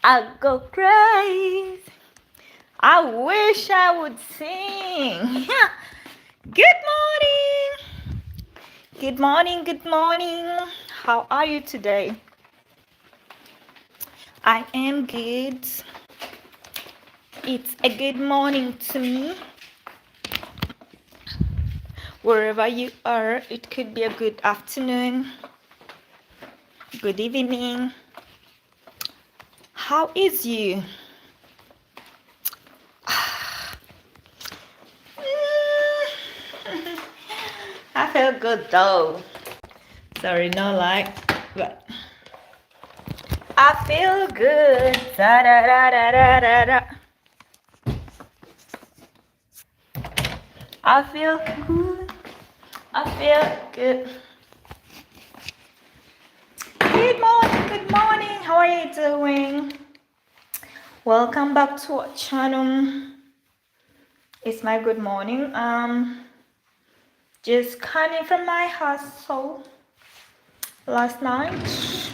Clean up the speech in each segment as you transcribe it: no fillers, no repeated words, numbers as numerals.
I go crazy. I wish I would sing. Good morning. Good morning. Good morning. How are you today? I am good. It's a good morning to me. Wherever you are, it could be a good afternoon, good evening. How is you? I feel good though. Sorry, no lie, but I feel good. Da, da, da, da, da, da, da. I feel good. I feel good. Good morning. Good morning. How are you doing? Welcome back to our channel. It's my good morning. Just coming from my hustle last night.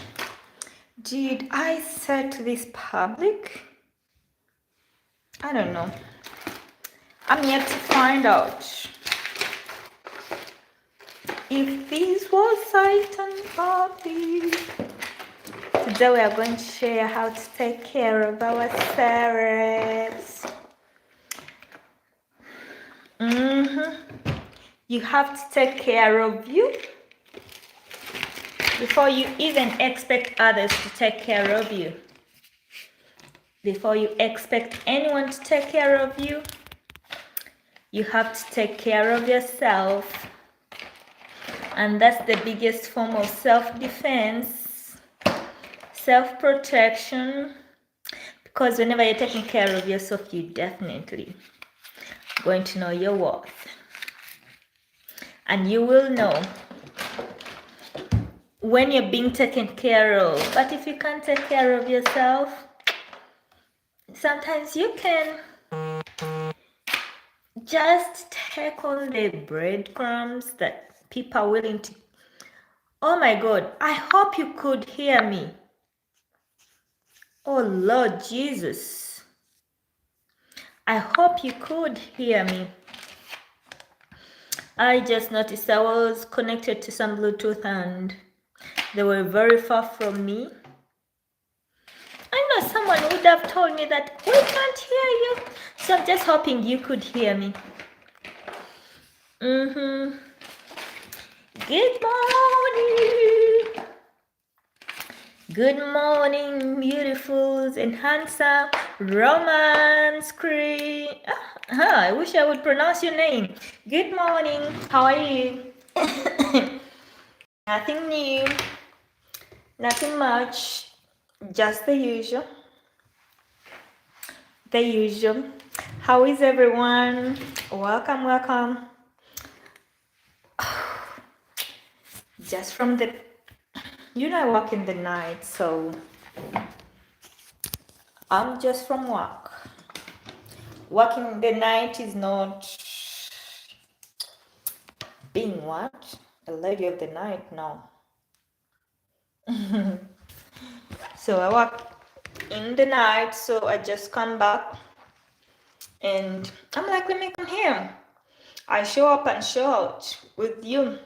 Did I set this public? I don't know. I'm yet to find out if this was set on public. Today we are going to share how to take care of our spirits. You have to take care of you before you even expect others to take care of you. Before you expect anyone to take care of you, you have to take care of yourself. And that's the biggest form of self-defense, self-protection. Because whenever you're taking care of yourself, you definitely going to know your worth. And you will know when you're being taken care of. But if you can't take care of yourself, sometimes you can just take on the breadcrumbs that people are willing to. Oh my God, I hope you could hear me. Oh Lord Jesus, I hope you could hear me. I just noticed I was connected to some Bluetooth and they were very far from me. I know someone would have told me that we can't hear you. So I'm just hoping you could hear me. Good morning. Good morning, beautifuls and handsome romance queen. I wish I would pronounce your name. Good morning. How are you? Nothing new. Nothing much. Just the usual. The usual. How is everyone? Welcome, welcome. Just from the, I work in the night, so I'm just from work. Working in the night is not being what? A lady of the night, no. So I work in the night, so I just come back and I'm like, let me come here. I show up and show out with you.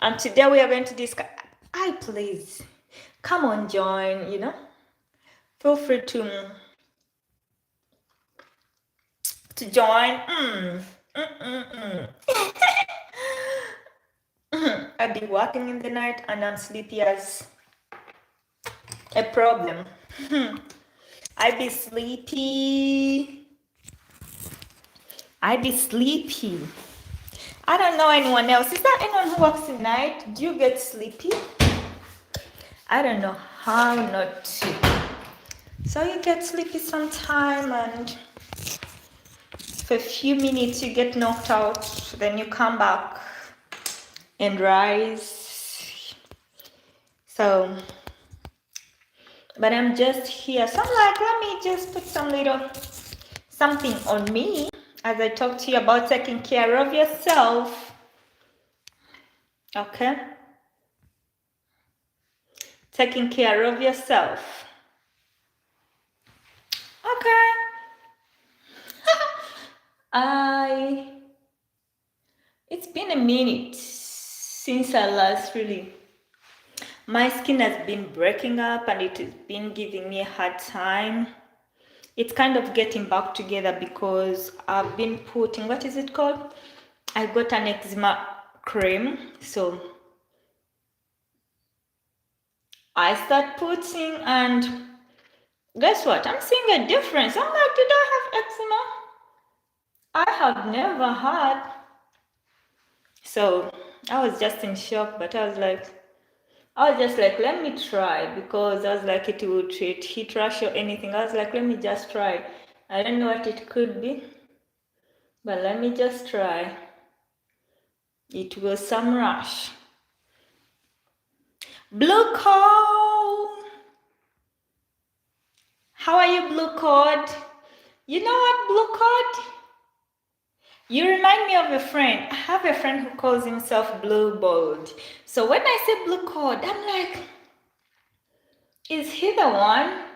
And today we are going to discuss. Please come on, join. Feel free to join. I've been working in the night and I'm sleepy as a problem. I be sleepy. I don't know anyone else. Is there anyone who works at night? Do you get sleepy? I don't know how not to. So you get sleepy sometime and for a few minutes you get knocked out. Then you come back and rise. So, but I'm just here. So I'm like, let me just put some little something on me as I talk to you about taking care of yourself. Okay? Taking care of yourself. Okay. It's been a minute since I last really. My skin has been breaking up and it has been giving me a hard time. It's kind of getting back together because I've been putting, what is it called? I got an eczema cream, so I start putting, and guess what? I'm seeing a difference. I'm like, did I have eczema? I have never had. So I was just in shock, but I was just like, let me try, because I was like, it would treat heat rash or anything. I was like, let me just try. I don't know what it could be, but let me just try. It was some rash. Blue Code! How are you, Blue Code? You know what, Blue Code? You remind me of a friend. I have a friend who calls himself Blue Bold. So when I say Blue Code, I'm like, is he the one?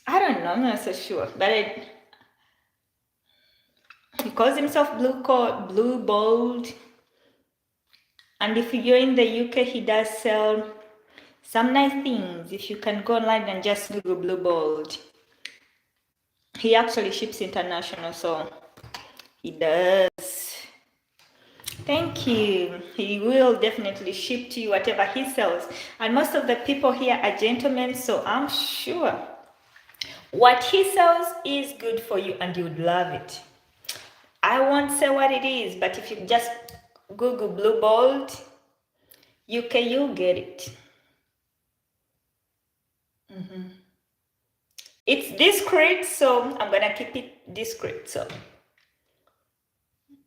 I don't know, I'm not so sure. But he calls himself Blue Bold. And if you're in the UK, he does sell some nice things. If you can go online and just Google Blue Bold. He actually ships international, so he does. Thank you. He will definitely ship to you whatever he sells. And most of the people here are gentlemen, so I'm sure what he sells is good for you and you would love it. I won't say what it is, but if you just Google Blue Bold UK, you'll get it. It's discreet, so I'm gonna keep it discreet. So,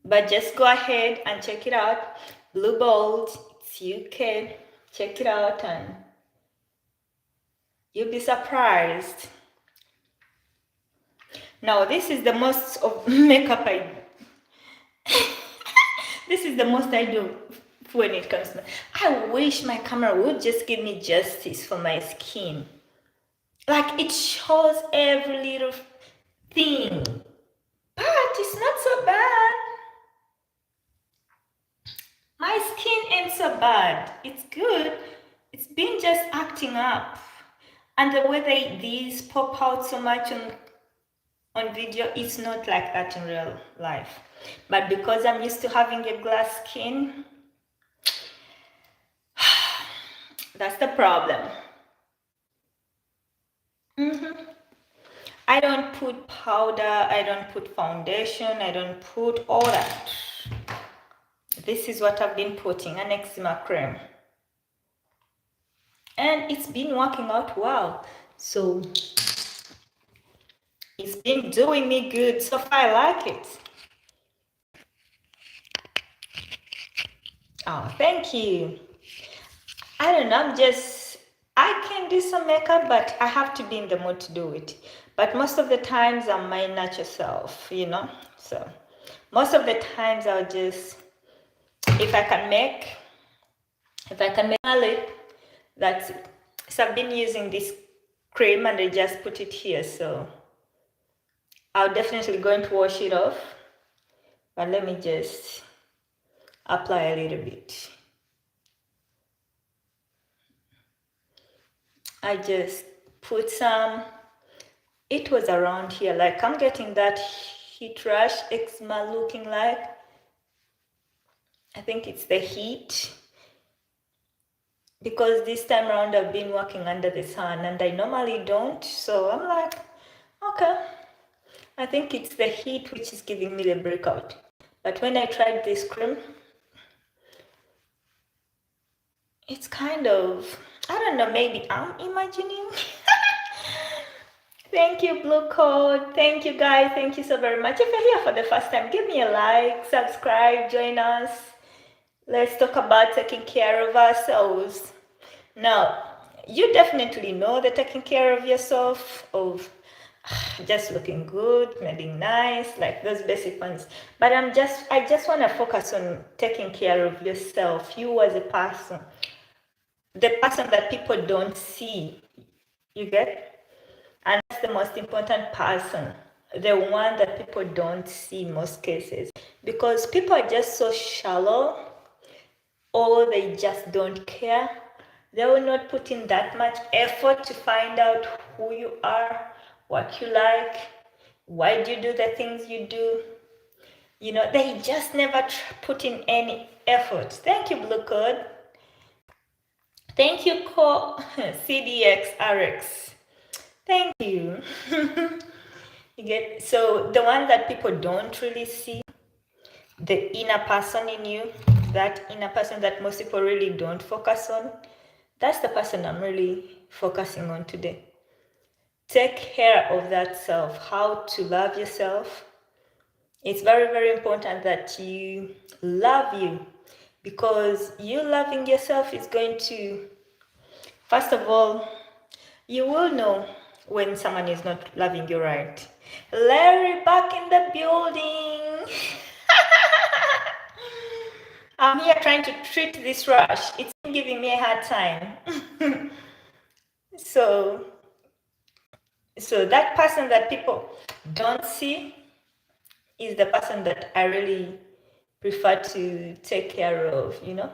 but just go ahead and check it out. Blue Bold, it's UK. Check it out and you'll be surprised. Now, this is the most of makeup this is the most I do when it comes to. I wish my camera would just give me justice for my skin. Like, it shows every little thing, but it's not so bad. My skin ain't so bad. It's good. It's been just acting up. And the way these pop out so much on video, it's not like that in real life. But because I'm used to having a glass skin, that's the problem. I don't put powder, I don't put foundation, I don't put all that. This is what I've been putting, an eczema cream. And it's been working out well. So it's been doing me good. So far, I like it. Oh, thank you. I don't know, I can do some makeup, but I have to be in the mood to do it. But most of the times, I'm my natural self, you know? So most of the times, I'll just, if I can make my lip, that's it. So I've been using this cream and I just put it here. So I'll definitely going to wash it off. But let me just apply a little bit. I just put some, it was around here, like I'm getting that heat rash eczema looking like. I think it's the heat, because this time around I've been working under the sun and I normally don't, so I'm like, okay, I think it's the heat which is giving me the breakout. But when I tried this cream, it's kind of, I don't know, maybe I'm imagining. Thank you, Blue Code. Thank you, guys. Thank you so very much. If you're here for the first time, give me a like, subscribe, join us. Let's talk about taking care of ourselves. Now, you definitely know that taking care of yourself, of just looking good, smelling nice, like those basic ones. But I just want to focus on taking care of yourself, you as a person. The person that people don't see, You get? And that's the most important person, the one that people don't see in most cases. Because people are just so shallow, or they just don't care. They will not put in that much effort to find out who you are, what you like, why do you do the things you do. You know, they just never put in any effort. Thank you, Blue Code. Thank you, CDXRX. Thank you. You get, so the one that people don't really see, the inner person in you, that inner person that most people really don't focus on, that's the person I'm really focusing on today. Take care of that self, how to love yourself. It's very, very important that you love you, because you loving yourself is going to, first of all, you will know when someone is not loving you right. Larry back in the building. I'm here trying to treat this rush. It's giving me a hard time. So that person that people don't see is the person that I really prefer to take care of, you know,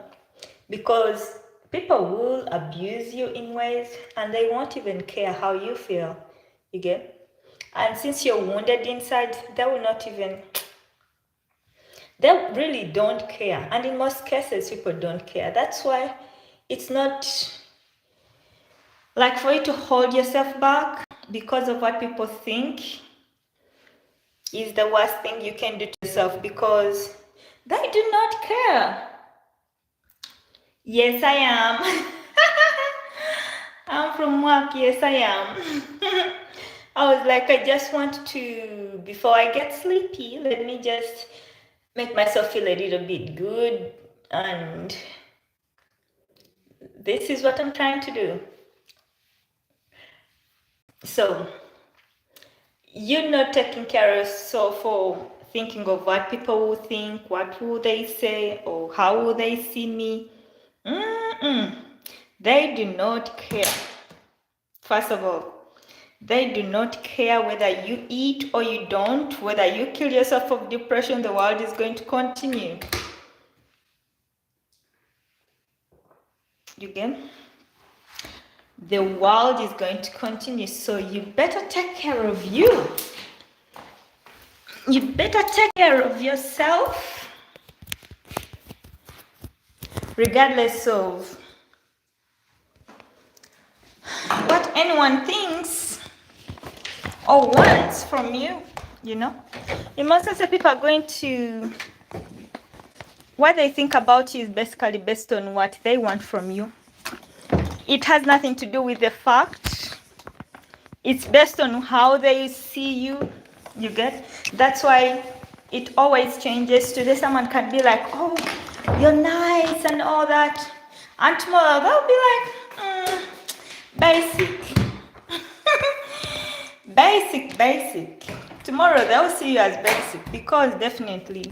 because people will abuse you in ways and they won't even care how you feel, you get? And since you're wounded inside, they will not even, they really don't care. And in most cases, people don't care. That's why it's not like for you to hold yourself back because of what people think is the worst thing you can do to yourself, because they do not care. Yes, I am. I'm from work. Yes, I am. I was like, I just want to, before I get sleepy, let me just make myself feel a little bit good. And this is what I'm trying to do. So, you're not taking care of yourself for thinking of what people will think, what will they say, or how will they see me. They do not care. First of all, they do not care whether you eat or you don't, whether you kill yourself of depression, the world is going to continue. You get? The world is going to continue, so you better take care of you. You better take care of yourself, regardless of what anyone thinks or wants from you, you know. In most cases, people are going to, what they think about you is basically based on what they want from you. It has nothing to do with the fact. It's based on how they see you, you get? That's why it always changes. Today someone can be like, oh, you're nice and all that. And tomorrow they'll be like, basic. Basic. Tomorrow they'll see you as basic, because definitely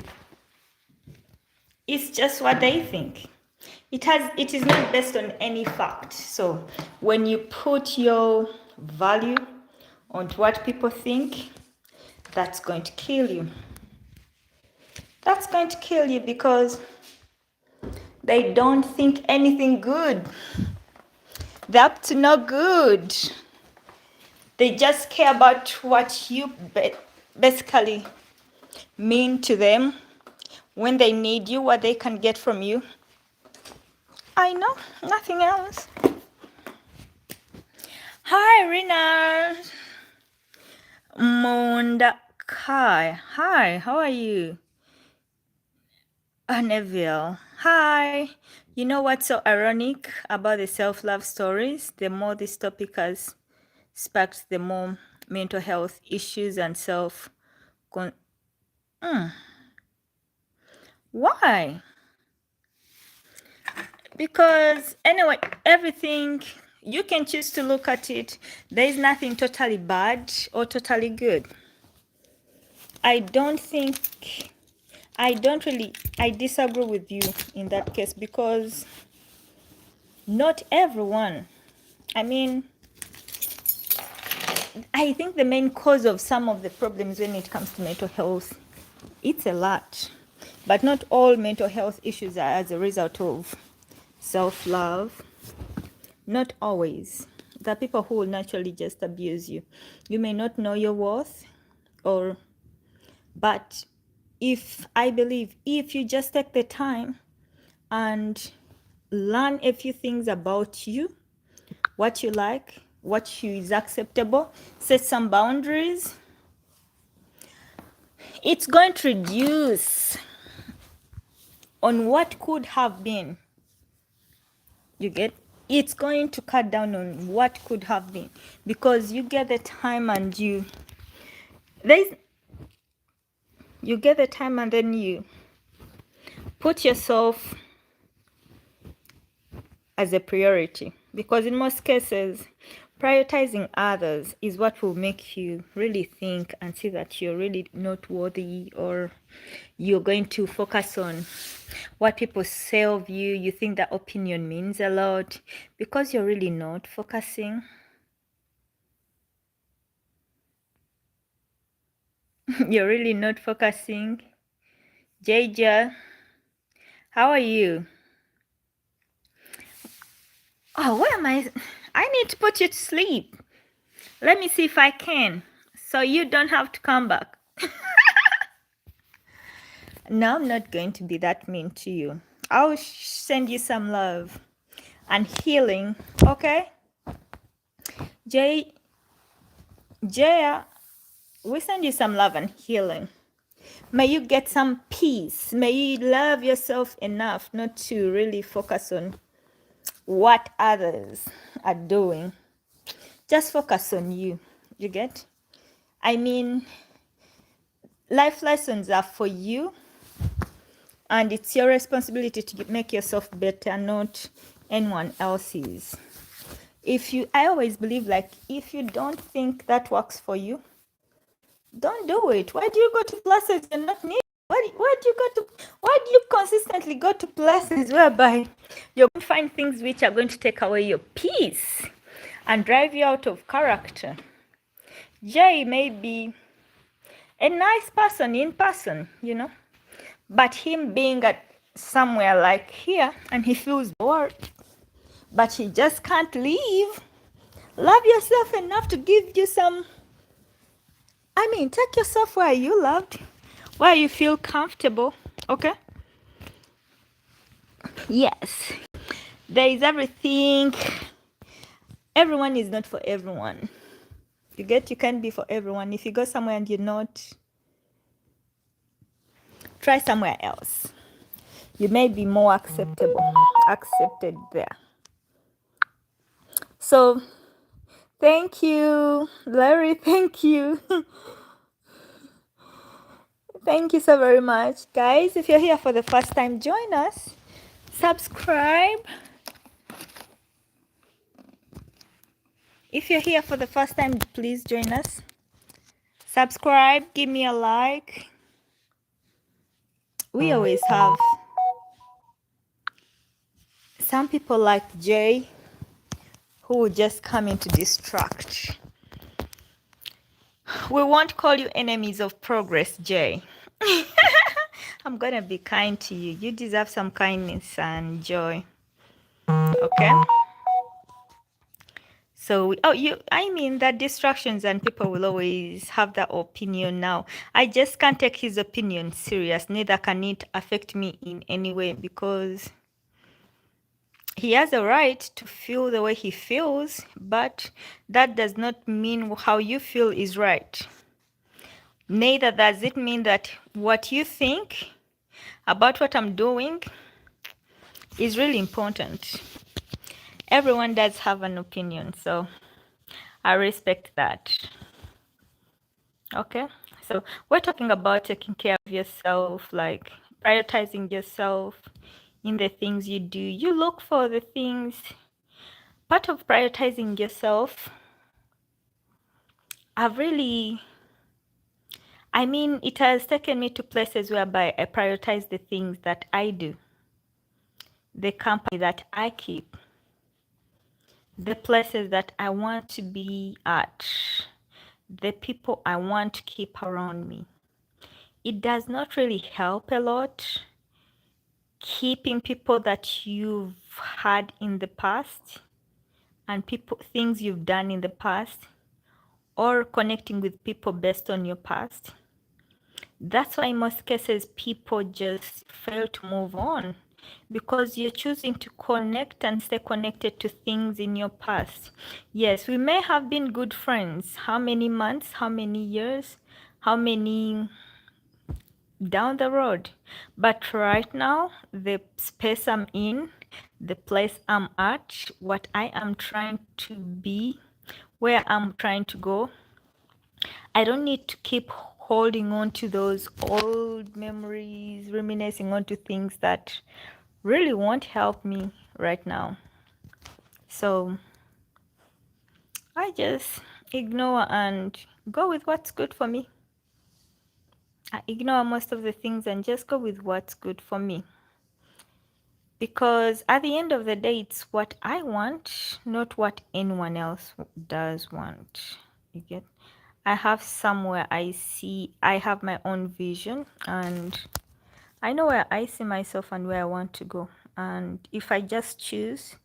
it's just what they think. It is not based on any fact. So when you put your value on what people think, that's going to kill you. That's going to kill you, because they don't think anything good. They're up to no good. They just care about what you basically mean to them, when they need you, what they can get from you. I know, nothing else. Hi, Rina. Mondakai. Hi, how are you? Neville. Hi. You know what's so ironic about the self-love stories? The more this topic has sparked, the more mental health issues and Why? Because anyway, everything, you can choose to look at it. There is nothing totally bad or totally good. I disagree with you in that case, because not everyone, I mean, I think the main cause of some of the problems when it comes to mental health, it's a lot. But not all mental health issues are as a result of self-love. Not always. There are people who will naturally just abuse you. You may not know your worth, but I believe if you just take the time and learn a few things about you, what you like, what you is acceptable, set some boundaries, it's going to reduce on what could have been. You get? It's going to cut down on what could have been, because you get the time and you get the time and then you put yourself as a priority, because in most cases prioritizing others is what will make you really think and see that you're really not worthy, or you're going to focus on what people say of you. You think that opinion means a lot because you're really not focusing. You're really not focusing. Jaja, how are you? Oh, where am I? I need to put you to sleep. Let me see if I can, so you don't have to come back. No, I'm not going to be that mean to you. I'll send you some love and healing, okay? Jaya, we send you some love and healing. May you get some peace. May you love yourself enough not to really focus on what others are doing. Just focus on you. You get? I mean, life lessons are for you, and it's your responsibility to make yourself better, not anyone else's. I always believe, like, if you don't think that works for you, don't do it. Why do you go to places you're not needed? Why do you consistently go to places whereby you're going to find things which are going to take away your peace and drive you out of character? Jay may be a nice person in person, but him being at somewhere like here and he feels bored, but he just can't leave. Love yourself enough to give you some, take yourself where you loved, where you feel comfortable, okay? Yes, there is everything. Everyone is not for everyone. You can't be for everyone. If you go somewhere and you're not, try somewhere else. You may be more accepted there. So, thank you, Larry. Thank you. Thank you so very much, guys. If you're here for the first time, join us. Subscribe. If you're here for the first time, please join us. Subscribe. Give me a like. We always have some people like Jay who will just come in to distract. We won't call you enemies of progress, Jay. I'm gonna be kind to you. You deserve some kindness and joy. Okay? So, that distractions and people will always have that opinion now. I just can't take his opinion serious. Neither can it affect me in any way, because he has a right to feel the way he feels, but that does not mean how you feel is right. Neither does it mean that what you think about what I'm doing is really important. Everyone does have an opinion, so I respect that. Okay, so we're talking about taking care of yourself, like prioritizing yourself in the things you do. You look for the things. Part of prioritizing yourself, it has taken me to places whereby I prioritize the things that I do, the company that I keep, the places that I want to be at, the people I want to keep around me. It does not really help a lot keeping people that you've had in the past and people things you've done in the past, or connecting with people based on your past. That's why in most cases people just fail to move on, because you're choosing to connect and stay connected to things in your past. Yes, we may have been good friends. How many months, how many years, how many down the road? But right now, the space I'm in, the place I'm at, what I am trying to be, where I'm trying to go, I don't need to keep holding on to those old memories, reminiscing onto things that really won't help me right now. So I just ignore and go with what's good for me. I ignore most of the things and just go with what's good for me. Because at the end of the day, it's what I want, not what anyone else does want. You get? I have somewhere I have my own vision, and I know where I see myself and where I want to go. And if I just choose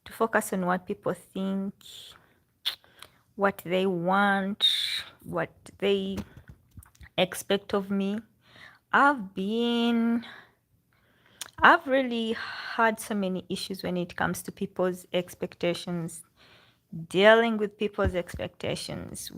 to focus on what people think, what they want, what they expect of me, I've really had so many issues when it comes to people's expectations, dealing with people's expectations,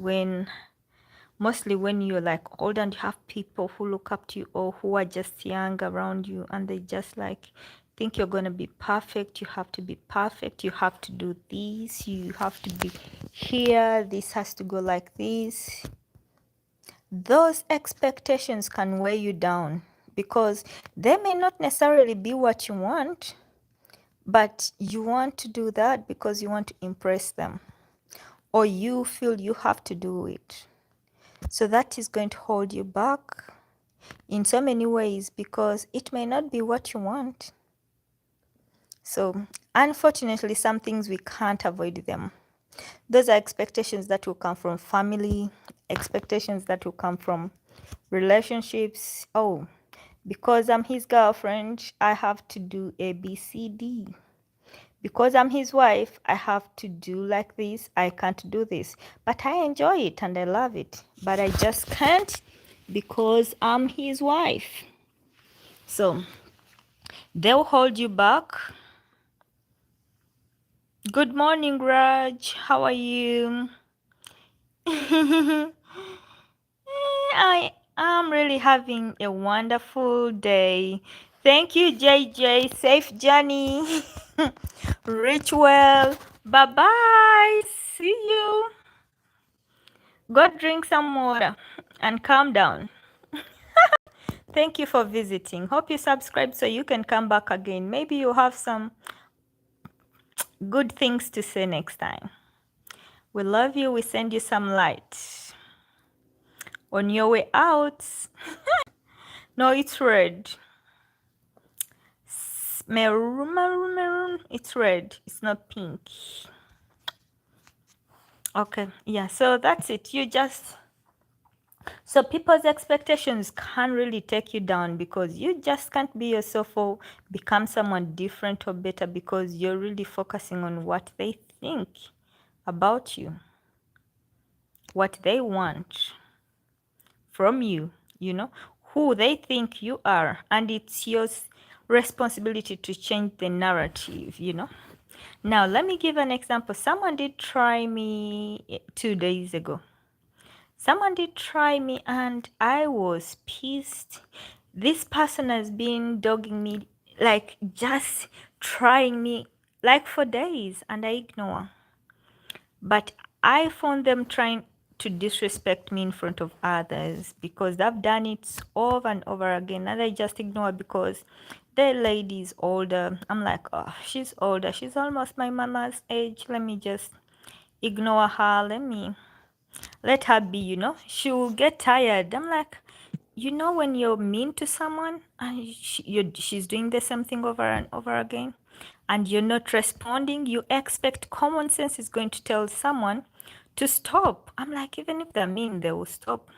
mostly when you're like old and you have people who look up to you or who are just young around you, and they just like think you're going to be perfect. You have to be perfect. You have to do this. You have to be here. This has to go like this. Those expectations can weigh you down because they may not necessarily be what you want, but you want to do that because you want to impress them, or you feel you have to do it. So that is going to hold you back in so many ways because it may not be what you want. So unfortunately, some things we can't avoid them. Those are expectations that will come from family, expectations that will come from relationships. Oh, because I'm his girlfriend, I have to do A, B, C, D. Because I'm his wife, I have to do like this. I can't do this. But I enjoy it and I love it. But I just can't because I'm his wife. So they'll hold you back. Good morning, Raj. How are you? I am really having a wonderful day. Thank you, JJ. Safe journey. Reach well. Bye bye. See you. Go drink some water and calm down. Thank you for visiting. Hope you subscribe so you can come back again. Maybe you'll have some good things to say next time. We love you. We send you some light. On your way out. No, it's red. Maroon. It's red. It's not pink. Okay. Yeah. So that's it. So people's expectations can really take you down because you just can't be yourself or become someone different or better because you're really focusing on what they think about you, what they want from you, who they think you are. And it's your responsibility to change the narrative. Now, let me give an example. Someone did try me 2 days ago. Someone did try me and I was pissed. This person has been dogging me, like just trying me like for days, and I ignore. But I found them trying to disrespect me in front of others because they've done it over and over again, and I just ignore because the lady is older. I'm like, oh, she's older. She's almost my mama's age. Let me just ignore her. Let her be, she will get tired. I'm like, when you're mean to someone and she's doing the same thing over and over again and you're not responding, you expect common sense is going to tell someone to stop. I'm like, even if they're mean, they will stop.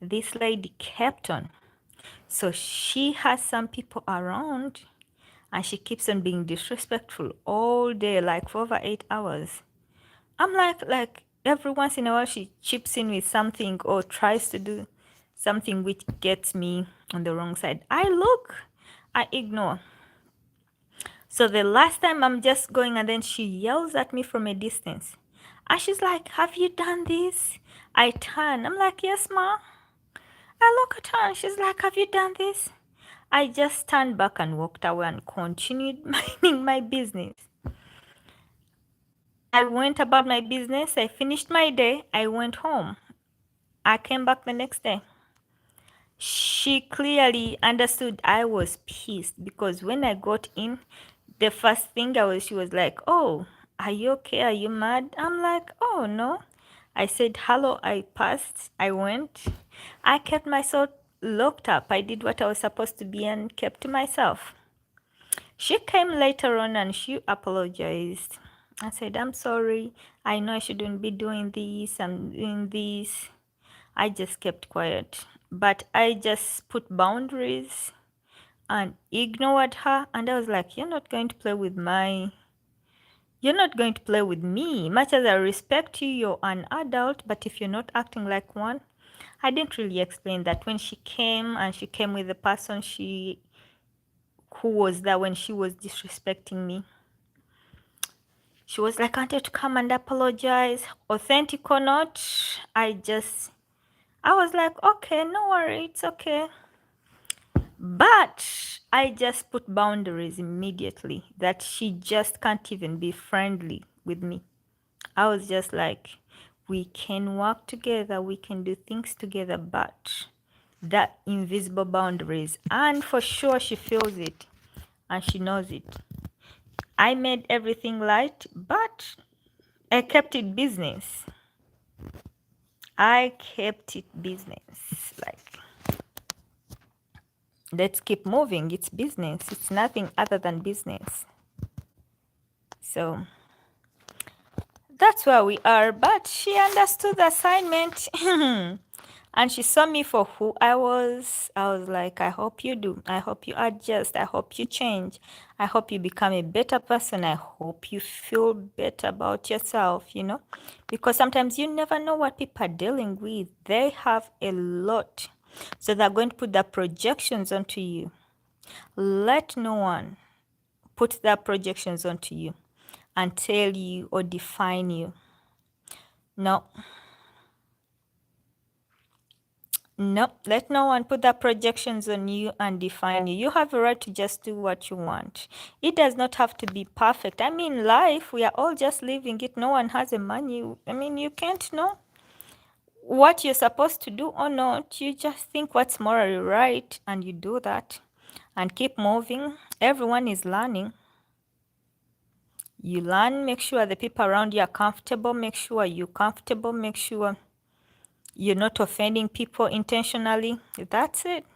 This lady kept on. So she has some people around and she keeps on being disrespectful all day, like for over 8 hours. I'm like every once in a while she chips in with something or tries to do something which gets me on the wrong side. I look, I ignore. So the last time I'm just going and then she yells at me from a distance. And she's like, have you done this? I turn. I'm like, yes, ma. I look at her and she's like, have you done this? I just turned back and walked away and continued minding my business. I went about my business. I finished my day. I went home. I came back the next day. She clearly understood I was pissed because when I got in, the first thing she was like, oh, are you okay? Are you mad? I'm like, oh, no. I said, hello, I passed, I went. I kept myself locked up. I did what I was supposed to be and kept to myself. She came later on and she apologized. I said, I'm sorry. I know I shouldn't be doing this. I'm doing this. I just kept quiet. But I just put boundaries and ignored her. And I was like, you're not going to play with me. Much as I respect you, you're an adult. But if you're not acting like one, I didn't really explain that when she came and she came with the person who was there when she was disrespecting me. She was like, I wanted to come and apologize, authentic or not. I was like, okay, no worry, it's okay. But I just put boundaries immediately that she just can't even be friendly with me. I was just like, we can work together, we can do things together, but that invisible boundaries. And for sure she feels it and she knows it. I made everything light, but I kept it business. I kept it business. Like, let's keep moving. It's business. It's nothing other than business. So that's where we are. But she understood the assignment. And she saw me for who I was. I was like, I hope you do. I hope you adjust. I hope you change. I hope you become a better person. I hope you feel better about yourself, because sometimes you never know what people are dealing with. They have a lot. So they're going to put their projections onto you. Let no one put their projections onto you and tell you or define you. No. No, let no one put their projections on you and define you. You have a right to just do what you want. It does not have to be perfect. I mean, life, we are all just living it. No one has a manual. I mean, you can't know what you're supposed to do or not. You just think what's morally right and you do that and keep moving. Everyone is learning. You learn, make sure the people around you are comfortable, make sure you're comfortable, make sure you're not offending people intentionally. That's it.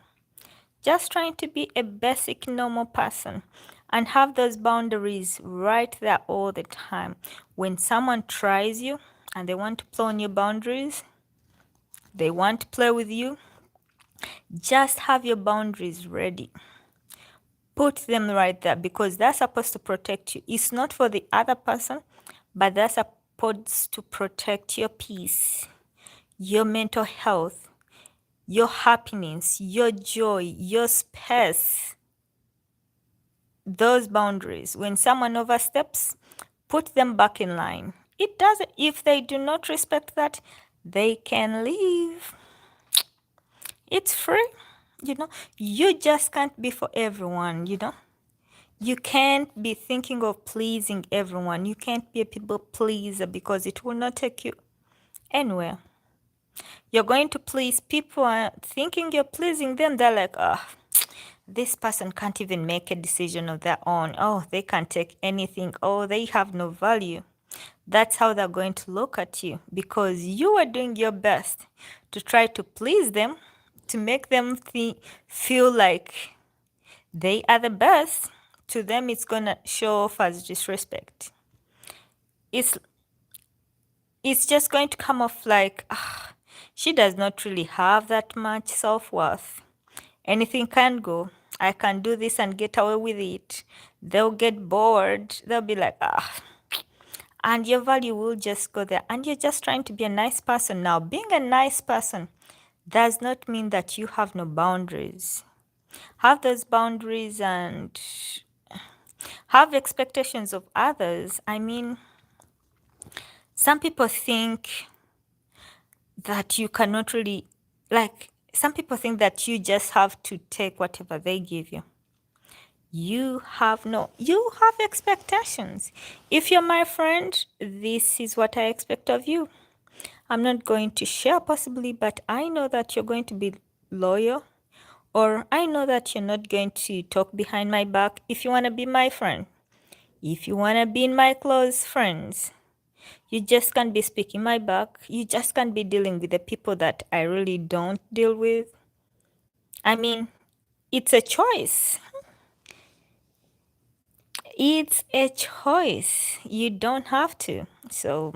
Just trying to be a basic normal person and have those boundaries right there all the time. When someone tries you and they want to play on your boundaries, they want to play with you, just have your boundaries ready. Put them right there because they're supposed to protect you. It's not for the other person, but they're supposed to protect your peace, your mental health, your happiness, your joy, your space. Those boundaries, when someone oversteps, put them back in line. It doesn't, if they do not respect that, they can leave. It's free, You just can't be for everyone, You can't be thinking of pleasing everyone. You can't be a people pleaser because it will not take you anywhere. You're going to please people and thinking you're pleasing them. They're like, this person can't even make a decision of their own. Oh, they can't take anything. Oh, they have no value. That's how they're going to look at you because you are doing your best to try to please them, to make them feel like they are the best. To them, it's going to show off as disrespect. it's just going to come off like, she does not really have that much self-worth. Anything can go. I can do this and get away with it. They'll get bored. They'll be like, and your value will just go there. And you're just trying to be a nice person. Now, being a nice person does not mean that you have no boundaries. Have those boundaries and have expectations of others. I mean, some people think that you cannot really, like, some people think that you just have to take whatever they give you. You have expectations. If you're my friend, this is what I expect of you. I'm not going to share possibly, but I know that you're going to be loyal, or I know that you're not going to talk behind my back if you want to be my friend. If you want to be in my close friends, you just can't be speaking my back. You just can't be dealing with the people that I really don't deal with. I mean, it's a choice. It's a choice. You don't have to. So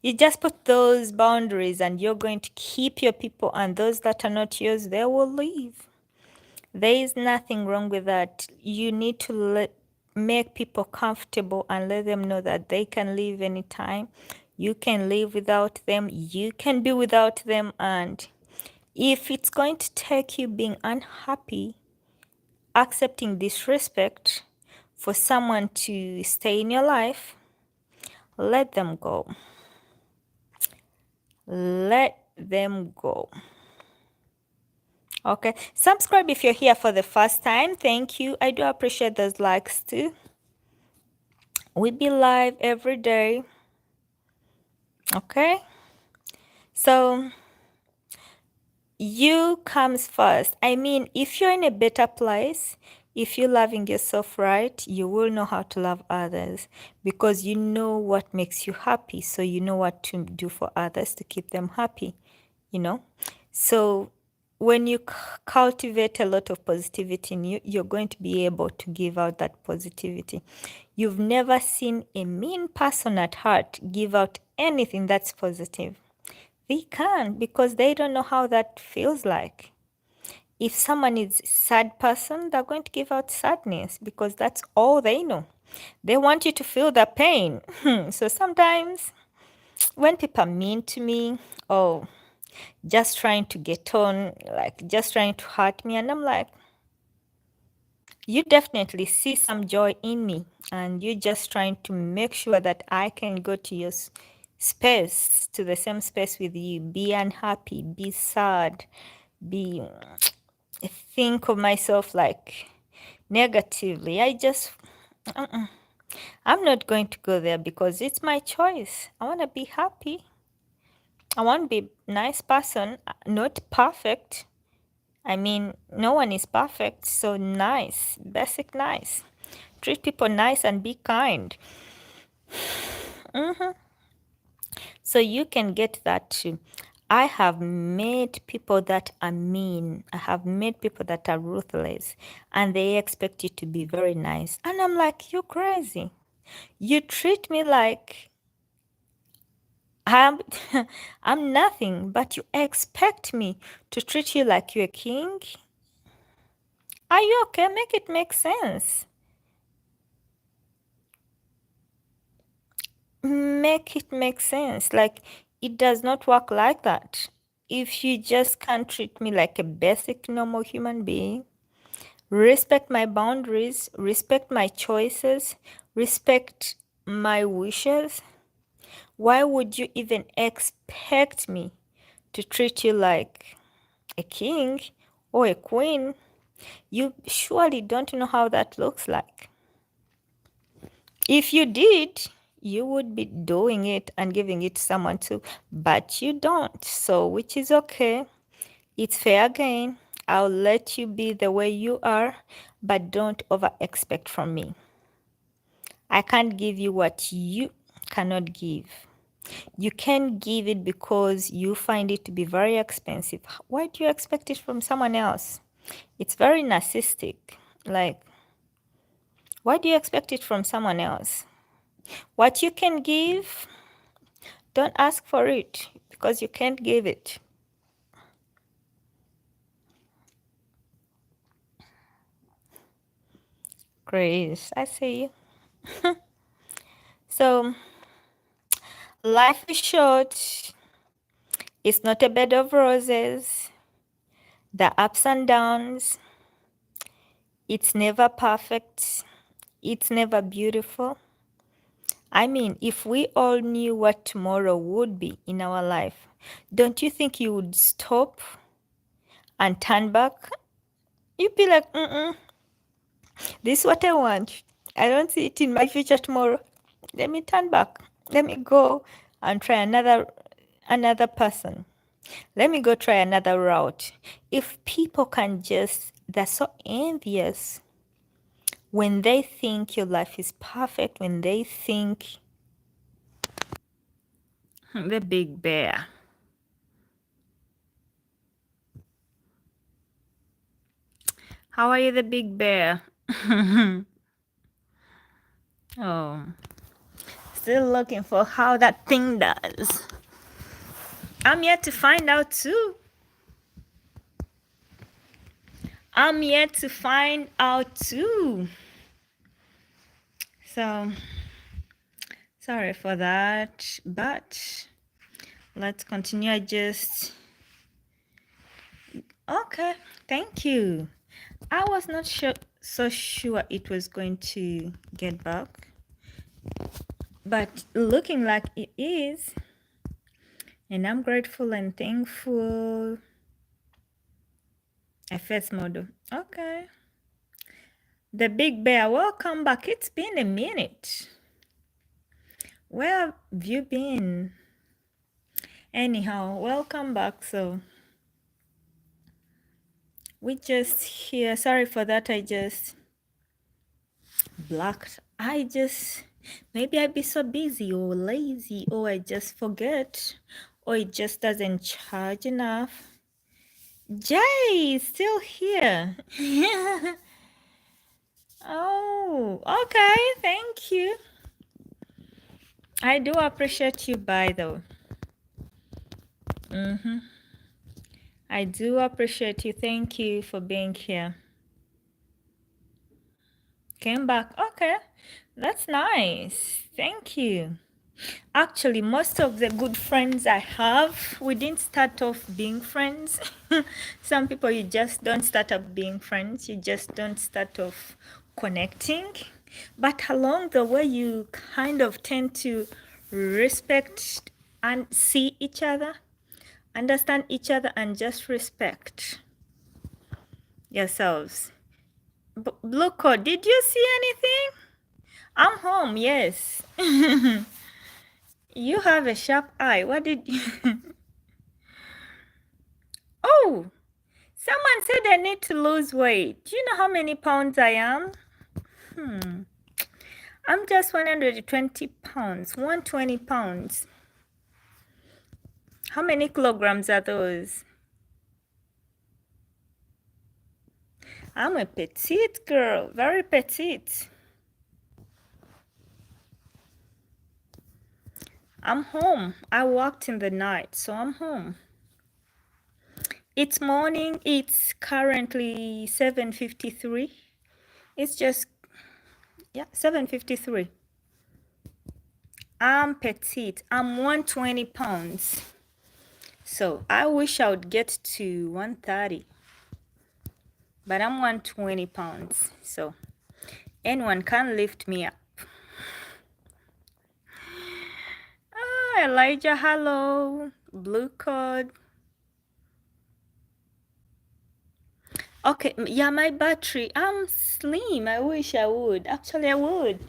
you just put those boundaries and you're going to keep your people, and those that are not yours, they will leave. There is nothing wrong with that. You need to make people comfortable and let them know that they can leave anytime. You can live without them. You can be without them. And if it's going to take you being unhappy, accepting disrespect for someone to stay in your life, let them go. Let them go. Okay, subscribe if you're here for the first time. Thank you. I do appreciate those likes too. We be live every day. Okay, so you comes first. I mean, if you're in a better place, if you're loving yourself right, you will know how to love others, because you know what makes you happy. So you know what to do for others to keep them happy, you know. So when you cultivate a lot of positivity in you, you're going to be able to give out that positivity. You've never seen a mean person at heart give out anything that's positive. They can't, because they don't know how that feels like. If someone is a sad person, they're going to give out sadness because that's all they know. They want you to feel the pain. So sometimes when people are mean to me, just trying to get on, like just trying to hurt me, and I'm like, you definitely see some joy in me, and you're just trying to make sure that I can go to your space, to the same space with you, be unhappy, be sad, be think of myself like negatively. I'm not going to go there because it's my choice. I want to be happy. I want to be a nice person, not perfect. I mean, no one is perfect, so nice, basic nice. Treat people nice and be kind. So you can get that too. I have met people that are mean. I have met people that are ruthless, and they expect you to be very nice. And I'm like, you're crazy. You treat me like I'm I'm nothing, but you expect me to treat you like you're a king? Are you okay? Make it make sense. Make it make sense. Like, it does not work like that. If you just can't treat me like a basic normal human being, respect my boundaries, respect my choices, respect my wishes, why would you even expect me to treat you like a king or a queen? You surely don't know how that looks like. If you did, you would be doing it and giving it to someone too, but you don't. So, which is okay. It's fair game. I'll let you be the way you are, but don't over expect from me. I can't give you what you cannot give. You can give it because you find it to be very expensive. Why do you expect it from someone else? It's very narcissistic. Like, why do you expect it from someone else? What you can give, Don't ask for it because you can't give it. Grace, I see you. So, life is short. It's not a bed of roses. The ups and downs. It's never perfect. It's never beautiful. I mean, if we all knew what tomorrow would be in our life, don't you think you would stop and turn back? You'd be like, this is what I want. I don't see it in my future tomorrow. Let me turn back. Let me go and try another person. Let me go try another route. If people can just, they're so envious when they think your life is perfect, when they think the big bear. How are you, the big bear? Oh, still looking for how that thing does. I'm yet to find out too. I'm yet to find out too. So, sorry for that, but let's continue. Okay, thank you. I was not so sure it was going to get back, but looking like it is, and I'm grateful and thankful. A first model. Okay. The big bear, welcome back. It's been a minute. Where have you been? Anyhow, welcome back. So we just here. Sorry for that. I just blocked. Maybe I be so busy or lazy, or I just forget, or it just doesn't charge enough. Jay is still here. Oh, okay. Thank you. I do appreciate you, by the way. I do appreciate you. Thank you for being here. Came back. Okay. That's nice. Thank you. Actually, most of the good friends I have, we didn't start off being friends. Some people, you just don't start off being friends. You just don't start off connecting. But along the way, you kind of tend to respect and see each other, understand each other, and just respect yourselves. Blue code, did you see anything? I'm home, yes. You have a sharp eye. What did you... Oh, someone said I need to lose weight. Do you know how many pounds I am? I'm just 120 pounds, 120 pounds. How many kilograms are those? I'm a petite girl, very petite. I'm home. I worked in the night, so I'm home. It's morning. It's currently 7:53. It's just, yeah, 7:53. I'm petite. I'm 120 pounds. So I wish I would get to 130. But I'm 120 pounds. So anyone can lift me up. Oh, Elijah, hello. Blue code. Okay, yeah, my battery. I'm slim. I wish I would. Actually, I would.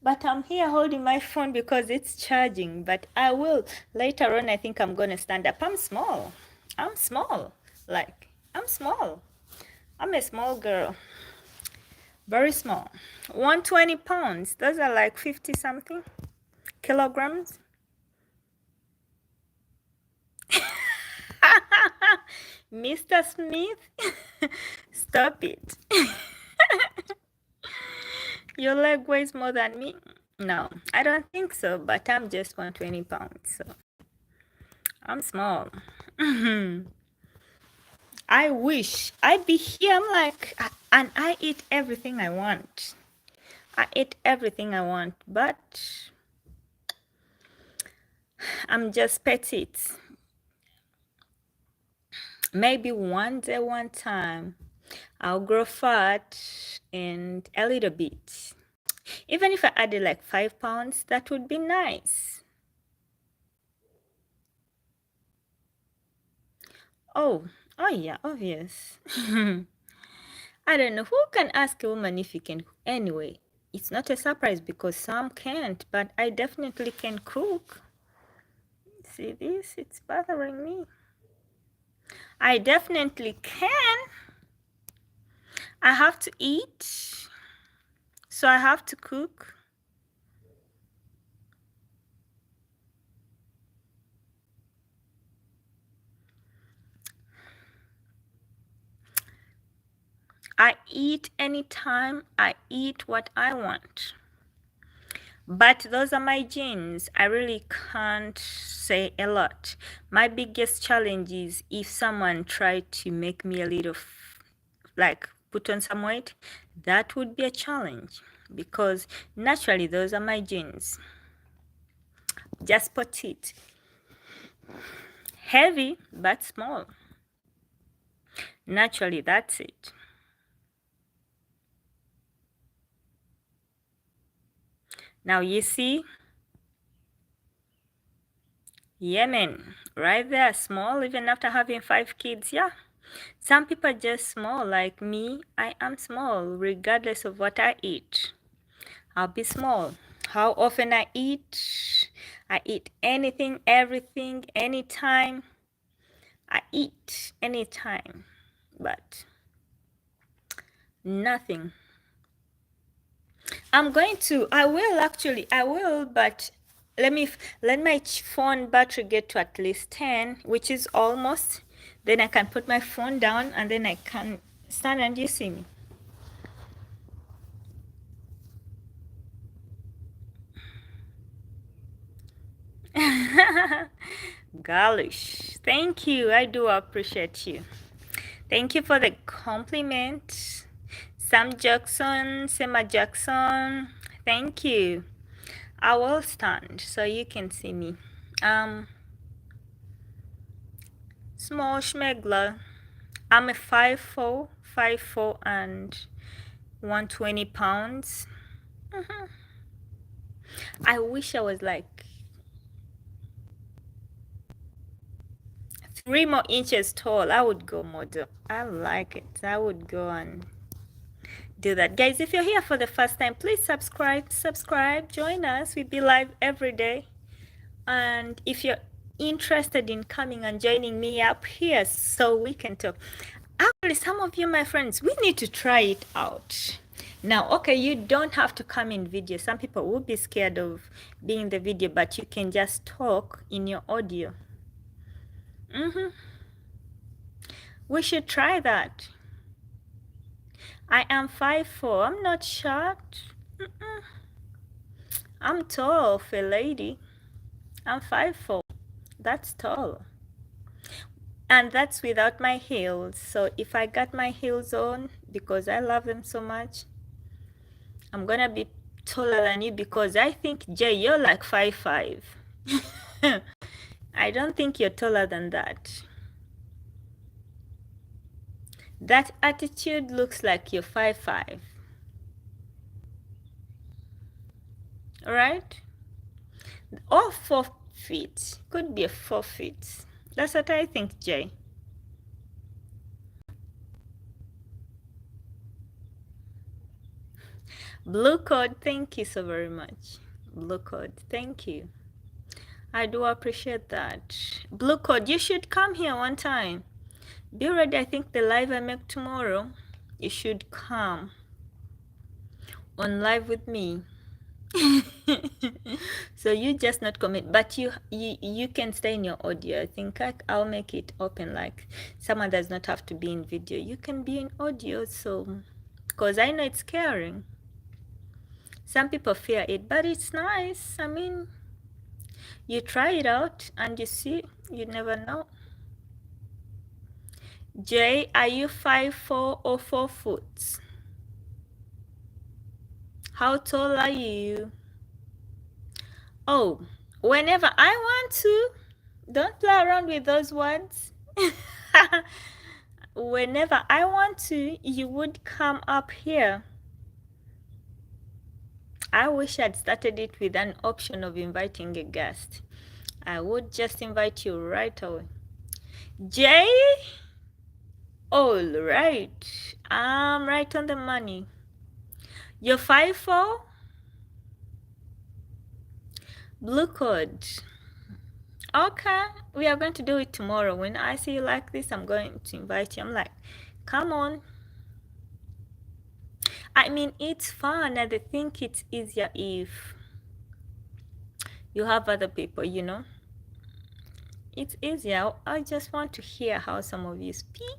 But I'm here holding my phone because it's charging. But I will. Later on, I think I'm going to stand up. I'm small. I'm small. Like, I'm small. I'm a small girl. Very small. 120 pounds. Those are like 50 something kilograms. Mr. Smith, stop it. Your leg weighs more than me? No, I don't think so, but I'm just 120 pounds. So I'm small. I wish I'd be here. I'm like, and I eat everything I want. I eat everything I want, but I'm just petite. Maybe one day, one time, I'll grow fat and a little bit. Even if I added like 5 pounds, that would be nice. Oh, oh yeah, obvious. I don't know who can ask a woman if you can. Anyway, it's not a surprise because some can't, but I definitely can cook. See this? It's bothering me. I definitely can. I have to eat, so I have to cook. I eat anytime. I eat what I want. But those are my genes. I really can't say a lot. My biggest challenge is if someone tried to make me a little, like, put on some weight, that would be a challenge because naturally those are my genes. Just petite. Heavy, but small. Naturally, that's it. Now you see, Yemen, right there, small, even after having 5 kids. Yeah, some people are just small. Like me, I am small, regardless of what I eat. I'll be small. How often I eat anything, everything, anytime. I eat anytime, but nothing. I will, but let my phone battery get to at least 10, which is almost, then I can put my phone down and then I can stand and you see me. Galish. Thank you. I do appreciate you. Thank you for the compliment. Sam Jackson, Sema Jackson. Thank you. I will stand so you can see me. Small schmegler. I'm a 5'4", and 120 pounds. I wish I was like 3 more inches tall. I would go model. I like it. I would go and do that. Guys, if you're here for the first time, please subscribe, join us. We be live every day. And if you're interested in coming and joining me up here so we can talk, actually, some of you, my friends, we need to try it out. Now, okay, you don't have to come in video. Some people will be scared of being in the video, but you can just talk in your audio. We should try that. I am 5'4". I'm not short. I'm tall for a lady. I'm 5'4". That's tall. And that's without my heels. So if I got my heels on, because I love them so much, I'm gonna be taller than you because I think, Jay, you're like 5'5". I don't think you're taller than that. That attitude looks like you're 5'5". All right? Or 4 feet. Could be a 4 feet. That's what I think, Jay. Blue code, thank you so very much. Blue code, thank you. I do appreciate that. Blue code, you should come here one time. Be ready. I think the live I make tomorrow, you should come on live with me. So you just not commit, but you can stay in your audio. I think I'll make it open, like someone does not have to be in video. You can be in audio, so because I know it's scary. Some people fear it, but it's nice. I mean, You try it out and you see, you never know. Jay, are you 5'4" or 4 foot? How tall are you? Oh, whenever I want to, don't play around with those words. Whenever I want to, you would come up here. I wish I'd started it with an option of inviting a guest. I would just invite you right away. Jay? All right. I'm right on the money. You're 5'4"? Blue code. Okay, we are going to do it tomorrow. When I see you like this, I'm going to invite you. I'm like, come on. I mean, it's fun, and I think it's easier if you have other people, you know. It's easier. I just want to hear how some of you speak.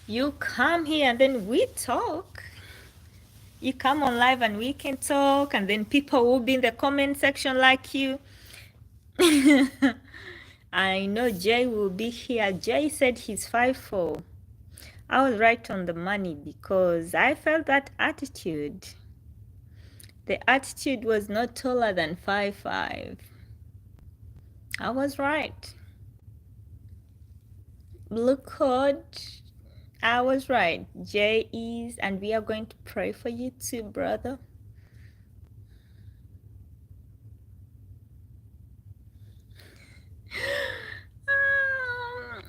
You come here and then we talk. You come on live and we can talk, and then people will be in the comment section like you. I know Jay will be here. Jay said he's 5'4". I was right on the money because I felt that attitude. The attitude was not taller than 5'5". I was right. Blue code. I was right. Jay is, and we are going to pray for you too, brother.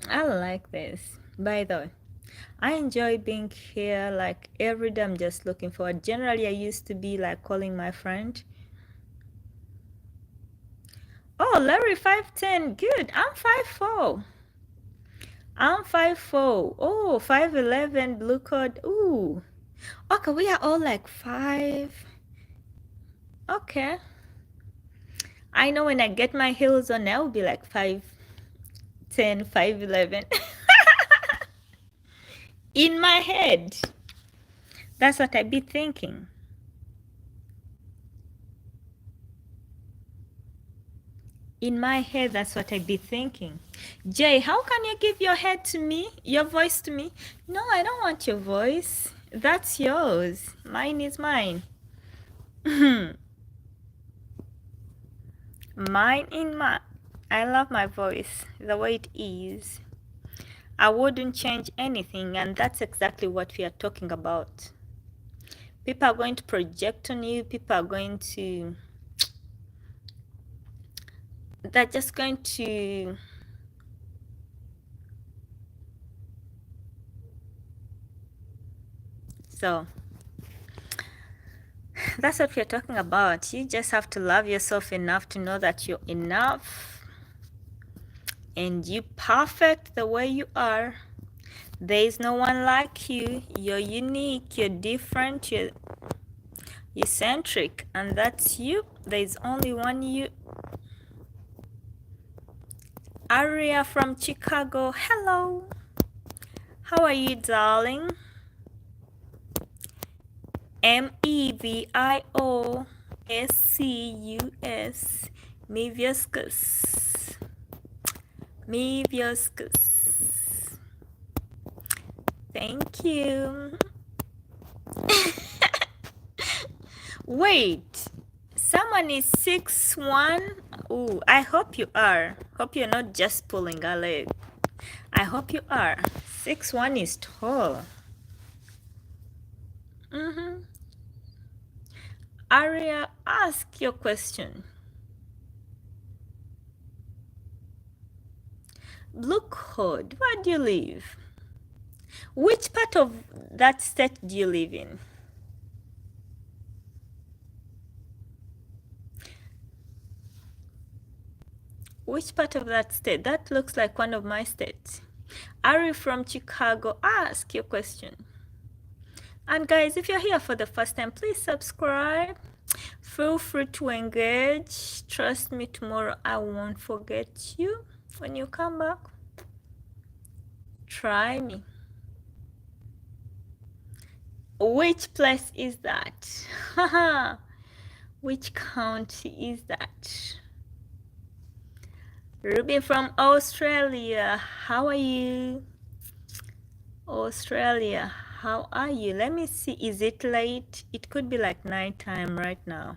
I like this. By the way, I enjoy being here like every day. I'm just looking forward. Generally, I used to be like calling my friend. Oh, Larry 5'10". Good. I'm 5'4". I'm 5'4". Oh, 5'11", blue code. Ooh. Okay, we are all like 5. Okay. I know when I get my heels on, I'll be like 5'10", 5'11". In my head. That's what I be thinking. In my head, that's what I be thinking. Jay, how can you give your head to me, your voice to me? No, I don't want your voice. That's yours. Mine is mine. Mine in my. I love my voice the way it is. I wouldn't change anything, and that's exactly what we are talking about. People are going to project on you. People are going to. They're just going to. So that's what we're talking about. You just have to love yourself enough to know that you're enough and you perfect the way you are. There is no one like you. You're unique, you're different, you're eccentric, and that's you. There is only one you. Aria from Chicago, hello. How are you, darling? MEVIOSCUS. MEVIOSCUS. MEVIOSCUS. Thank you. Wait, someone is 6'1". Ooh, I hope you are. Hope you're not just pulling a leg. I hope you are. 6'1" is tall. Aria, ask your question. Blue code, where do you live? Which part of that state do you live in? Which part of that state? That looks like one of my states. Ari from Chicago, ask your question. And guys, if you're here for the first time, please subscribe. Feel free to engage. Trust me, tomorrow I won't forget you when you come back. Try me. Which place is that? Haha. Which county is that? Ruby from Australia. How are you? Australia, how are you? Let me see. Is it late? It could be like nighttime right now.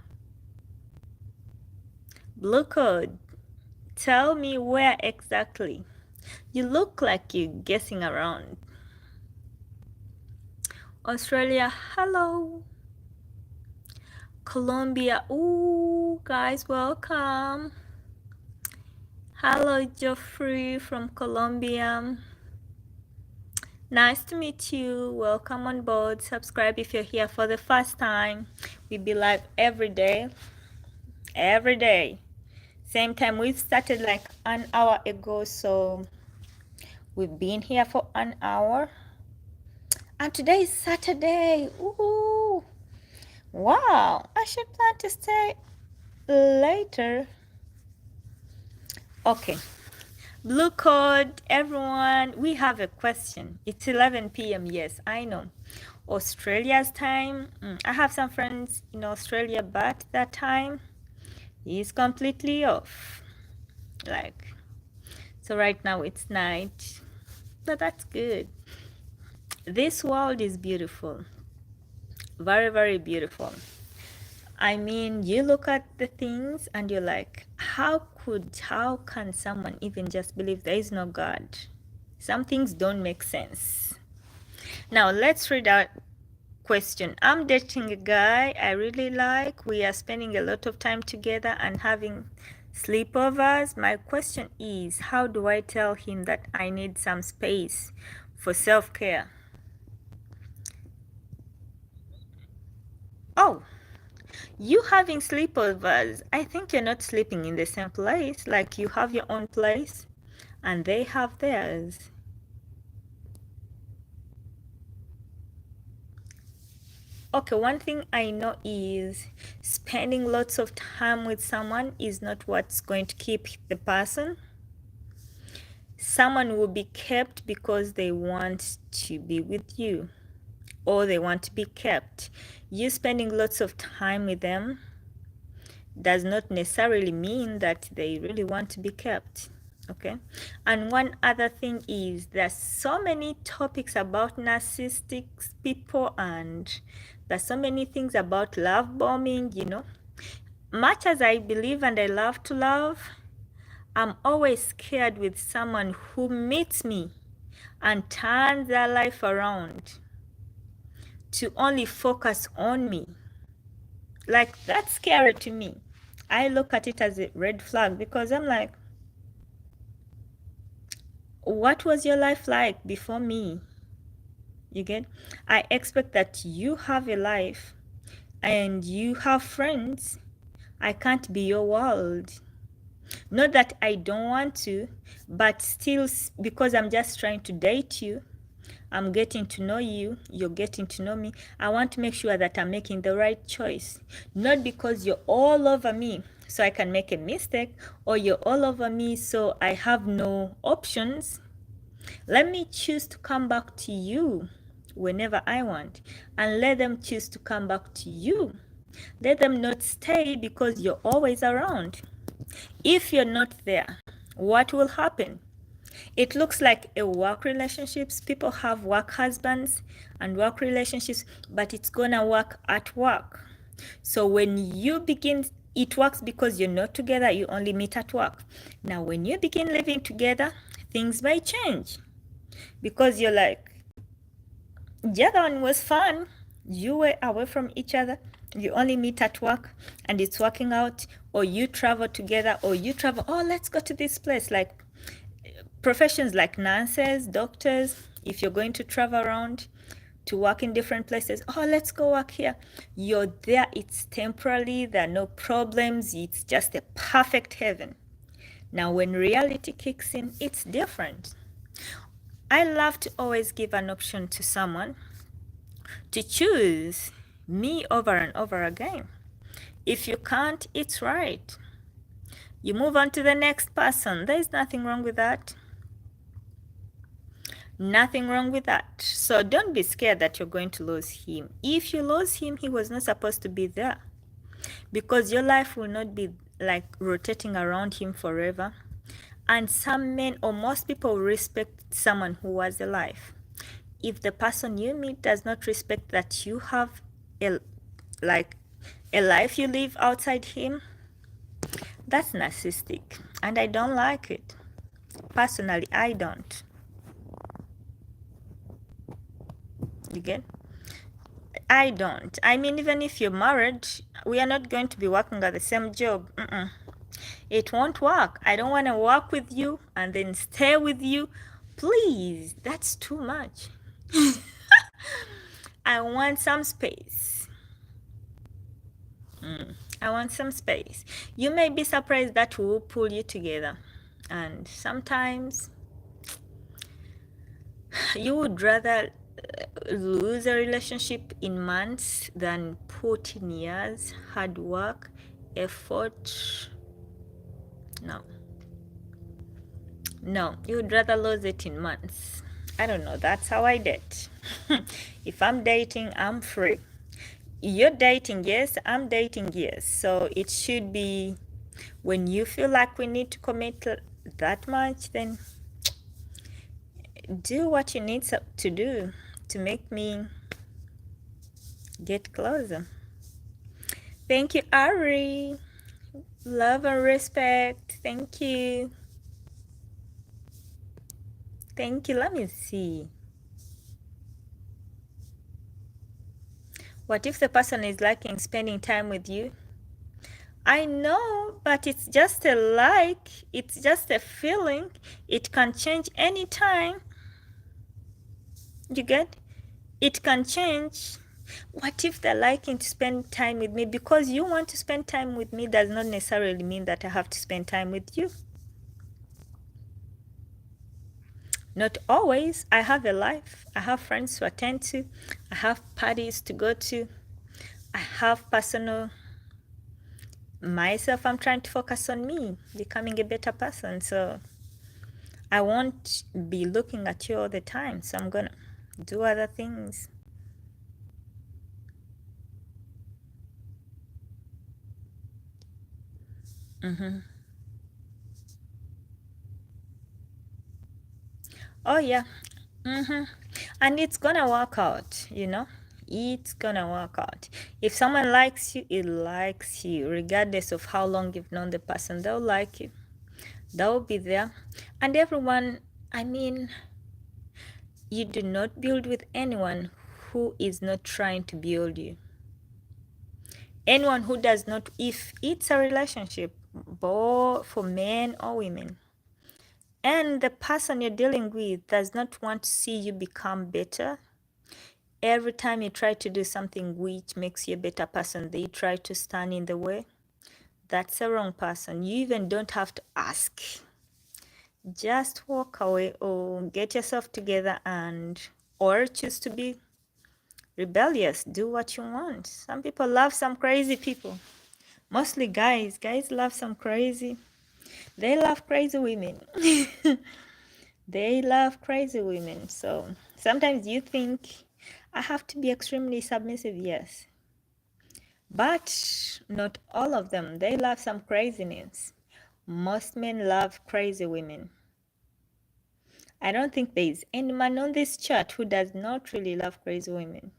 Blue code. Tell me where exactly. You look like you're guessing around. Australia, hello. Colombia, ooh, guys, welcome. Hello, Geoffrey from Colombia. Nice to meet you. Welcome on board. Subscribe if you're here for the first time. We be live every day. Every day. Same time. We started like an hour ago, so we've been here for an hour. And today is Saturday. Ooh. Wow. I should plan to stay later. Okay. Blue code, everyone. We have a question. It's 11 p.m. Yes, I know. Australia's time. I have some friends in Australia, but that time is completely off. Like, so right now it's night. But that's good. This world is beautiful. Very, very beautiful. I mean, you look at the things and you're like, how can someone even just believe there is no God? Some things don't make sense. Now, let's read our question. I'm dating a guy I really like. We are spending a lot of time together and having sleepovers. My question is, how do I tell him that I need some space for self-care? Oh, you having sleepovers, I think you're not sleeping in the same place. Like, you have your own place and they have theirs. Okay, one thing I know is spending lots of time with someone is not what's going to keep the person. Someone will be kept because they want to be with you or they want to be kept. You spending lots of time with them does not necessarily mean that they really want to be kept. Okay. And one other thing is there's so many topics about narcissistic people and there's so many things about love bombing, you know. Much as I believe and I love to love, I'm always scared with someone who meets me and turns their life around to only focus on me. Like, that's scary to me. I look at it as a red flag because I'm like, what was your life like before me? You get? I expect that you have a life and you have friends. I can't be your world. Not that I don't want to, but still, because I'm just trying to date you, I'm getting to know you, you're getting to know me. I want to make sure that I'm making the right choice. Not because you're all over me so I can make a mistake, or you're all over me so I have no options. Let me choose to come back to you whenever I want, and let them choose to come back to you. Let them not stay because you're always around. If you're not there, what will happen? It looks like a work relationships. People have work husbands and work relationships, but it's gonna work at work. So when you begin, it works because you're not together, you only meet at work. Now, when you begin living together, things may change because you're like, the other one was fun. You were away from each other. You only meet at work and it's working out, or you travel together, or you travel, oh, let's go to this place. Like professions like nurses, doctors, if you're going to travel around to work in different places, oh, let's go work here. You're there, it's temporary, there are no problems, it's just a perfect heaven. Now, when reality kicks in, it's different. I love to always give an option to someone to choose me over and over again. If you can't, it's right. You move on to the next person. There's nothing wrong with that. Nothing wrong with that. So don't be scared that you're going to lose him. If you lose him, he was not supposed to be there, because your life will not be like rotating around him forever. And some men, or most people, respect someone who was alive. If the person you meet does not respect that you have a like a life you live outside him, that's narcissistic, and I don't like it. Personally, I don't. You get? I don't. I mean, even if you're married, we are not going to be working at the same job. It won't work. I don't want to work with you and then stay with you. Please, that's too much. I want some space. I want some space. You may be surprised that we will pull you together. And sometimes you would rather lose a relationship in months than put in years, hard work, effort. No. No, you would rather lose it in months. I don't know. That's how I date. If I'm dating, I'm free. You're dating, yes. I'm dating, yes. So it should be when you feel like we need to commit that much, then do what you need to do to make me get closer. Thank you, Ari. Love and respect. Thank you. Thank you. Let me see. What if the person is liking spending time with you? I know, but it's just a like. It's just a feeling. It can change anytime. You get? It can change. What if they're liking to spend time with me? Because you want to spend time with me does not necessarily mean that I have to spend time with you. Not always. I have a life. I have friends to attend to. I have parties to go to. I have personal myself. I'm trying to focus on me, becoming a better person. So I won't be looking at you all the time. So I'm going to do other things. Oh, yeah. And it's going to work out, you know. It's going to work out. If someone likes you, it likes you. Regardless of how long you've known the person, they'll like you. They'll be there. And everyone, I mean, you do not build with anyone who is not trying to build you. Anyone who does not, if it's a relationship, both for men or women, and the person you're dealing with does not want to see you become better, every time you try to do something which makes you a better person, they try to stand in the way. That's a wrong person. You even don't have to ask. Just walk away or get yourself together or choose to be rebellious. Do what you want. Some people love some crazy people. Mostly guys. Guys love some crazy. They love crazy women. They love crazy women. So sometimes you think, I have to be extremely submissive. Yes. But not all of them. They love some craziness. Most men love crazy women. I don't think there is any man on this chat who does not really love crazy women.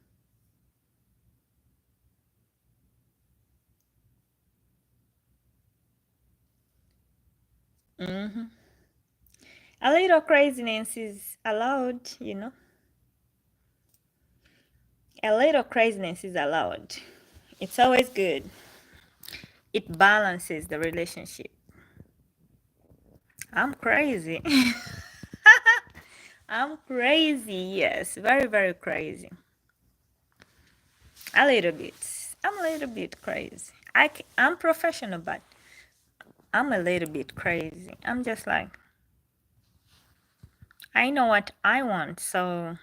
A little craziness is allowed, you know. A little craziness is allowed. It's always good. It balances the relationship. I'm crazy. I'm crazy, yes. Very, very crazy. A little bit. I'm a little bit crazy. I'm professional, but I'm a little bit crazy. I'm just like, I know what I want, so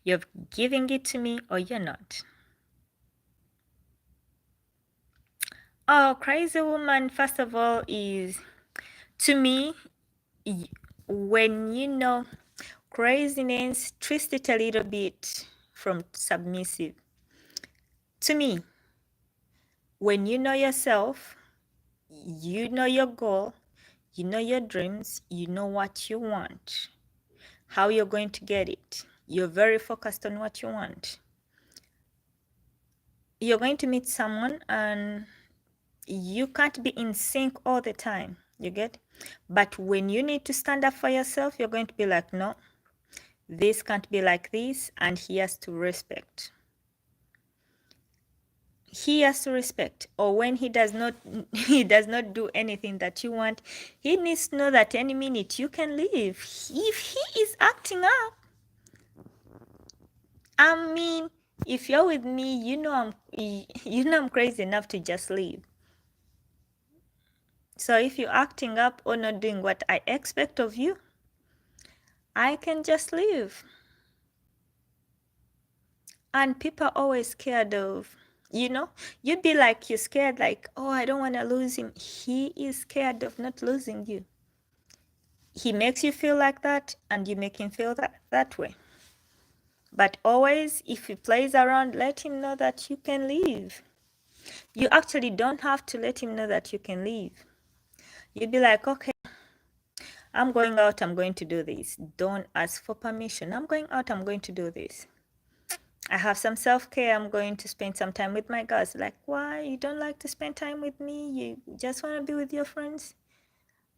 you're giving it to me or you're not. Oh, crazy woman, first of all, is, to me, when you know, Craziness, twist it a little bit from submissive. To me, when you know yourself, you know your goal, you know your dreams, you know what you want, how you're going to get it. You're very focused on what you want. You're going to meet someone and you can't be in sync all the time. You get? But when you need to stand up for yourself, you're going to be like, no, this can't be like this, and he has to respect. He has to respect. Or when he does not do anything that you want, he needs to know that any minute you can leave. If he is acting up, I mean, if you're with me, I'm crazy enough to just leave. So if you're acting up or not doing what I expect of you, I can just leave. And people are always scared of, you'd be like, you're scared, like, oh, I don't want to lose him. He is scared of not losing you. He makes you feel like that, and you make him feel that way. But always, if he plays around, let him know that you can leave. You actually don't have to let him know that you can leave. You'd be like, okay, I'm going out, I'm going to do this. Don't ask for permission. I'm going out, I'm going to do this. I have some self-care, I'm going to spend some time with my girls. Like, why? You don't like to spend time with me? You just want to be with your friends?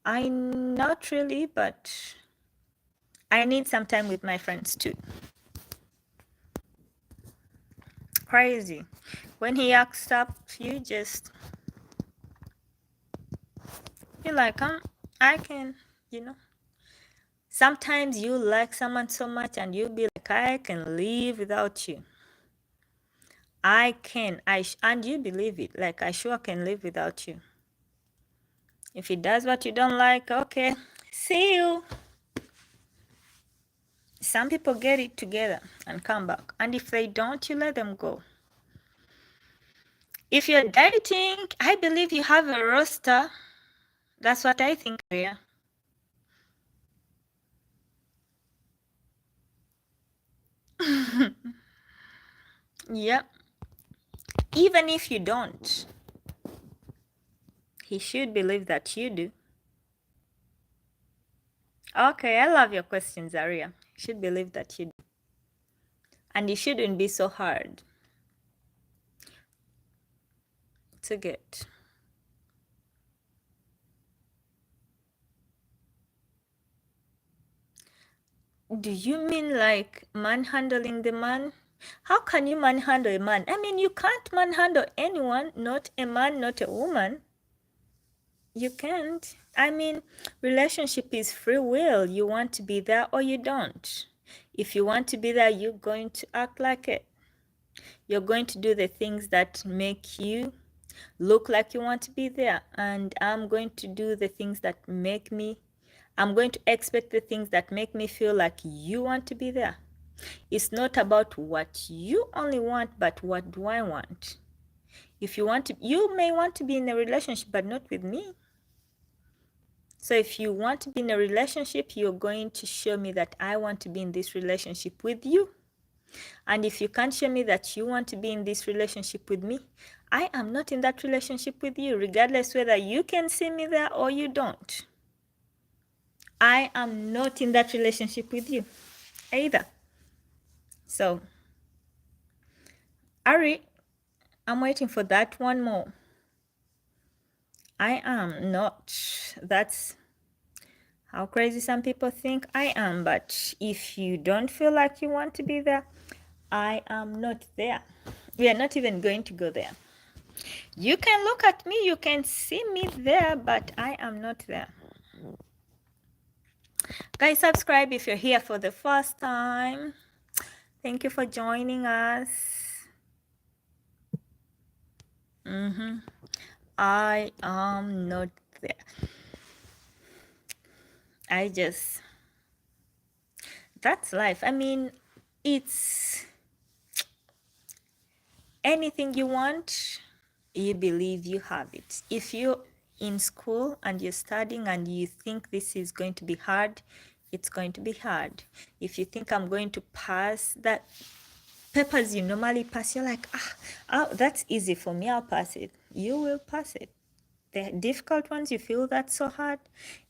Not really, but I need some time with my friends too. Crazy. When he acts up, you just, you're like, I can, Sometimes you like someone so much and you'll be like, I can live without you. I can, and you believe it, like, I sure can live without you. If he does what you don't like, okay, see you. Some people get it together and come back. And if they don't, you let them go. If you're dating, I believe you have a roster. That's what I think, yeah. Yeah. Even if you don't, he should believe that you do. Okay, I love your questions, Aria. You should believe that you do. And it shouldn't be so hard to get. Do you mean like manhandling the man? How can you manhandle a man? I mean, you can't manhandle anyone, not a man, not a woman. You can't. I mean, relationship is free will. You want to be there or you don't. If you want to be there, you're going to act like it. You're going to do the things that make you look like you want to be there. And I'm going to do the things that I'm going to expect the things that make me feel like you want to be there. It's not about what you only want, but what do I want? If you want to, you may want to be in a relationship, but not with me. So if you want to be in a relationship, you're going to show me that I want to be in this relationship with you. And if you can't show me that you want to be in this relationship with me, I am not in that relationship with you, regardless whether you can see me there or you don't. I am not in that relationship with you either. So, Ari, I'm waiting for that one more. I am not. That's how crazy some people think I am. But if you don't feel like you want to be there, I am not there. We are not even going to go there. You can look at me, you can see me there, but I am not there. Guys, subscribe if you're here for the first time. Thank you for joining us. I am not there. That's life. I mean, it's anything you want, you believe you have it. If you're in school and you're studying and you think this is going to be hard, it's going to be hard. If you think I'm going to pass that papers you normally pass, you're like, that's easy for me, I'll pass it. You will pass it. The difficult ones, you feel that's so hard,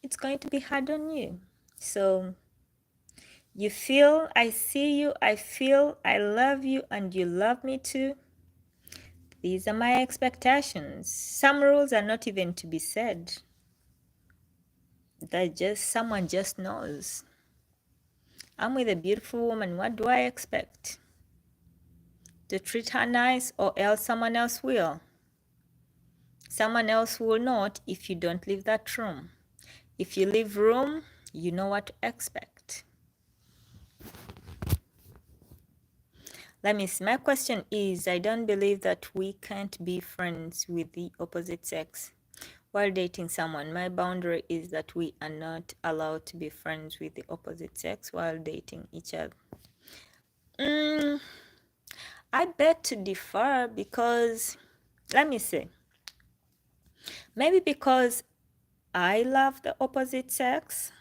it's going to be hard on you. So you feel, I see you, I feel, I love you, and you love me too. These are my expectations. Some rules are not even to be said. That just, someone just knows. I'm with a beautiful woman, what do I expect? To treat her nice, or else someone else will. Someone else will not if you don't leave that room. If you leave room, you know what to expect. Let me see. My question is, I don't believe that we can't be friends with the opposite sex while dating someone. My boundary is that we are not allowed to be friends with the opposite sex while dating each other. I beg to differ because, let me see. Maybe because I love the opposite sex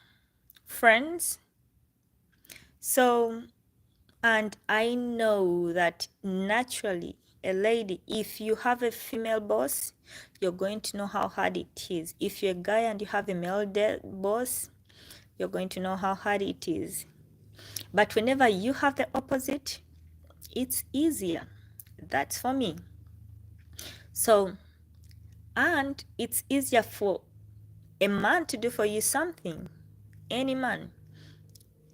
friends. So, and I know that naturally, a lady, if you have a female boss, you're going to know how hard it is. If you're a guy and you have a male boss, you're going to know how hard it is. But whenever you have the opposite, it's easier. That's for me. So, and it's easier for a man to do for you something. Any man.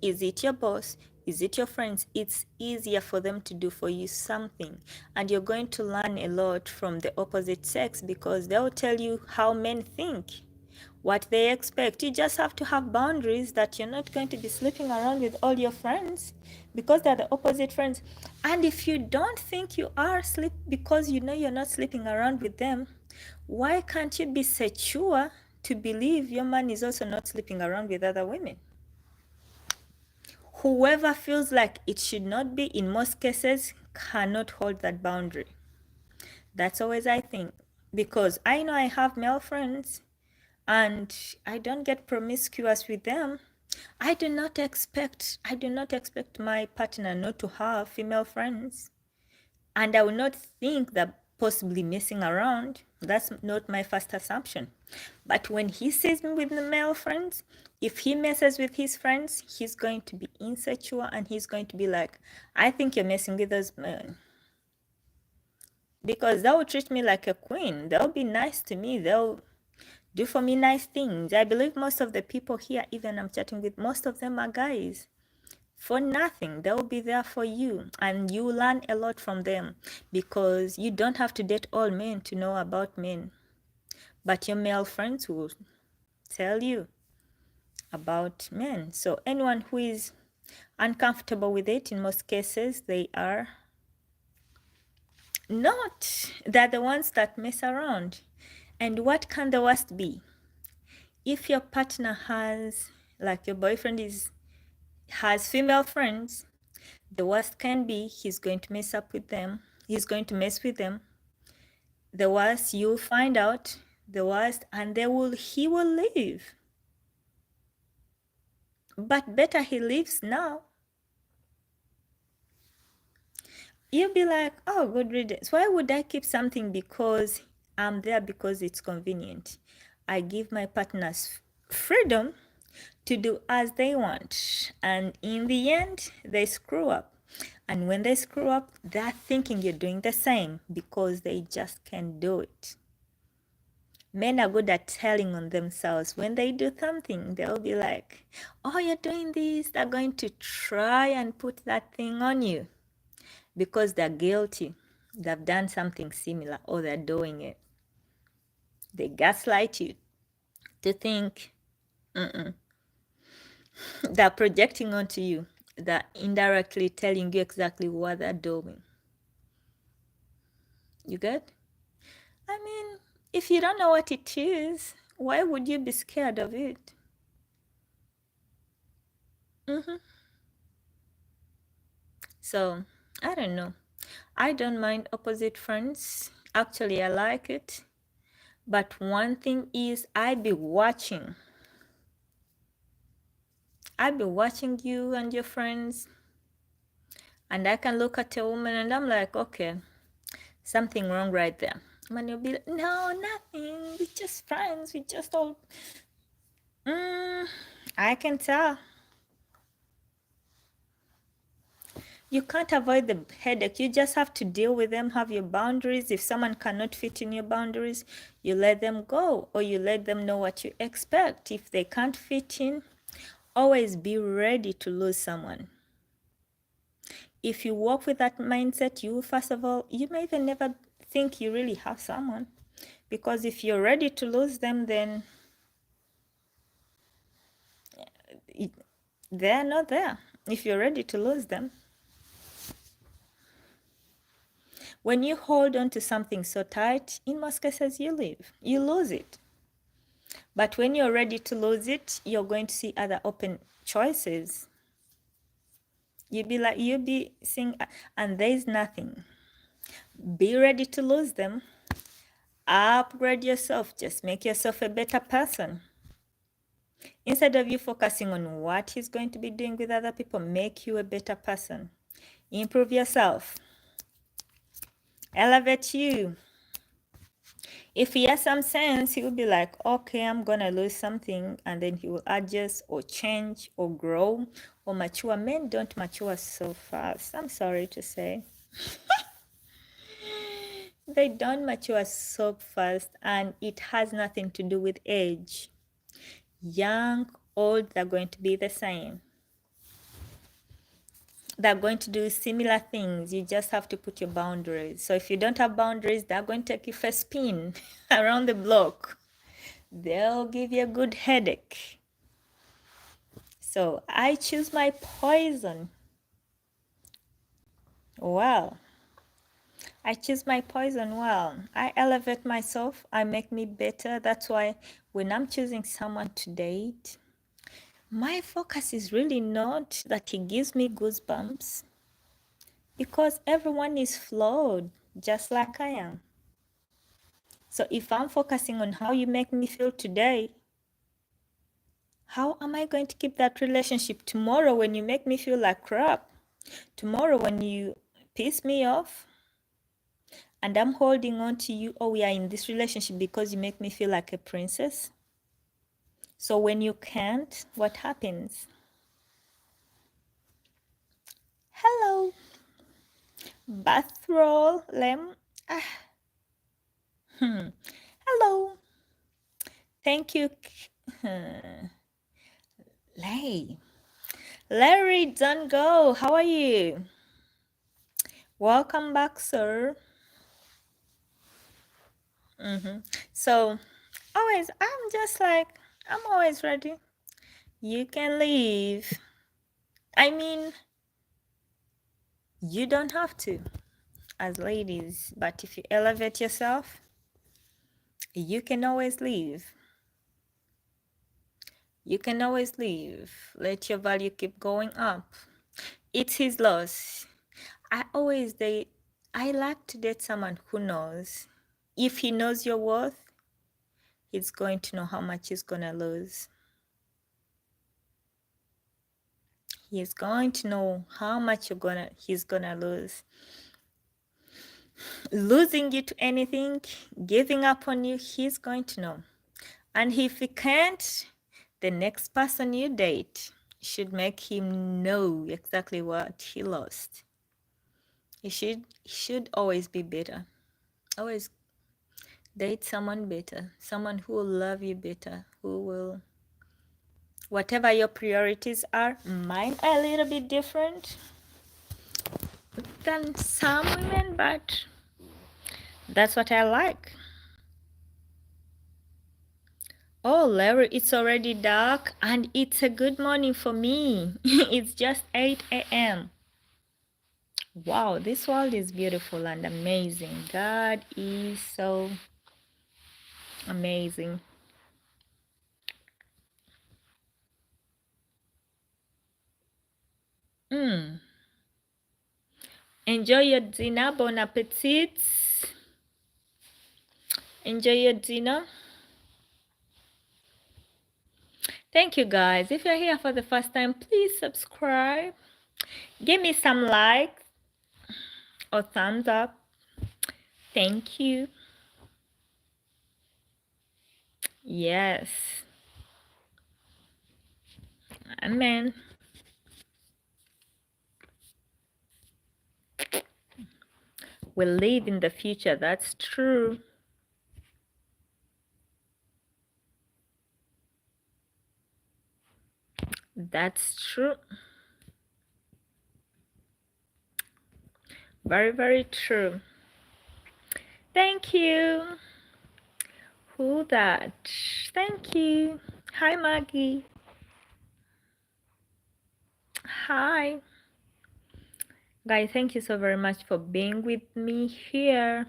Is it your boss? Is it your friends? It's easier for them to do for you something. And you're going to learn a lot from the opposite sex because they'll tell you how men think, what they expect. You just have to have boundaries that you're not going to be sleeping around with all your friends because they're the opposite friends. And if you don't think you are because you know you're not sleeping around with them, why can't you be secure to believe your man is also not sleeping around with other women? Whoever feels like it should not be, in most cases, cannot hold that boundary. That's always I think. Because I know I have male friends and I don't get promiscuous with them. I do not expect my partner not to have female friends. And I will not think that possibly messing around, that's not my first assumption. But when he sees me with the male friends, if he messes with his friends, he's going to be insecure and he's going to be like, I think you're messing with those men. Because they'll treat me like a queen. They'll be nice to me. They'll do for me nice things. I believe most of the people here, even I'm chatting with, most of them are guys. For nothing, they'll be there for you and you learn a lot from them because you don't have to date all men to know about men, but your male friends will tell you about men. So anyone who is uncomfortable with it, in most cases they are not, they're the ones that mess around. And what can the worst be? If your partner has, like your boyfriend has female friends, the worst can be he's going to mess up with them. He's going to mess with them. The worst, you'll find out the worst, and he will leave. But better he leaves now. You'll be like, oh, good riddance. Why would I keep something because I'm there because it's convenient? I give my partners freedom to do as they want. And in the end, they screw up. And when they screw up, they're thinking you're doing the same because they just can't do it. Men are good at telling on themselves. When they do something, they'll be like, oh, you're doing this. They're going to try and put that thing on you because they're guilty. They've done something similar or they're doing it. They gaslight you to think they're projecting onto you. They're indirectly telling you exactly what they're doing. You get? I mean, if you don't know what it is, why would you be scared of it? So, I don't know. I don't mind opposite friends. Actually, I like it. But one thing is, I be watching. I'll be watching you and your friends, and I can look at a woman and I'm like, okay, something wrong right there. And you'll be like, no, nothing. We're just friends. We just all. I can tell. You can't avoid the headache. You just have to deal with them, have your boundaries. If someone cannot fit in your boundaries, you let them go, or you let them know what you expect. If they can't fit in, always be ready to lose someone. If you walk with that mindset, you, first of all, you may even never think you really have someone. Because if you're ready to lose them, then they're not there. If you're ready to lose them. When you hold on to something so tight, in most cases you lose it. But when you're ready to lose it, you're going to see other open choices. You'll be seeing, and there's nothing. Be ready to lose them. Upgrade yourself. Just make yourself a better person. Instead of you focusing on what he's going to be doing with other people, make you a better person. Improve yourself. Elevate you. If he has some sense, he will be like, okay, I'm going to lose something, and then he will adjust or change or grow or mature. Men don't mature so fast, I'm sorry to say. They don't mature so fast, and it has nothing to do with age. Young, old, they're going to be the same. They're going to do similar things. You just have to put your boundaries. So if you don't have boundaries, they're going to take you for a spin around the block. They'll give you a good headache. So I choose my poison. Well, I choose my poison well. I elevate myself. I make me better. That's why when I'm choosing someone to date, my focus is really not that he gives me goosebumps, because everyone is flawed just like I am. So if I'm focusing on how you make me feel today, how am I going to keep that relationship tomorrow when you make me feel like crap? Tomorrow when you piss me off and I'm holding on to you, oh, we are in this relationship because you make me feel like a princess. So when you can't, what happens? Hello. Bath roll, Lem. Hello. Thank you. Larry, don't go. How are you? Welcome back, sir. So always, I'm always ready. You can leave. I mean, you don't have to as ladies, but if you elevate yourself, you can always leave. You can always leave. Let your value keep going up. It's his loss. I like to date someone who knows. If he knows your worth, he's going to know how much he's gonna lose. He's going to know how much he's gonna lose. Losing you to anything, giving up on you, he's going to know. And if he can't, the next person you date should make him know exactly what he lost. He should always be better. Always date someone better, someone who will love you better, who will, whatever your priorities are. Mine are a little bit different than some women, but that's what I like. Oh, Larry, it's already dark and it's a good morning for me. It's just 8 a.m. Wow, this world is beautiful and amazing. God is so amazing. Enjoy your dinner. Bon appetit. Enjoy your dinner. Thank you, guys. If you're here for the first time, please subscribe. Give me some likes or thumbs up. Thank you. Yes. Amen. We live in the future. That's true. That's true. Very, very true. Thank you. Who that? Thank you. Hi, Maggie. Hi. Guys, thank you so very much for being with me here.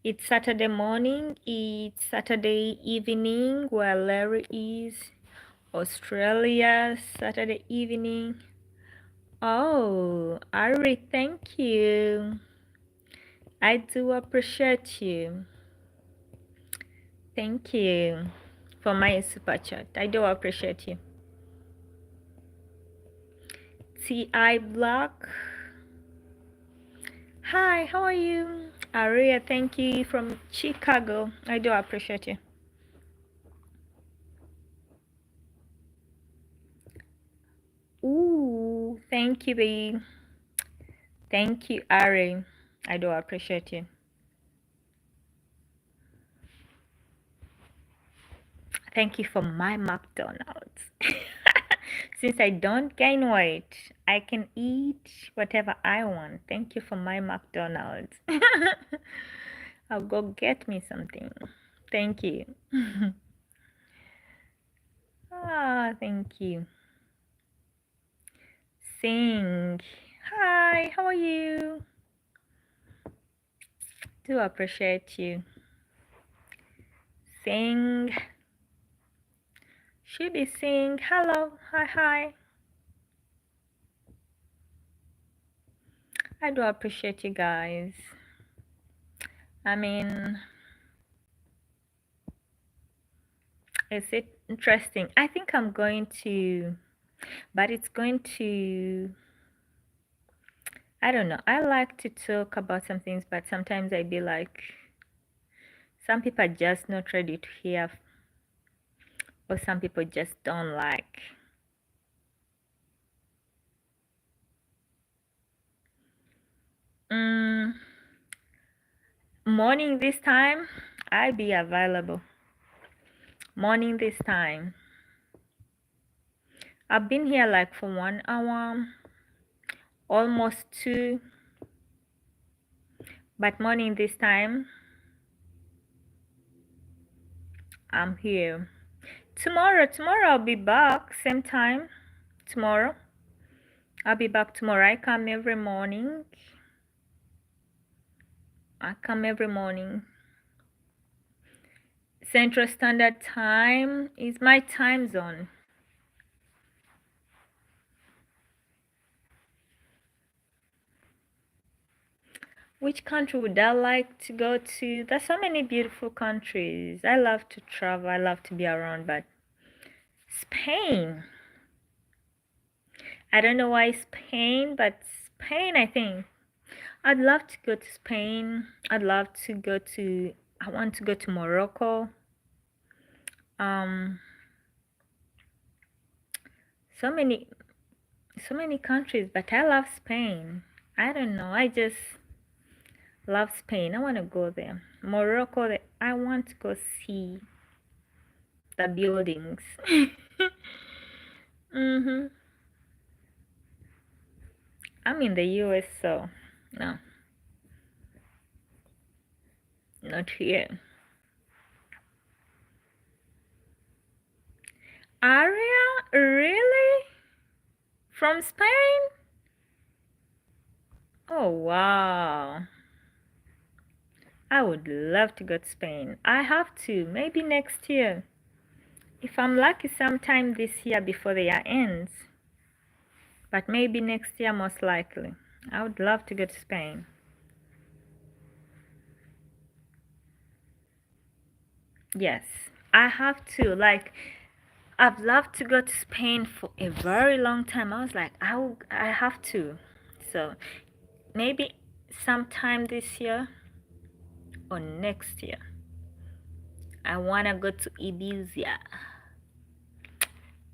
It's Saturday morning. It's Saturday evening where Larry is. Australia, Saturday evening. Oh, Ari, thank you. I do appreciate you. Thank you for my super chat. I do appreciate you. T.I. Block. Hi, how are you? Aria, thank you from Chicago. I do appreciate you. Ooh, thank you, babe. Thank you, Ari. I do appreciate you. Thank you for my McDonald's. Since I don't gain weight, I can eat whatever I want. Thank you for my McDonald's. I'll go get me something. Thank you. Ah, thank you. Sing. Hi, how are you? Do appreciate you. Sing. Should be sing. Hello. Hi, hi. I do appreciate you guys. I mean, is it interesting? I think I'm going to, but it's going to, I don't know. I like to talk about some things, but sometimes I be like, some people are just not ready to hear, or some people just don't like. Morning this time, I be available. Morning this time. I've been here like for 1 hour, almost 2, but morning this time, I'm here. Tomorrow I'll be back, same time, tomorrow. I'll be back tomorrow. I come every morning. Central Standard Time is my time zone. Which country would I like to go to? There's so many beautiful countries. I love to travel. I love to be around, but Spain. I don't know why Spain, but Spain, I think. I'd love to go to Spain. I want to go to Morocco. So many countries, but I love Spain. I don't know. I just love Spain. I want to go there. Morocco, I want to go see the buildings. I'm in the US, so no, not here. Aria, really? From Spain? Oh, wow. I would love to go to Spain. I have to, maybe next year. If I'm lucky, sometime this year before the year ends. But maybe next year, most likely. I would love to go to Spain. Yes, I have to. Like, I've loved to go to Spain for a very long time. I was like, I have to. So maybe sometime this year or next year, I wanna go to Ibiza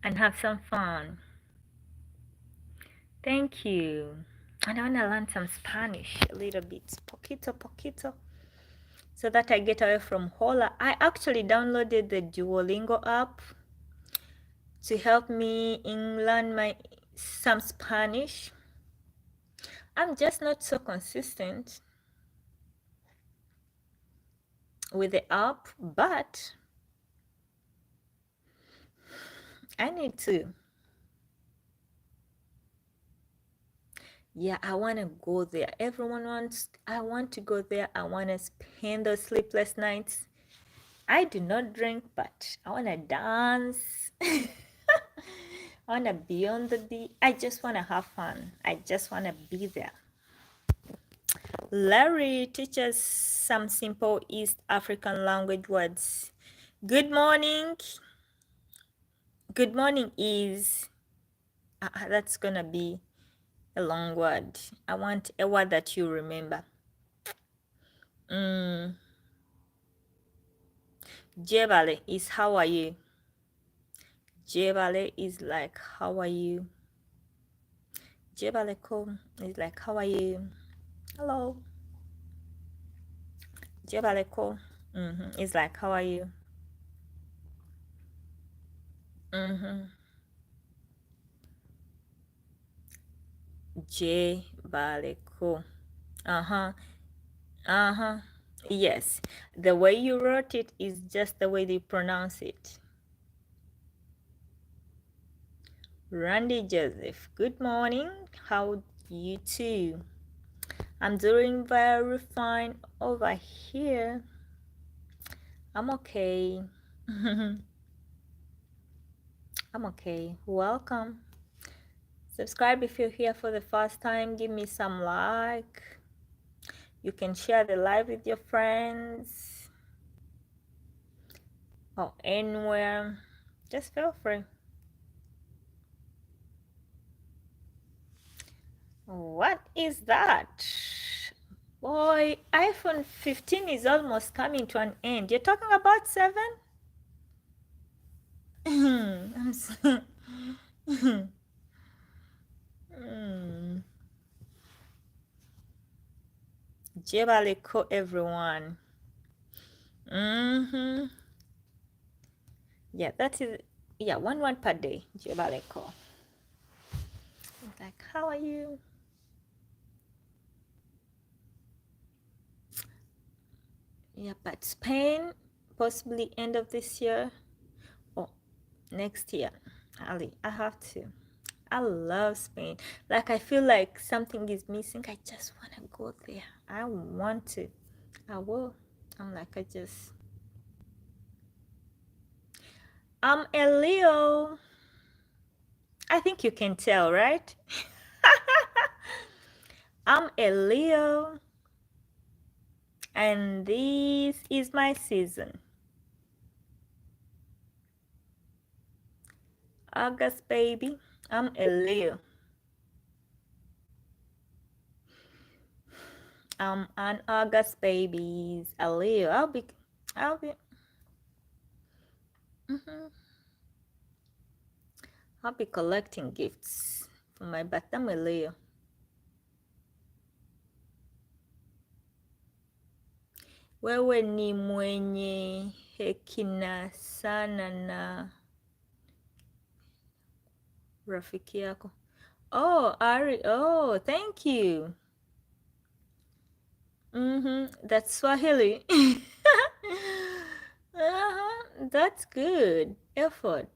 and have some fun. Thank you. And I wanna learn some Spanish a little bit, poquito, poquito, so that I get away from Hola. I actually downloaded the Duolingo app to help me in learn some Spanish. I'm just not so consistent with the app, but I need to. Yeah, I want to go there. Everyone wants, I want to go there. I want to spend those sleepless nights. I do not drink, but I want to dance. I want to be on the beach. I just want to have fun. I just want to be there. Larry teaches some simple East African language words. Good morning. Good morning is, that's going to be a long word. I want a word that you remember. Jebale is how are you? Jebale is like how are you? Jebale ko is like how are you? Hello. Jebale ko is like how are you? Jebale ko. Yes. The way you wrote it is just the way they pronounce it. Randy Joseph, good morning. How you too? I'm doing very fine over here. I'm okay. I'm okay. Welcome. Subscribe if you're here for the first time. Give me some like. You can share the live with your friends or anywhere. Just feel free. What is that? Boy, iPhone 15 is almost coming to an end. You're talking about 7? I'm so Jebaliko, everyone. Yeah, that is, yeah, one per day. Jebaliko. It's like, how are you? Yeah, but Spain, possibly end of this year or next year. Ali, I have to. I love Spain. Like, I feel like something is missing. I just want to go there. I want to. I will. I'm like, I'm a Leo. I think you can tell, right? I'm a Leo. And this is my season. August, baby. I'm a Leo. I'm an August babies. A Leo. I'll be I'll be collecting gifts for my birthday. I'm a Leo. Wewe ni mwenye hekima sana na rafiki yako. Oh, Ari. Oh, thank you. That's Swahili. That's good. Effort.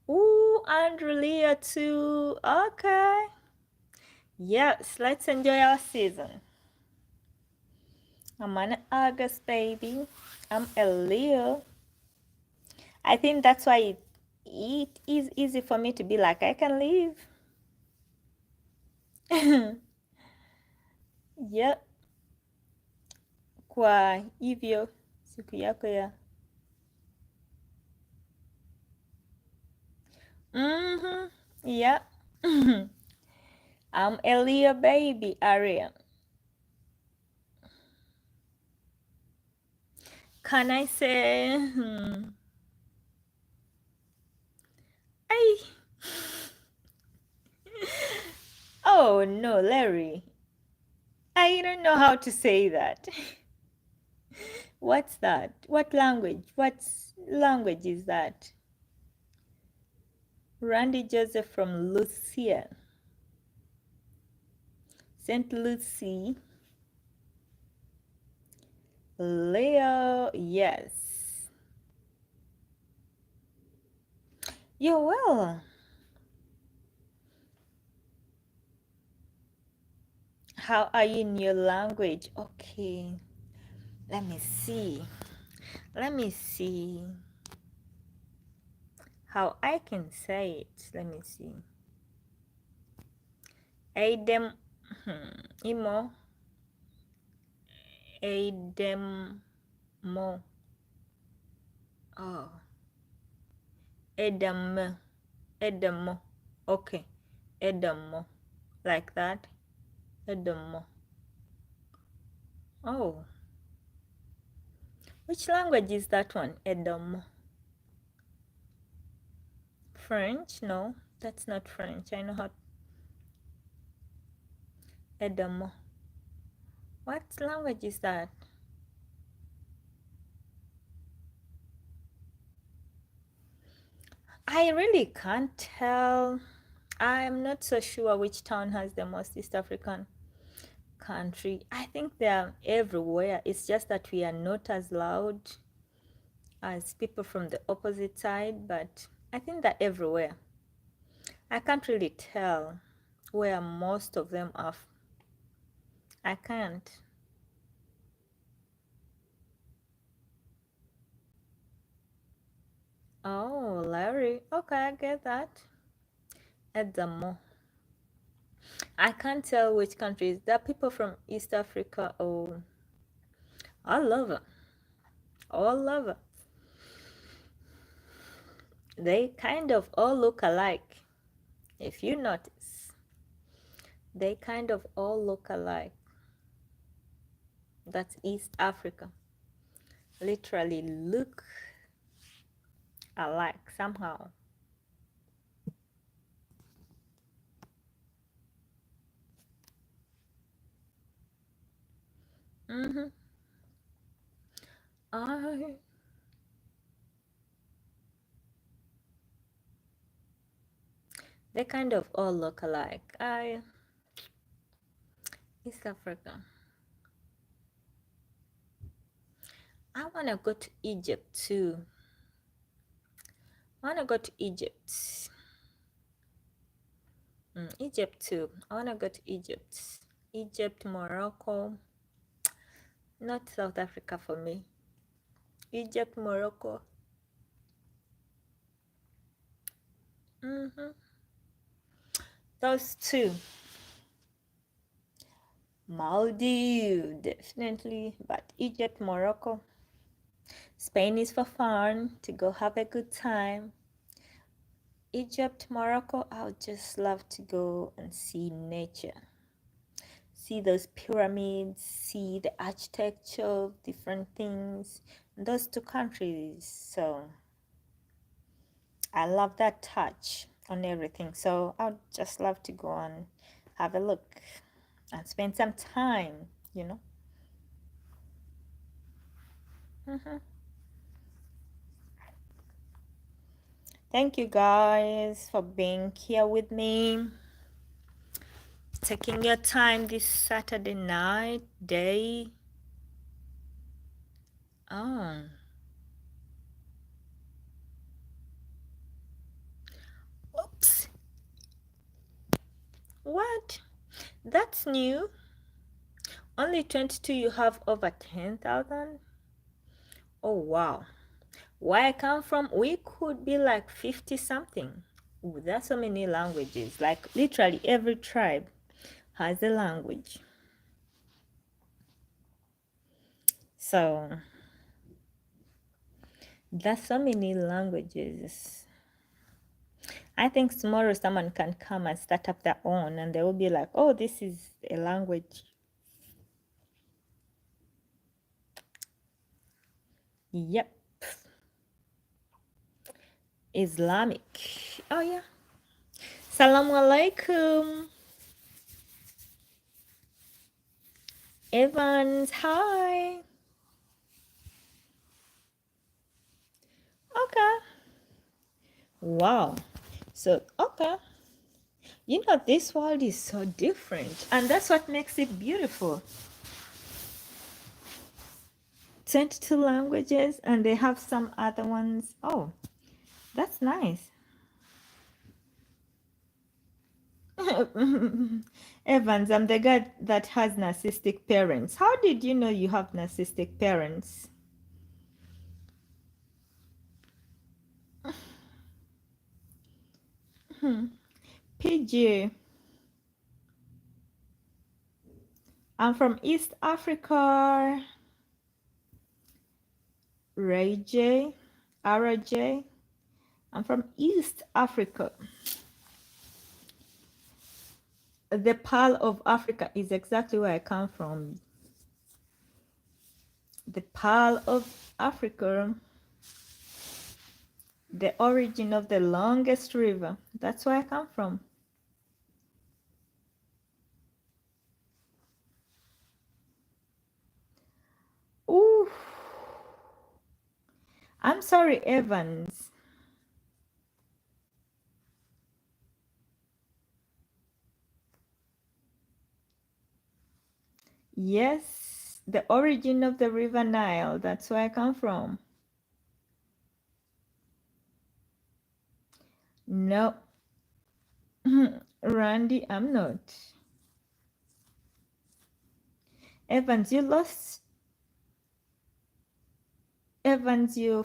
Ooh, Andrelia too. Okay. Yes, let's enjoy our season. I'm an August baby. I'm a Leo. I think that's why it is easy for me to be like, I can leave. Yep. Kwa hivyo siku yako ya yeah. I'm a little baby, Arian. Can I say I oh no, Larry. I don't know how to say that. What's that? What language? What language is that? Randy Joseph from Lucia. St. Lucie. Leo, yes. You're well. How are you in your language? Okay. Let me see. Let me see how I can say it. Let me see. Aidem, imo, aidem, mo. Oh, edem, edemo. Okay, edemo, like that. Edemo. Oh, which language is that one? Edemo. French? No, that's not French. I know how. Edemo. What language is that? I really can't tell. I'm not so sure which town has the most East African country. I think they're everywhere. It's just that we are not as loud as people from the opposite side, but I think they're everywhere. I can't really tell where most of them are. I can't. Oh, Larry. Okay, I get that. Edamo. I can't tell which countries. There are people from East Africa or all over. All over. They kind of all look alike. If you notice, they kind of all look alike. That's East Africa. Literally look alike somehow. I they kind of all look alike. East Africa. I wanna go to Egypt too. I wanna go to Egypt. Egypt too. I wanna go to Egypt. Egypt, Morocco. Not South Africa for me. Egypt, Morocco. Those two. Maldives, definitely, but Egypt, Morocco. Spain is for fun, to go have a good time. Egypt, Morocco, I would just love to go and see nature. See those pyramids, see the architecture, different things. Those two countries, so I love that touch on everything. So I would just love to go and have a look and spend some time, you know. Thank you guys for being here with me, taking your time this Saturday night, day. Oh, oops. What? That's new. Only 22, you have over 10,000? Oh, wow. Where I come from, we could be like 50 something. Ooh, there's so many languages. Like literally every tribe has a language. So There's so many languages. I think tomorrow someone can come and start up their own and they will be like, oh, this is a language. Yep. Islamic. Oh, yeah. Salamu alaikum. Evans, hi. Okay. Wow. So, okay. You know, this world is so different, and that's what makes it beautiful. 22 languages, and they have some other ones. Oh, that's nice. Evans, I'm the guy that has narcissistic parents. How did you know you have narcissistic parents? PG, I'm from East Africa. Ray J, RJ, I'm from East Africa. The Pearl of Africa is exactly where I come from. The Pearl of Africa, the origin of the longest river. That's where I come from. Ooh, I'm sorry, Evans. Yes, the origin of the river Nile. That's where I come from. No, Randy, I'm not. Evans, you lost. Evans, you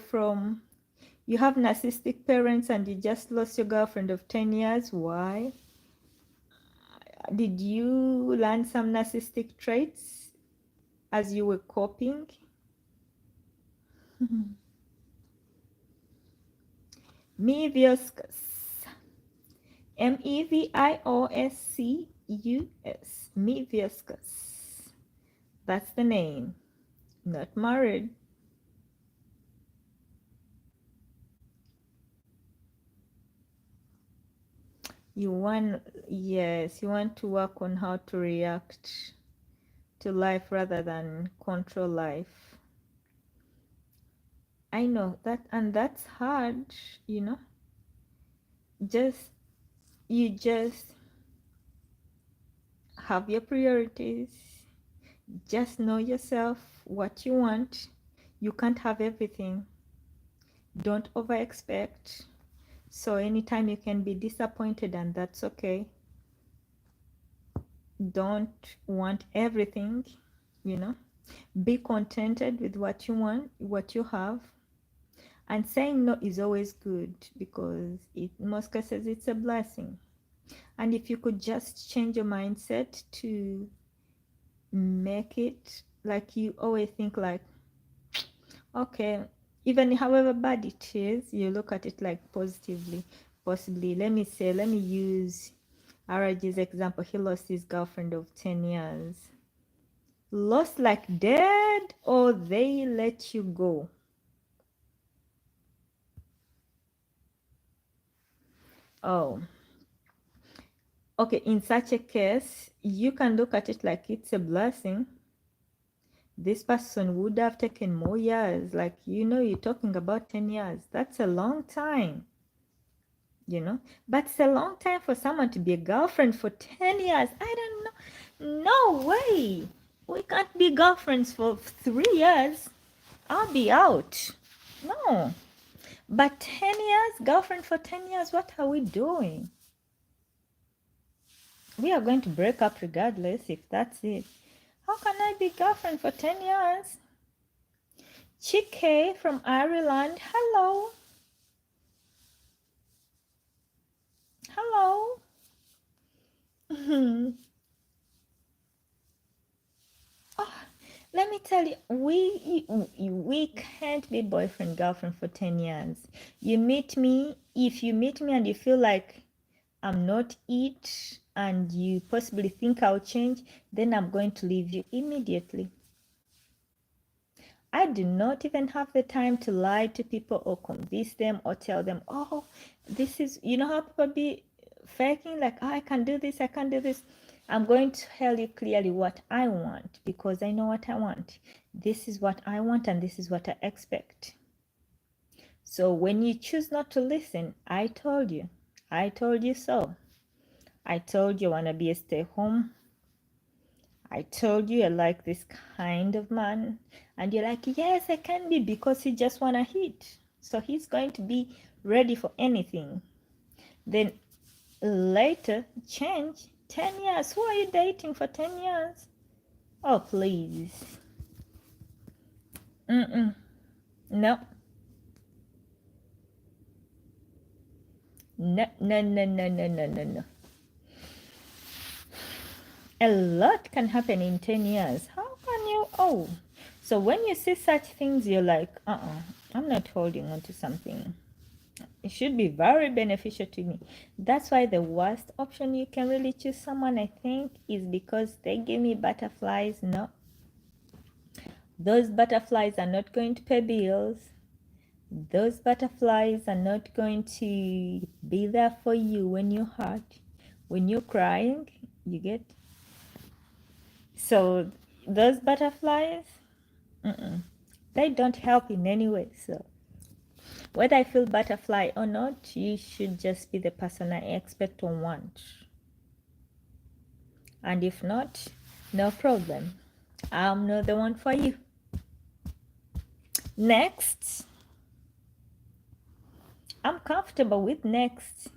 have narcissistic parents and you just lost your girlfriend of 10 years. Why? Did you learn some narcissistic traits as you were coping? MEVIOSCUS. MEVIOSCUS. MEVIOSCUS. That's the name. Not married. Yes, you want to work on how to react to life rather than control life. I know that, and that's hard, you know. You just have your priorities. Just know yourself, what you want. You can't have everything. Don't over expect. So anytime you can be disappointed, and that's okay. Don't want everything, you know. Be contented with what you want, what you have. And saying no is always good because in most cases it's a blessing. And if you could just change your mindset to make it like you always think like, okay, even however bad it is, you look at it like positively. Possibly, let me use Araji's example. He lost his girlfriend of 10 years. Lost like dead, or they let you go? Oh, okay. In such a case, you can look at it like it's a blessing. This person would have taken more years. Like, you're talking about 10 years. That's a long time, But it's a long time for someone to be a girlfriend for 10 years. I don't know. No way. We can't be girlfriends for 3 years. I'll be out. No. But 10 years, girlfriend for 10 years, what are we doing? We are going to break up regardless if that's it. How can I be girlfriend for 10 years? Chike from Ireland, hello. Hello. Oh, let me tell you, we can't be boyfriend girlfriend for 10 years. You meet me, if you meet me and you feel like I'm not it, and you possibly think I'll change, then I'm going to leave you immediately. I do not even have the time to lie to people or convince them or tell them, oh, this is, you know how people be faking, like, oh, I can do this, I can do this. I'm going to tell you clearly what I want, because I know what I want. This is what I want, and this is what I expect. So when you choose not to listen, I told you so. I told you I want to be a stay-home. I told you I like this kind of man. And you're like, yes, I can be, because he just want to hit. So he's going to be ready for anything. Then later, change. 10 years. Who are you dating for 10 years? Oh, please. Mm-mm. No. No, no, no, no, no, no, no, no. A lot can happen in 10 years. How can you? Oh. So when you see such things, you're like, I'm not holding on to something. It should be very beneficial to me. That's why the worst option you can really choose someone, I think, is because they give me butterflies. No. Those butterflies are not going to pay bills. Those butterflies are not going to be there for you when you're hurt, when you're crying. You get? So those butterflies, they don't help in any way. So whether I feel butterfly or not, you should just be the person I expect or want. And if not, no problem. I'm not the one for you. Next. I'm comfortable with next.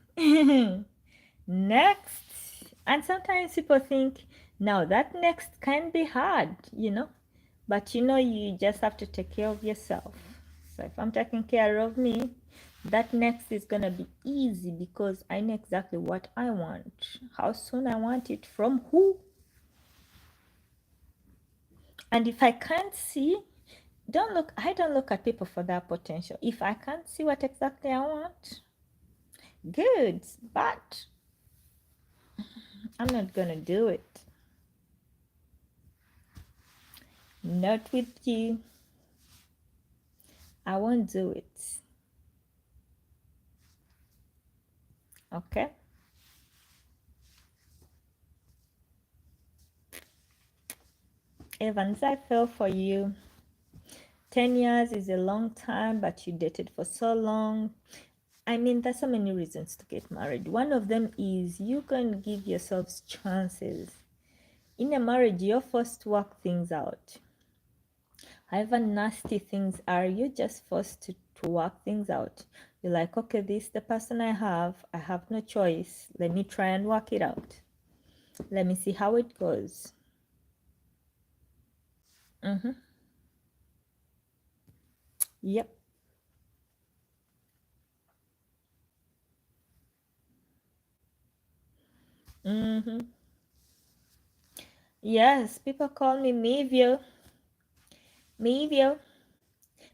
Next. And sometimes people think, now that next can be hard, but you just have to take care of yourself. So if I'm taking care of me, that next is going to be easy, because I know exactly what I want, how soon I want it, from who. And if I can't see, I don't look at people for that potential. If I can't see what exactly I want, good, but I'm not going to do it. Not with you. I won't do it. Okay? Evans, I feel for you. 10 years is a long time, but you dated for so long. I mean, there's so many reasons to get married. One of them is you can give yourselves chances. In a marriage, you're forced to work things out. However nasty things are, you're just forced to work things out. You're like, okay, this is the person I have no choice. Let me try and work it out. Let me see how it goes. Yep. Yes, people call me Mevio. Mevio.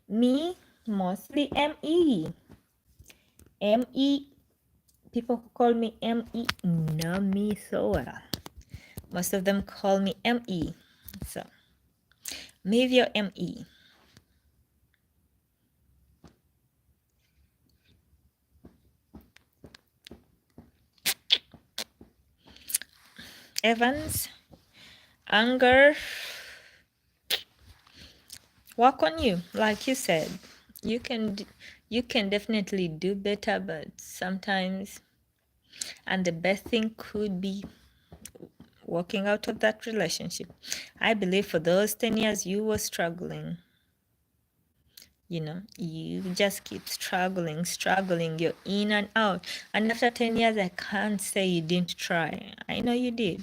Me, mostly M-E. M-E. People who call me M-E know me so well. Most of them call me M-E. So, Mevio M-E. Evans, anger, work on you. Like you said, you can definitely do better, but sometimes, and the best thing could be walking out of that relationship. I believe for those 10 years you were struggling. You just keep struggling, you're in and out. And after 10 years, I can't say you didn't try. I know you did.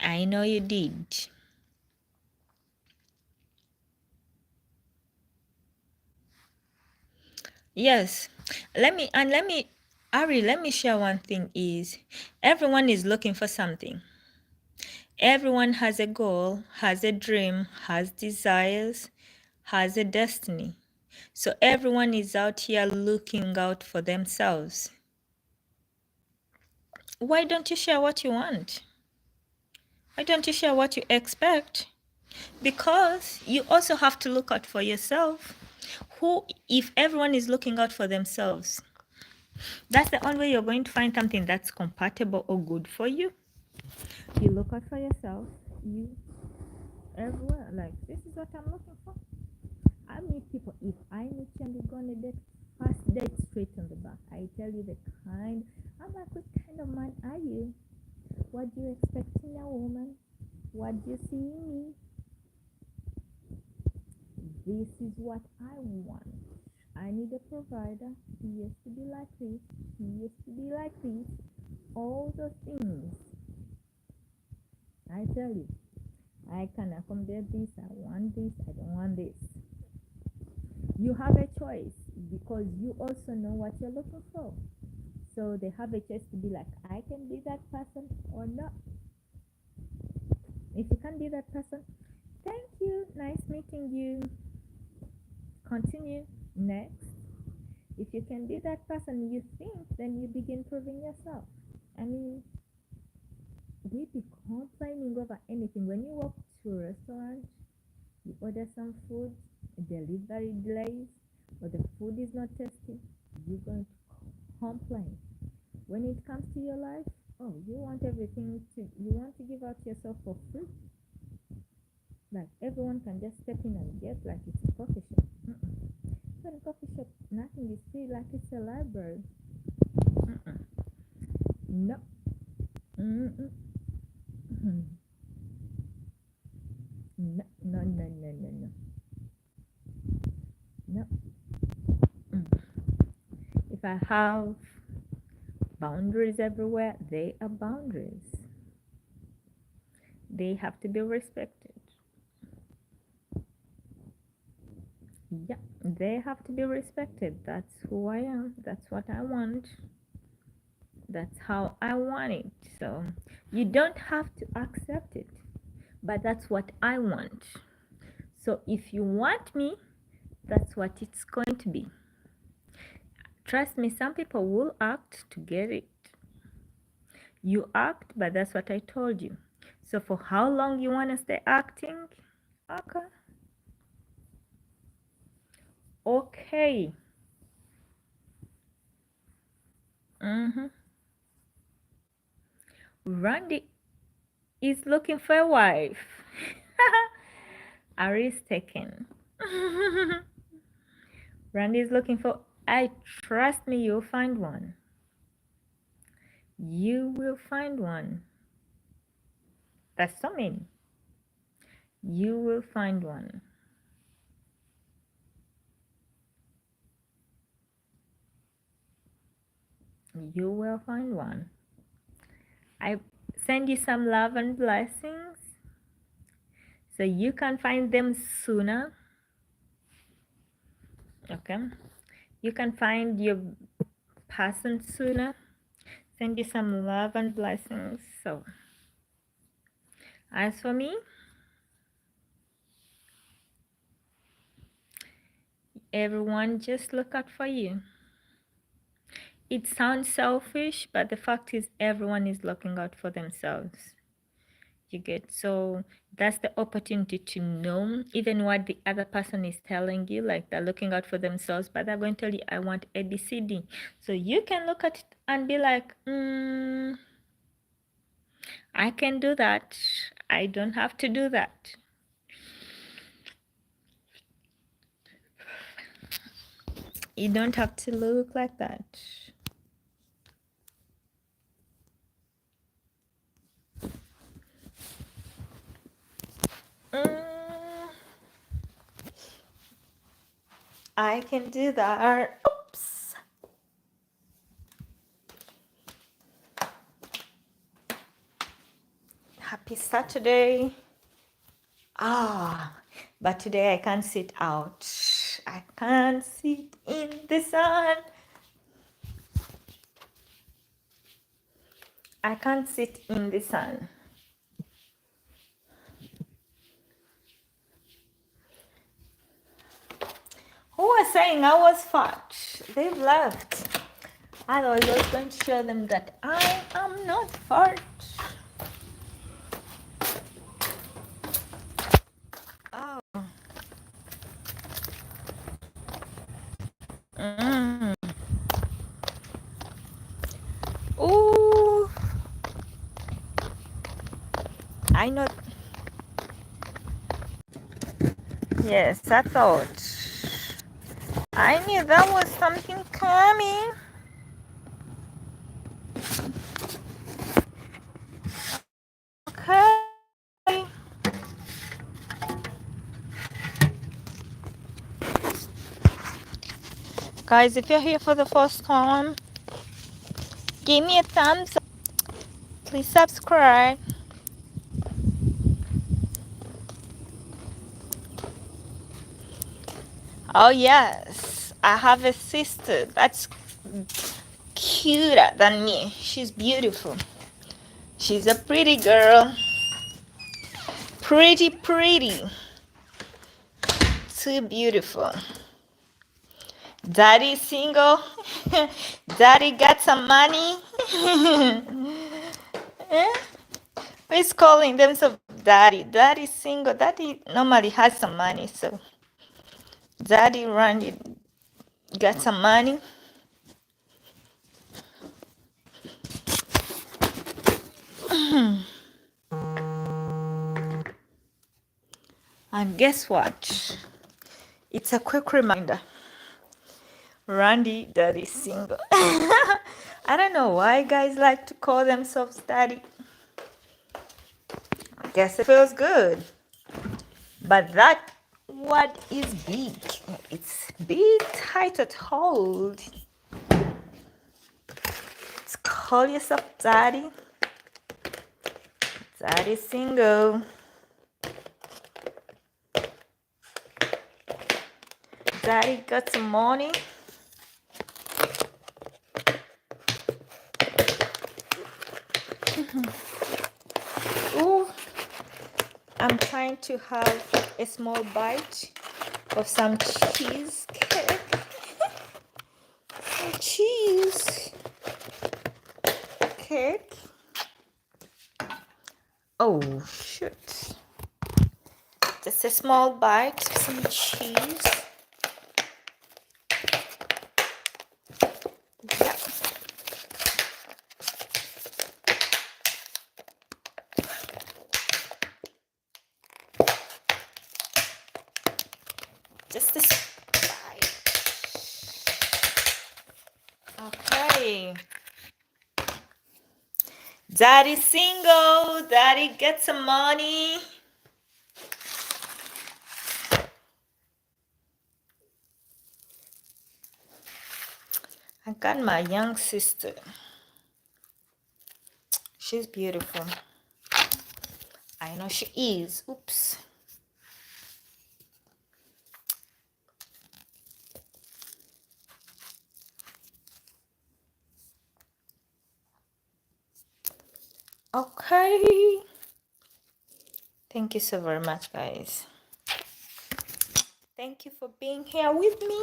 I know you did. Yes. Let me Ari, let me share one thing is everyone is looking for something. Everyone has a goal, has a dream, has desires, has a destiny. So everyone is out here looking out for themselves. Why don't you share what you want? Why don't you share what you expect? Because you also have to look out for yourself. If everyone is looking out for themselves, that's the only way you're going to find something that's compatible or good for you. You look out for yourself. You everywhere. Like, this is what I'm looking for. I meet people. If I meet you and we go on a date, first date straight on the back. I tell you the kind. I'm like, what kind of man are you? What do you expect in a woman? What do you see in me? This is what I want. I need a provider. He used to be like this. He used to be like this. All those things. I tell you, I can accommodate this. I want this. I don't want this. You have a choice because you also know what you're looking for. So they have a choice to be like, I can be that person or not. If you can't be that person, thank you. Nice meeting you. Continue. Next. If you can be that person you think, then you begin proving yourself. I mean, we be complaining over anything. When you walk to a restaurant, you order some food, delivery delays, or the food is not tasty, you're going to complain. When it comes to your life, you want everything you want to give out yourself for free. Like, everyone can just step in and get, like it's a coffee shop. In a coffee shop, nothing is free, like it's a library. No. No, no, no, no, no, no. No. If I have boundaries everywhere, they are boundaries. They have to be respected. Yeah, they have to be respected. That's who I am. That's what I want. That's how I want it. So you don't have to accept it, but that's what I want. So if you want me, that's what it's going to be. Trust me, some people will act to get it. You act, but that's what I told you. So for how long you want to stay acting? Okay. Randy is looking for a wife. Ari is taken. Randy is looking for. I trust me, you'll find one. You will find one. That's so many. You will find one. You will find one. I send you some love and blessings so you can find them sooner. Okay? You can find your person sooner. Send you some love and blessings. So, as for me, everyone just look out for you. It sounds selfish, but the fact is everyone is looking out for themselves. You get, so that's the opportunity to know even what the other person is telling you, like they're looking out for themselves, but they're going to tell you, I want ABCD. So you can look at it and be like, I can do that. I don't have to do that. You don't have to look like that. I can do that. Oops. Happy Saturday. But today I can't sit out. I can't sit in the sun. I can't sit in the sun. Who was saying I was fat? They've left. Otherwise, I was going to show them that I am not fat. Oh. Mm. Ooh. I know. Yes, I thought. I knew that was something coming. Okay. Guys, if you're here for the first time, give me a thumbs up. Please subscribe. Oh, yes. I have a sister that's cuter than me. She's beautiful. She's a pretty girl. Pretty, pretty. Too beautiful. Daddy single. Daddy got some money. Eh? Who's calling themselves daddy? Daddy single. Daddy normally has some money, so daddy Randy got some money. And guess what? It's a quick reminder. Randy, daddy single. I don't know why guys like to call themselves daddy. I guess it feels good. But that word is big. It's big, tight at hold. Let's call yourself daddy. Daddy single. Daddy got some money. Ooh, I'm trying to have a small bite of some cheesecake. Cheese cake. Oh shoot. Just a small bite of some cheese. Yep. Just a bite. Okay. Daddy single. Daddy get some money. I got my young sister. She's beautiful. I know she is. Oops. Okay. Thank you so very much, guys. Thank you for being here with me.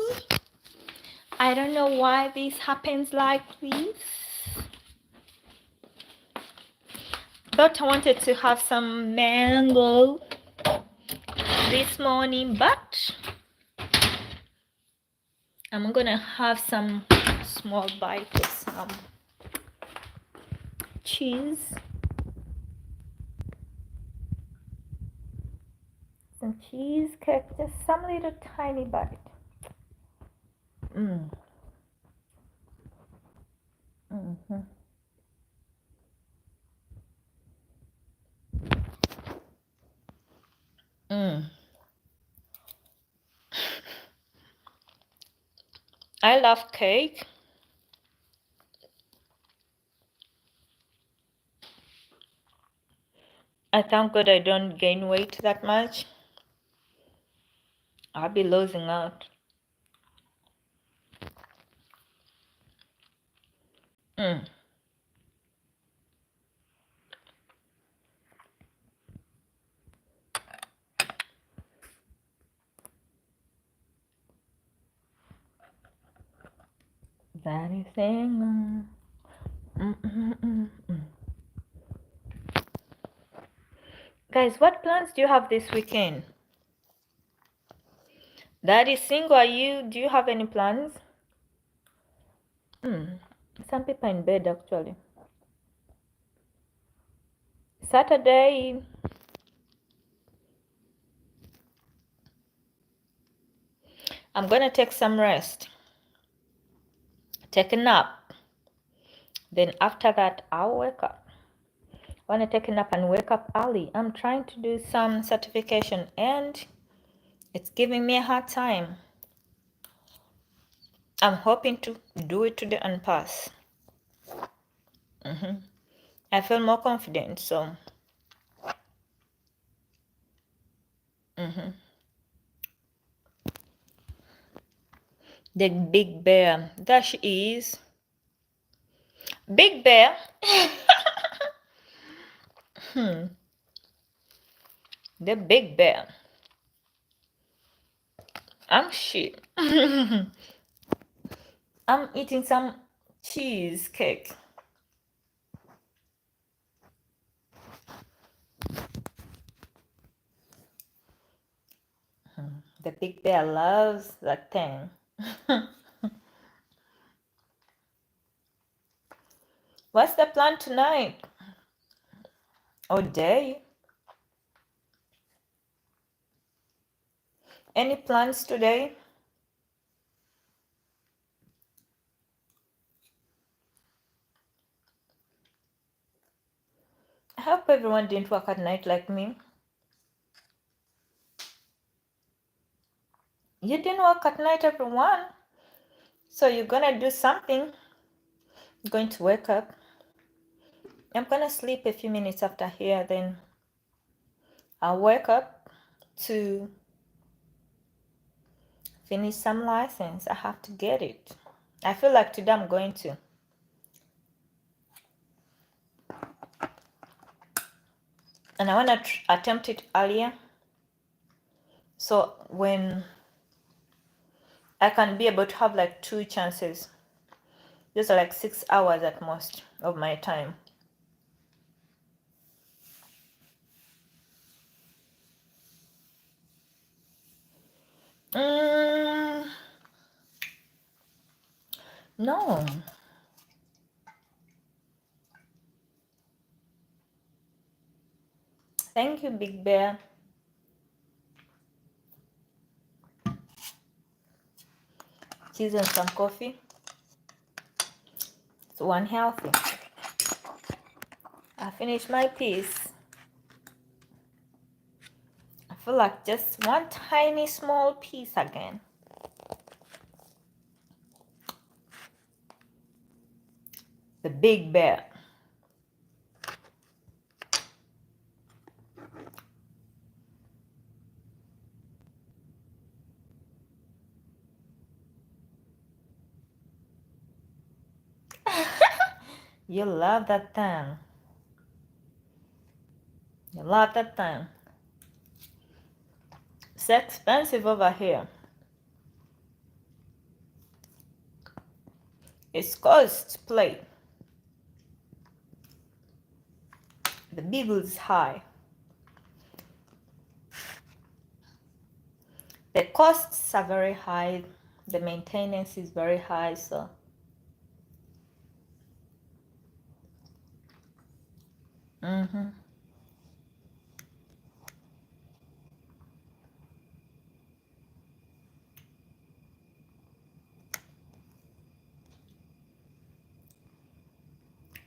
I don't know why this happens like this. Thought I wanted to have some mango this morning, but I'm gonna have some small bite of some cheese, some cheesecake, just some little tiny bite. Mm. Mm-hmm. Mm. I love cake. I thank God I don't gain weight that much. I'll be losing out. Mm. That is thing. Guys, what plans do you have this weekend? That is single. Are you? Do you have any plans? Some people in bed actually. Saturday. I'm gonna take some rest. Take a nap. Then after that, I'll wake up. I wanna take a nap and wake up early. I'm trying to do some certification and it's giving me a hard time. I'm hoping to do it today and pass. I feel more confident, so. The big bear. There she is. Big bear. The big bear. I'm shit. I'm eating some cheesecake. The big bear loves that thing. What's the plan tonight? Or day? Any plans today? I hope everyone didn't work at night like me. You didn't work at night, everyone. So you're gonna do something. You're going to wake up. I'm gonna sleep a few minutes after here, then I'll wake up to finish some license. I have to get it. I feel like today I'm going to. And I want to attempt it earlier. So when I can be able to have like 2 chances. Those are like 6 hours at most of my time. No. Thank you, Big Bear. Cheese and some coffee. It's one healthy. I finished my piece. I feel like just one tiny small piece again. The Big Bear. You love that thing. You love that thing. It's expensive over here. It's cost plate. The bill is high. The costs are very high. The maintenance is very high, so.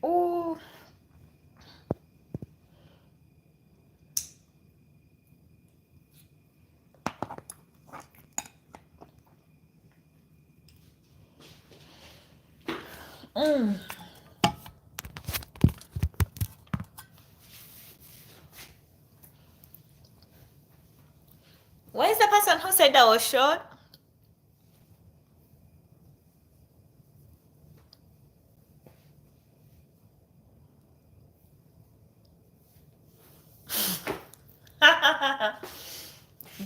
Ooh. Where's the person who said I was short?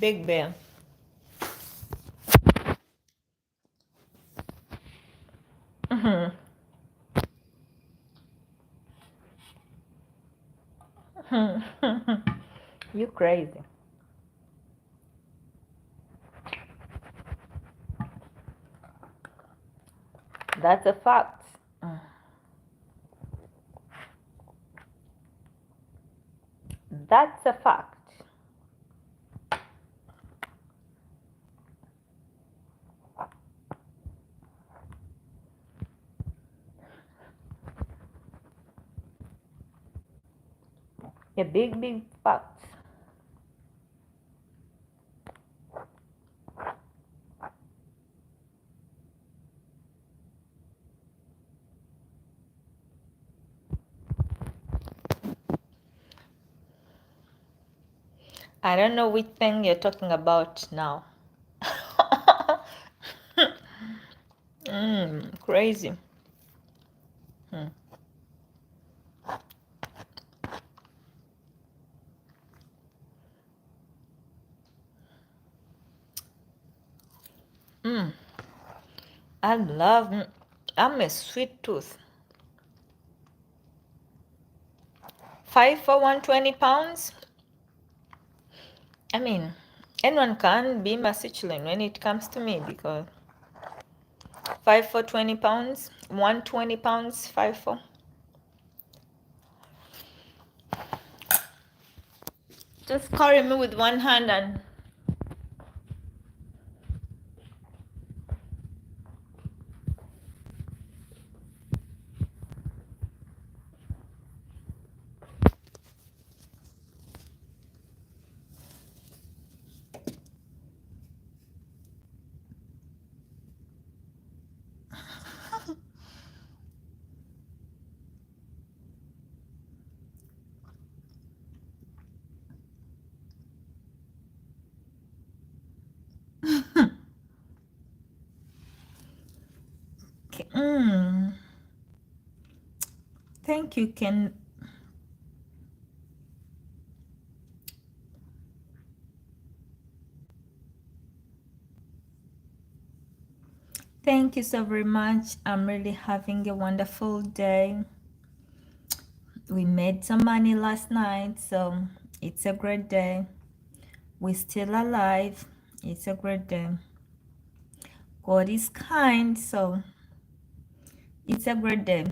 Big Bear. You crazy. That's a fact. That's a fact. A big, big fact. I don't know which thing you're talking about now. Crazy. I love, I'm a sweet tooth. 5 for 120 pounds. I mean, anyone can be Massachusetts when it comes to me, because 5 for 20 pounds, 120 pounds, 5 for. Just carry me with one hand and thank you, Ken. Thank you so very much. I'm really having a wonderful day. We made some money last night, so it's a great day. We're still alive. It's a great day. God is kind, so it's a great day.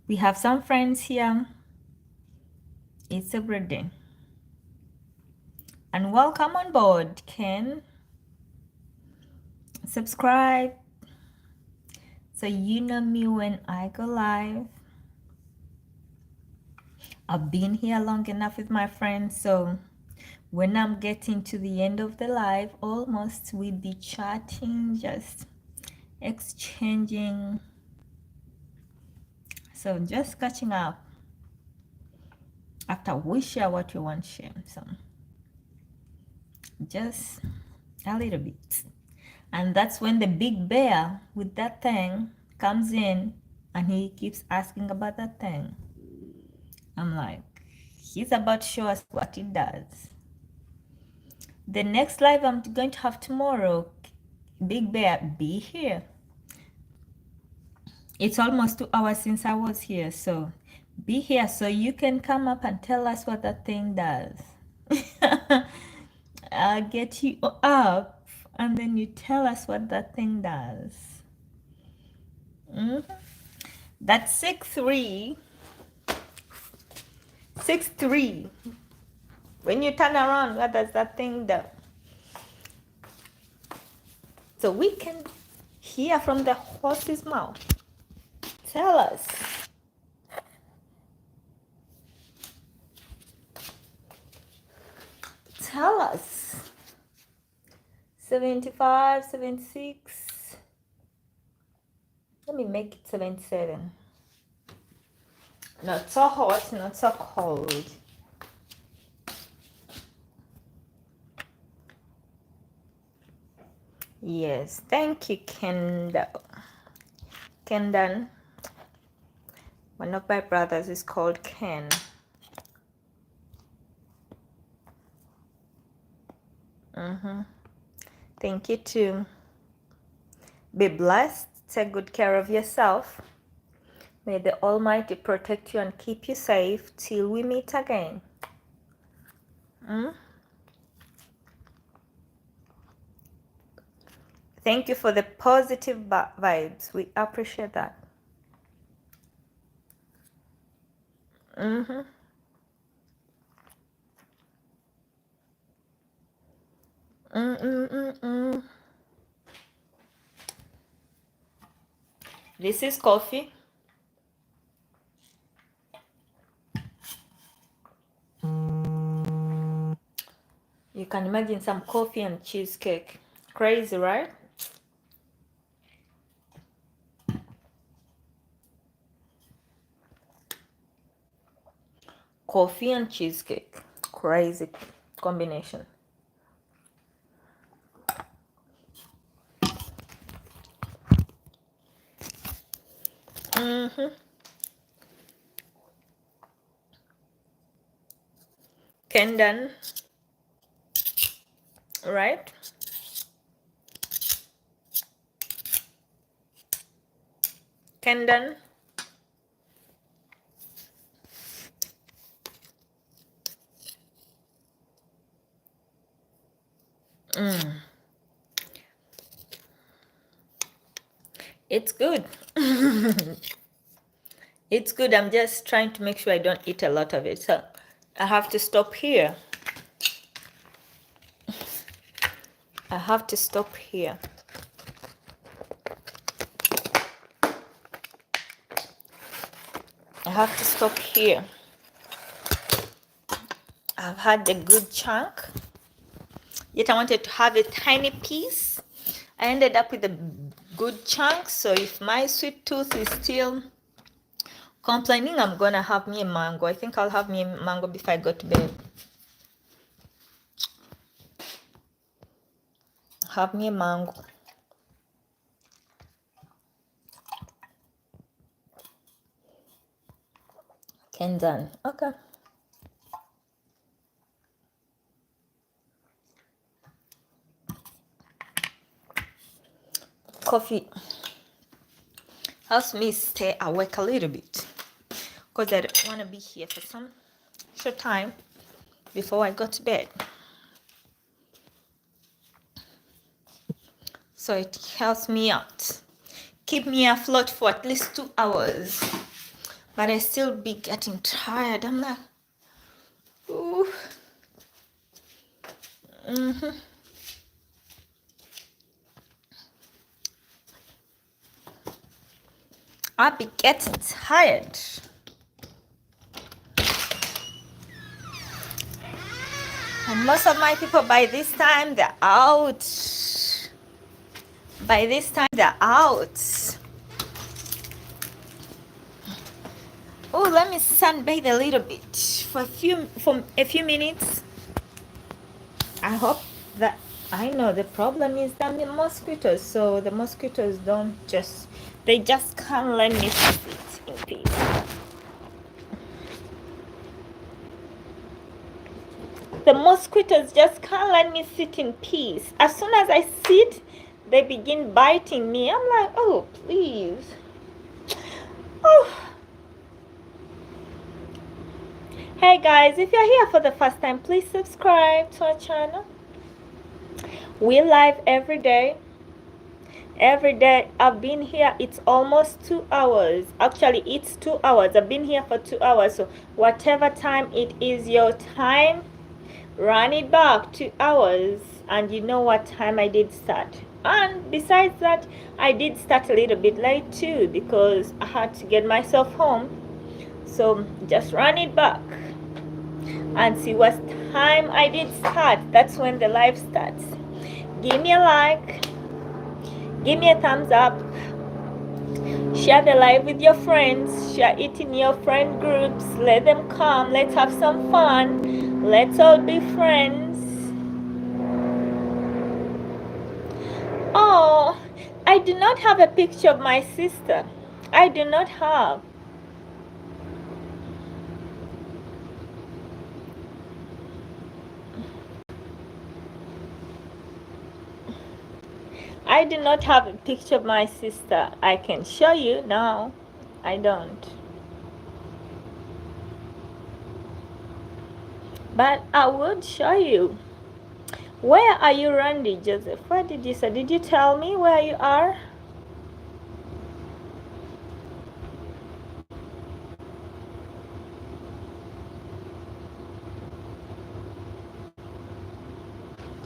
We have some friends here. It's a great day. And welcome on board, Ken. Subscribe so you know me when I go live. I've been here long enough with my friends, so when I'm getting to the end of the live, almost we'll be chatting, just exchanging. So just catching up after we share what we want to share. So just a little bit. And that's when the big bear with that thing comes in and he keeps asking about that thing. I'm like, he's about to show us what it does. The next live I'm going to have tomorrow, Big Bear, be here. It's almost 2 hours since I was here, so be here so you can come up and tell us what that thing does. I'll get you up and then you tell us what that thing does. That's 6'3". 6'3". When you turn around, what does that thing do? So we can hear from the horse's mouth. Tell us. Tell us. 75, 76. Let me make it 77. Not so hot, not so cold. Yes, thank you, Kendall. Kendan. One of my brothers is called Ken. Thank you too. Be blessed. Take good care of yourself. May the Almighty protect you and keep you safe till we meet again. Thank you for the positive vibes. We appreciate that. This is coffee. You can imagine some coffee and cheesecake. Crazy, right? Coffee and cheesecake. Crazy combination. Kendan, right? Kendan. It's good. It's good. I'm just trying to make sure I don't eat a lot of it. So I have to stop here. I have to stop here. I have to stop here. I've had a good chunk. Yet I wanted to have a tiny piece. I ended up with a good chunk. So if my sweet tooth is still complaining, I'm gonna have me a mango. I think I'll have me a mango before I go to bed. Have me a mango. Kendan. Okay. Coffee helps me stay awake a little bit because I don't want to be here for some short time before I go to bed. So it helps me out, keep me afloat for at least 2 hours. But I still be getting tired. I'm like, ooh. I'll be getting tired. And most of my people by this time they're out. By this time they're out. Oh, let me sunbathe a little bit for a few minutes. I hope that I know the problem is that the mosquitoes. So the mosquitoes they just can't let me sit in peace. The mosquitoes just can't let me sit in peace. As soon as I sit, they begin biting me. I'm like, oh, please. Oh. Hey guys, if you're here for the first time, please subscribe to our channel. We're live every day. Every day. I've been here, it's almost 2 hours. Actually, it's 2 hours. I've been here for 2 hours. So whatever time it is your time, run it back 2 hours and you know what time I did start. And besides that, I did start a little bit late too because I had to get myself home. So just run it back and see what time I did start. That's when the live starts. Give me a like, give me a thumbs up, share the live with your friends, share it in your friend groups, let them come, let's have some fun, let's all be friends. Oh, I do not have a picture of my sister. I do not have. I do not have a picture of my sister. I can show you. No, I don't. But I would show you. Where are you, Randy Joseph? What did you say? Did you tell me where you are?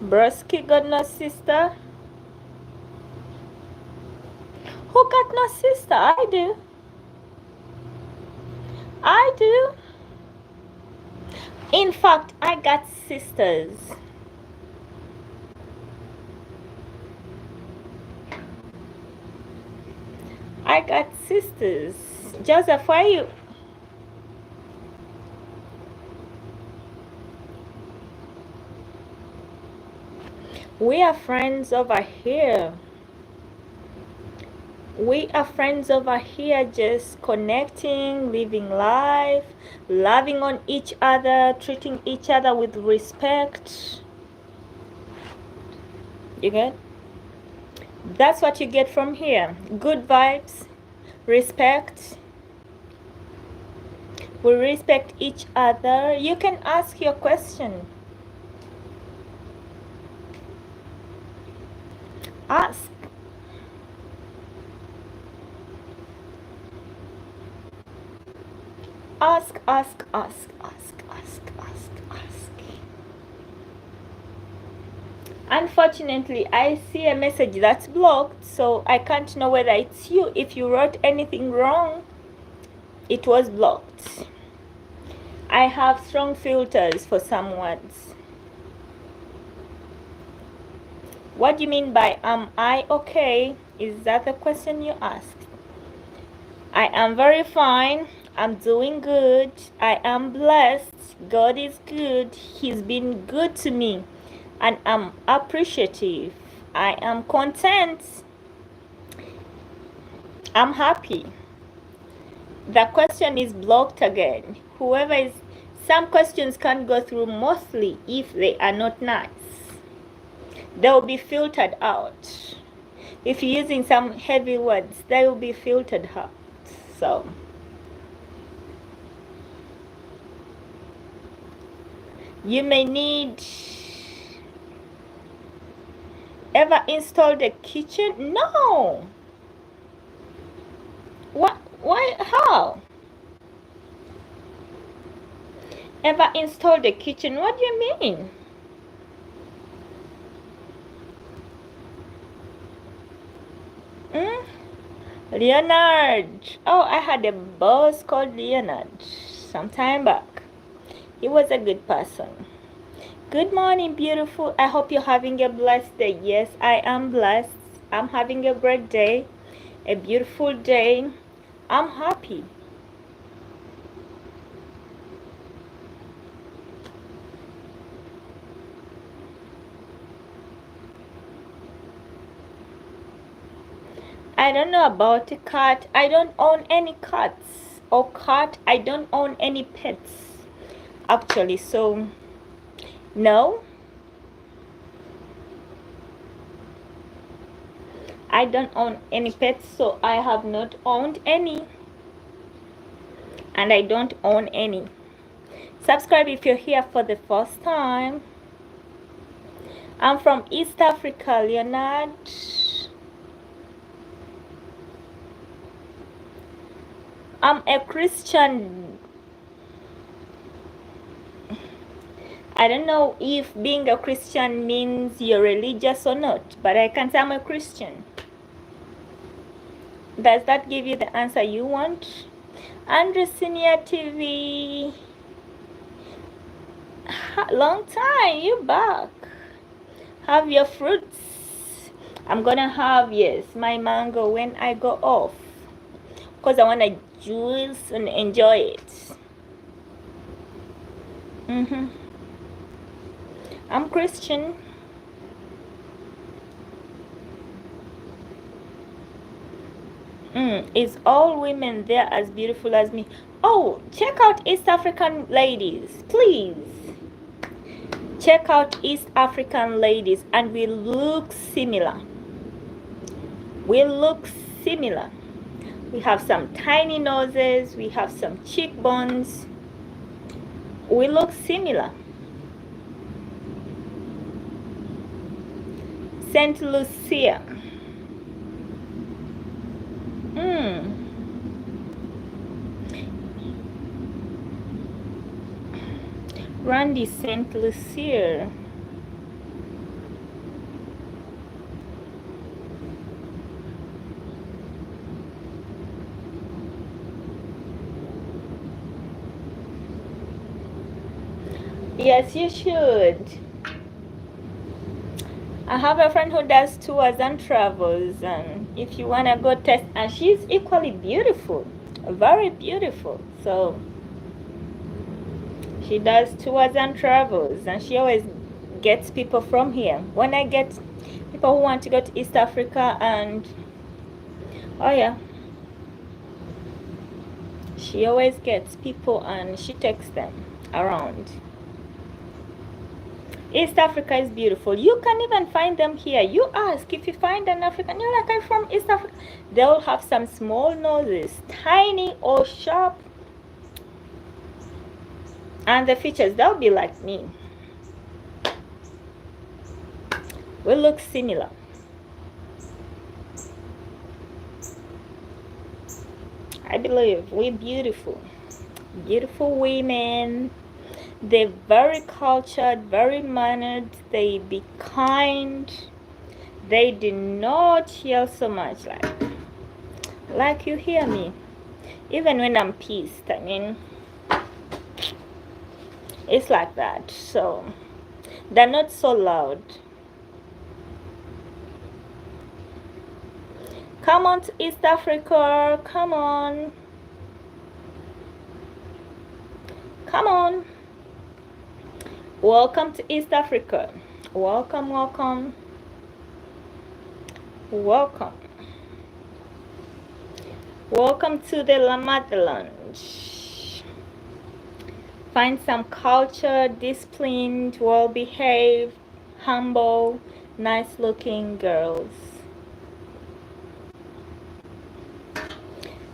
Brusky got no sister? Who got no sister? I do. I do. In fact, I got sisters. I got sisters. Joseph, where are you? We are friends over here. We are friends over here, just connecting, living life, loving on each other, treating each other with respect. You get? That's what you get from here. Good vibes, respect. We respect each other. You can ask your question. Ask. Ask, ask, ask, ask, ask, ask, ask. Unfortunately, I see a message that's blocked, so I can't know whether it's you. If you wrote anything wrong, it was blocked. I have strong filters for some words. What do you mean by am I okay? Is that the question you asked? I am very fine. I'm doing good. I am blessed. God is good. He's been good to me. And I'm appreciative. I am content. I'm happy. The question is blocked again. Whoever is, some questions can't go through mostly if they are not nice. They will be filtered out. If you're using some heavy words, they will be filtered out. So you may need, ever installed a kitchen? No. What? Why? How? Ever installed a kitchen? What do you mean? Leonard. Oh, I had a boss called Leonard some time back. He was a good person. Good morning, beautiful. I hope you're having a blessed day. Yes, I am blessed. I'm having a great day, a beautiful day. I'm happy. I don't know about a cat. I don't own any cats or cat. I don't own any pets, actually. So, no. I don't own any pets, so I have not owned any. And I don't own any. Subscribe if you're here for the first time. I'm from East Africa, Leonard. I'm a Christian. I don't know if being a Christian means you're religious or not, but I can say I'm a Christian. Does that give you the answer you want? Andrew Senior TV. Long time, you back. Have your fruits. I'm gonna have, yes, my mango when I go off, because I want to juice and enjoy it. I'm Christian. Is all women there as beautiful as me? Oh, check out East African ladies, please. Check out East African ladies, and we look similar. We look similar. We have some tiny noses, we have some cheekbones. We look similar. Saint Lucia. Randy Saint Lucia. Yes, you should. I have a friend who does tours and travels, and if you want to go test, and she's equally beautiful, very beautiful. So she does tours and travels, and she always gets people from here. When I get people who want to go to East Africa, and oh yeah, she always gets people and she takes them around. East Africa is beautiful. You can even find them here. You ask, if you find an African, you're like, I'm from East Africa. They'll have some small noses, tiny or sharp. And the features, they'll be like me. We look similar. I believe we're beautiful. Beautiful women. They're very cultured, very mannered. They be kind. They do not yell so much like you hear me. Even when I'm pissed, I mean, it's like that. So they're not so loud. Come on to East Africa. Come on. Come on. Welcome to East Africa. Welcome, welcome. Welcome. Welcome to the motherland. Find some culture, disciplined, well-behaved, humble, nice-looking girls.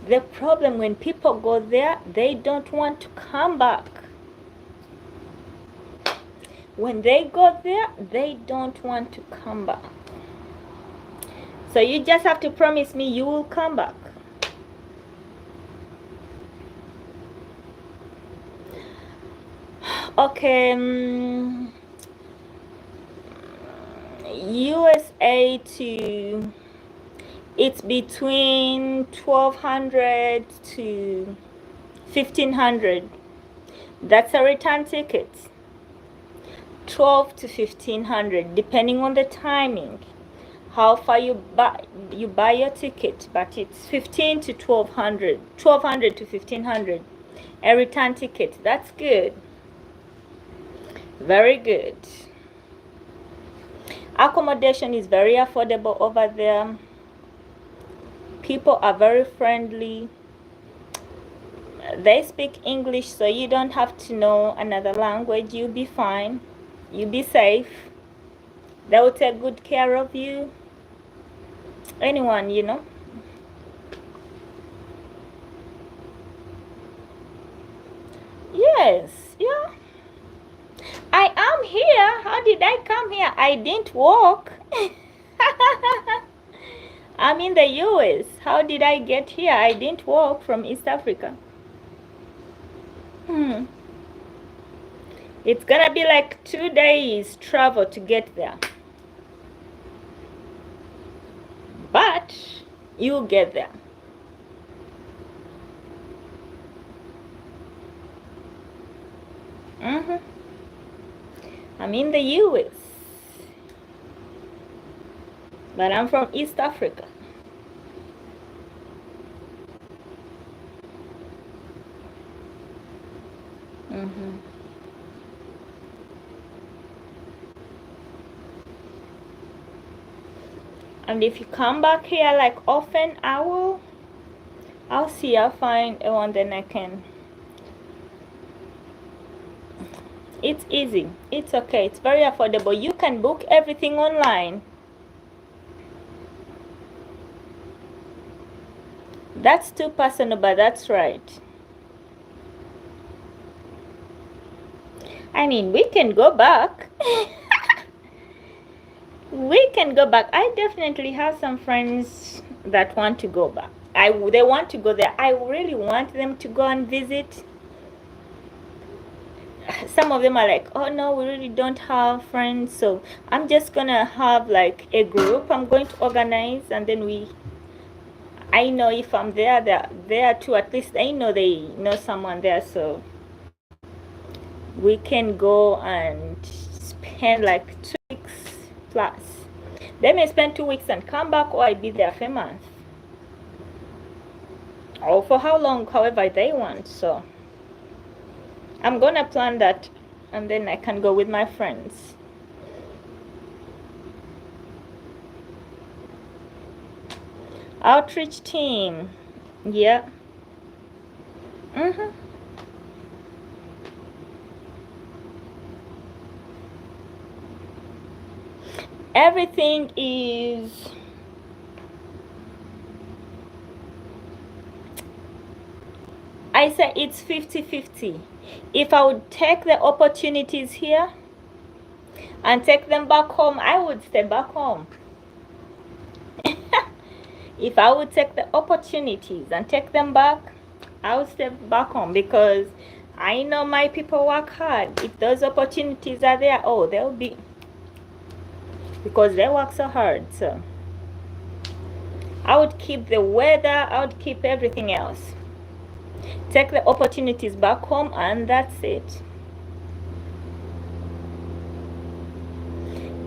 The problem when people go there, they don't want to come back. When they go there, they don't want to come back. So you just have to promise me you will come back. Okay, USA to, it's between 1,200 to 1,500. That's a return ticket. 12 to 1,500, depending on the timing, how far you buy your ticket. But it's 15 to 1,200, 1,200 to 1,500, a return ticket. That's good. Very good. Accommodation is very affordable over there. People are very friendly. They speak English, so you don't have to know another language. You'll be fine. You'll be safe. They will take good care of you. Anyone, you know. Yes, yeah. I am here. How did I come here? I didn't walk. I'm in the US. How did I get here? I didn't walk from East Africa. It's gonna be like 2 days travel to get there. But you'll get there. I'm in the US. But I'm from East Africa. And if you come back here like often, I'll see, I'll find one, then I can. It's easy. It's okay. It's very affordable. You can book everything online. That's too personal, but that's right. I mean, we can go back. We can go back. I definitely have some friends that want to go back. They want to go there. I really want them to go and visit. Some of them are like, oh no, we really don't have friends, so I'm just gonna have like a group I'm going to organize, and then I know if I'm there, they're there too. At least they know someone there, so we can go and spend like 2 weeks plus. They may spend 2 weeks and come back, or I'll be there for a month, or for how long, however they want. So I'm gonna plan that, and then I can go with my friends. Outreach team, yeah. Everything is, I say it's 50-50. If I would take the opportunities here and take them back home, I would stay back home. If I would take the opportunities and take them back, I would stay back home, because I know my people work hard. If those opportunities are there, oh, they'll be, because they work so hard. So I would keep the weather, I would keep everything else. Take the opportunities back home, and that's it.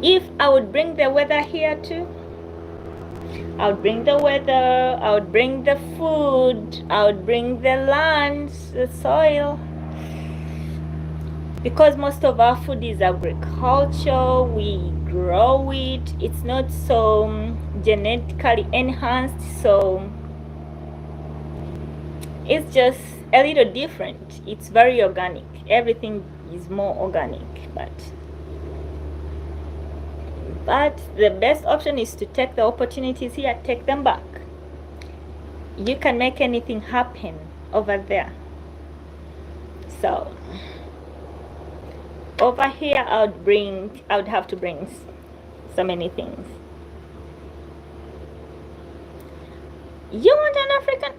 If I would bring the weather here too, I would bring the weather, I would bring the food, I would bring the land, the soil, because most of our food is agriculture. We grow it. It's not so genetically enhanced, so it's just a little different. It's very organic. Everything is more organic, but the best option is to take the opportunities here, take them back. You can make anything happen over there. So over here, I would have to bring so many things. You want an African?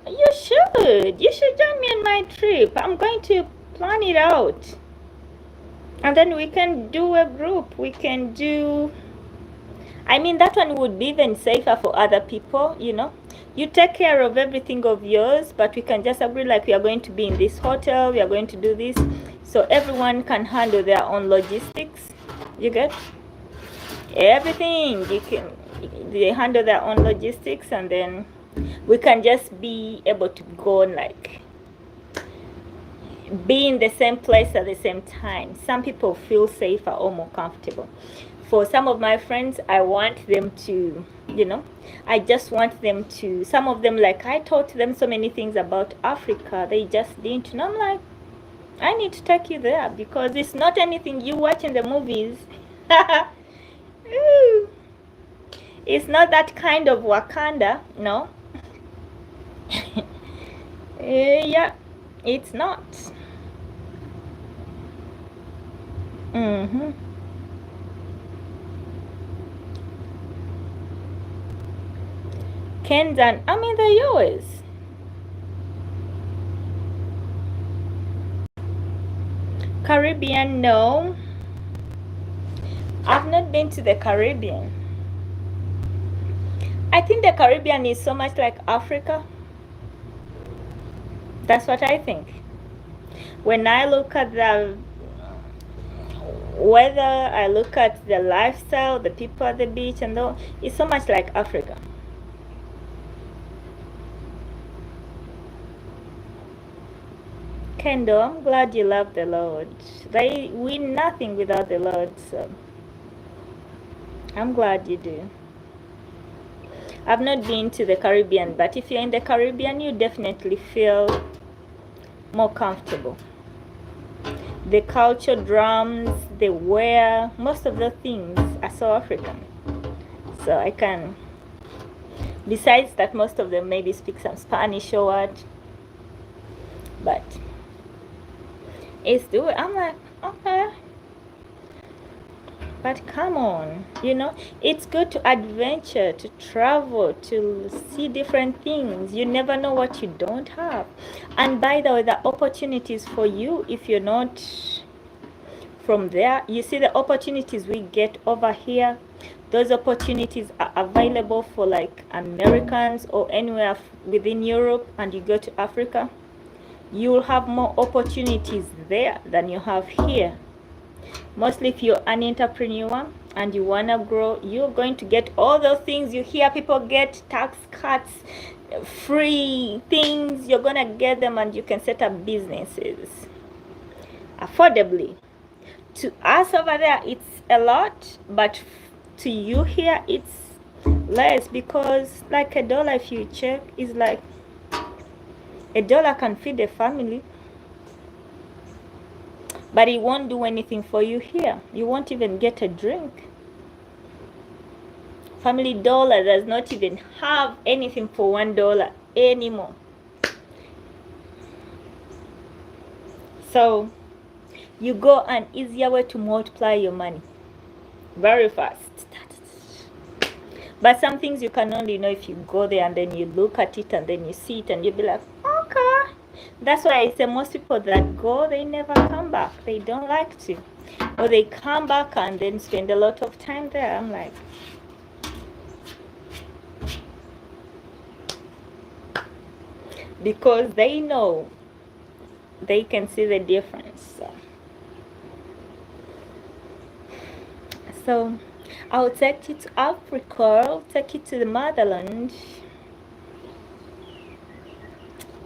You should join me on my trip. I'm going to plan it out, and then we can do a group. We can do, I mean, that one would be even safer for other people, you know. You take care of everything of yours, but we can just agree, like, we are going to be in this hotel, we are going to do this, so everyone can handle their own logistics. You get everything. They handle their own logistics, and then we can just be able to go and like be in the same place at the same time. Some people feel safer or more comfortable. For some of my friends, I want them to, you know, I just want them to, some of them, like, I taught them so many things about Africa, they just didn't know. I'm like, I need to take you there, because it's not anything you watch in the movies. It's not that kind of Wakanda, no. Yeah, it's not. Kenyan, I'm in the US. Caribbean, no. I've not been to the Caribbean. I think the Caribbean is so much like Africa. That's what I think. When I look at the weather, I look at the lifestyle, the people at the beach, and all, it's so much like Africa. Kendall, I'm glad you love the Lord. We're nothing without the Lord, so I'm glad you do. I've not been to the Caribbean, but if you're in the Caribbean, you definitely feel more comfortable. The culture, drums, the wear, most of the things are so African. So Besides that, most of them maybe speak some Spanish or what. But it's doing. I'm like, okay. But come on, it's good to adventure, to travel, to see different things. You never know what you don't have. And by the way, the opportunities for you, if you're not from there, you see the opportunities we get over here, those opportunities are available for like Americans or anywhere within Europe, and you go to Africa, you will have more opportunities there than you have here. Mostly if you're an entrepreneur and you want to grow, you're going to get all those things you hear people get, tax cuts, free things. You're going to get them, and you can set up businesses affordably. To us over there, it's a lot, but to you here, it's less, because like $1, if you check, is like $1 can feed a family. But it won't do anything for you here. You won't even get a drink. Family Dollar does not even have anything for $1 anymore. So you go an easier way to multiply your money very fast. But some things you can only know if you go there and then you look at it and then you see it and you'll be like, okay. That's why I say most people that go, they never come back. They don't like to. Or they come back and then spend a lot of time there. I'm like, because they know, they can see the difference. So I'll take you to Africa, I'll take you to the motherland.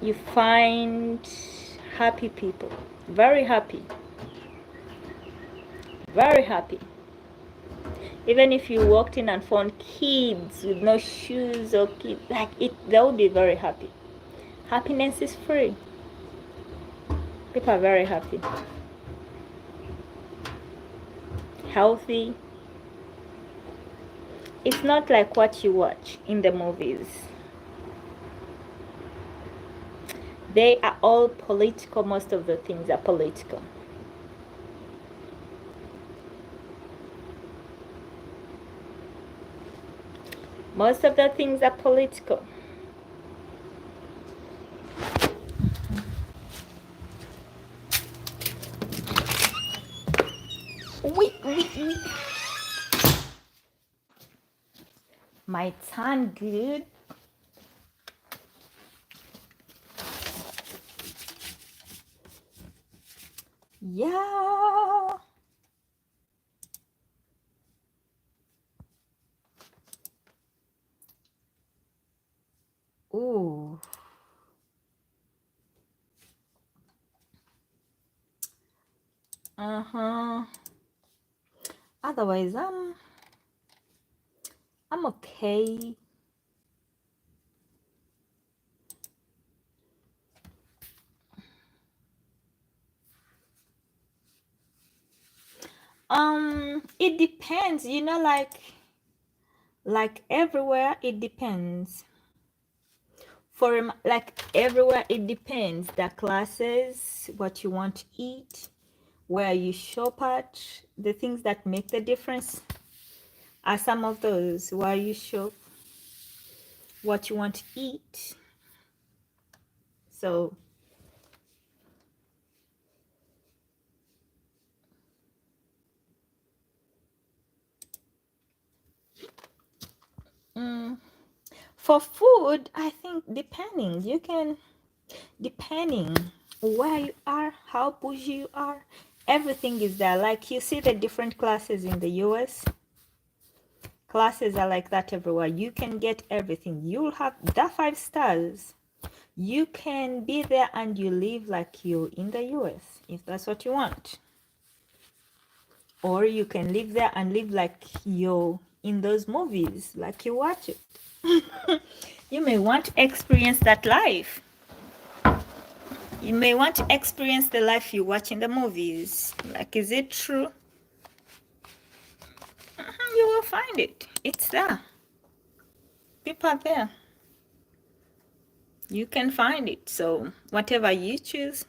You find happy people, very happy, very happy. Even if you walked in and found kids with no shoes or kids, like it, they would be very happy. Happiness is free. People are very happy, healthy. It's not like what you watch in the movies. They are all political. Most of the things are political. Most of the things are political. Oui. My turn, good. Yeah. Ooh. Otherwise, I'm okay. It depends, like everywhere it depends. For like everywhere it depends. The classes, what you want to eat, where you shop at, the things that make the difference are some of those. Where you shop, what you want to eat. So for food, I think depending where you are, how bougie you are, everything is there. Like you see the different classes in the US. Classes are like that everywhere. You can get everything. You'll have the 5 stars. You can be there and you live like you're in the US if that's what you want. Or you can live there and live like you're in those movies, like you watch it. You may want to experience that life. You may want to experience the life you watch in the movies. Like, is it true? You will find it. It's there. People are there. You can find it. So whatever you choose,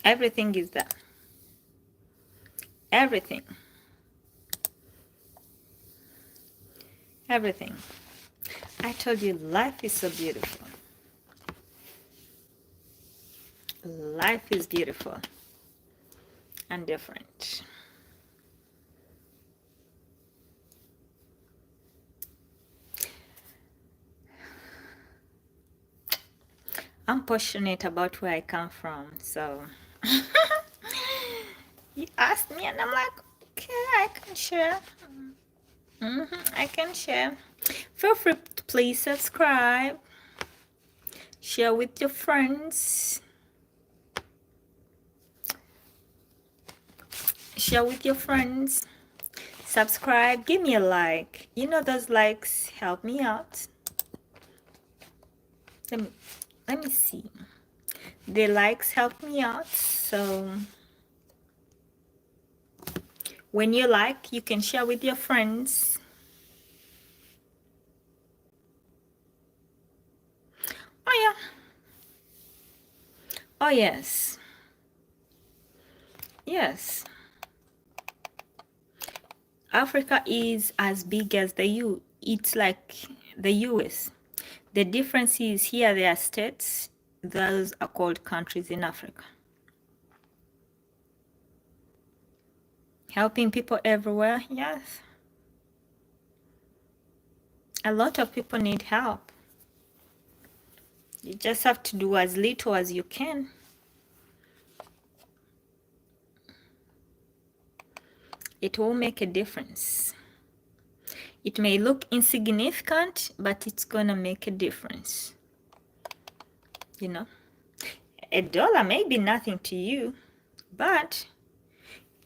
everything is there. Everything. Everything. I told you life is so beautiful. Life is beautiful and different. I'm passionate about where I come from, so you asked me and I'm like, okay, I can share. I can share. Feel free to please subscribe, share with your friends, share with your friends, subscribe, give me a like. You know those likes help me out. Let me see. The likes help me out, so when you like, you can share with your friends. Oh yeah. Oh yes. Yes. Africa is as big as the U. It's like the US. The difference is here there are states, those are called countries in Africa. Helping people everywhere, yes. A lot of people need help. You just have to do as little as you can. It will make a difference. It may look insignificant, but it's gonna make a difference. You know, $1 may be nothing to you, but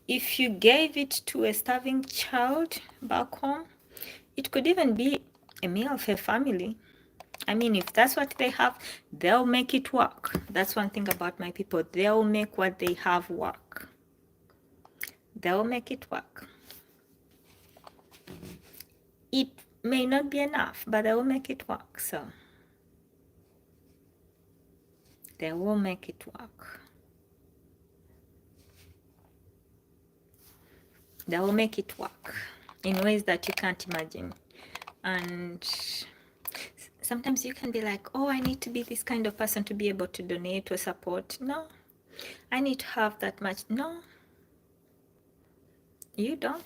if you gave it to a starving child back home, it could even be a meal for a family. I mean, if that's what they have, they'll make it work. That's one thing about my people. They'll make what they have work. They'll make it work. It may not be enough, but they will make it work. So they will make it work. They will make it work in ways that you can't imagine. And sometimes you can be like, oh, I need to be this kind of person to be able to donate or support. No, I need to have that much. No, you don't.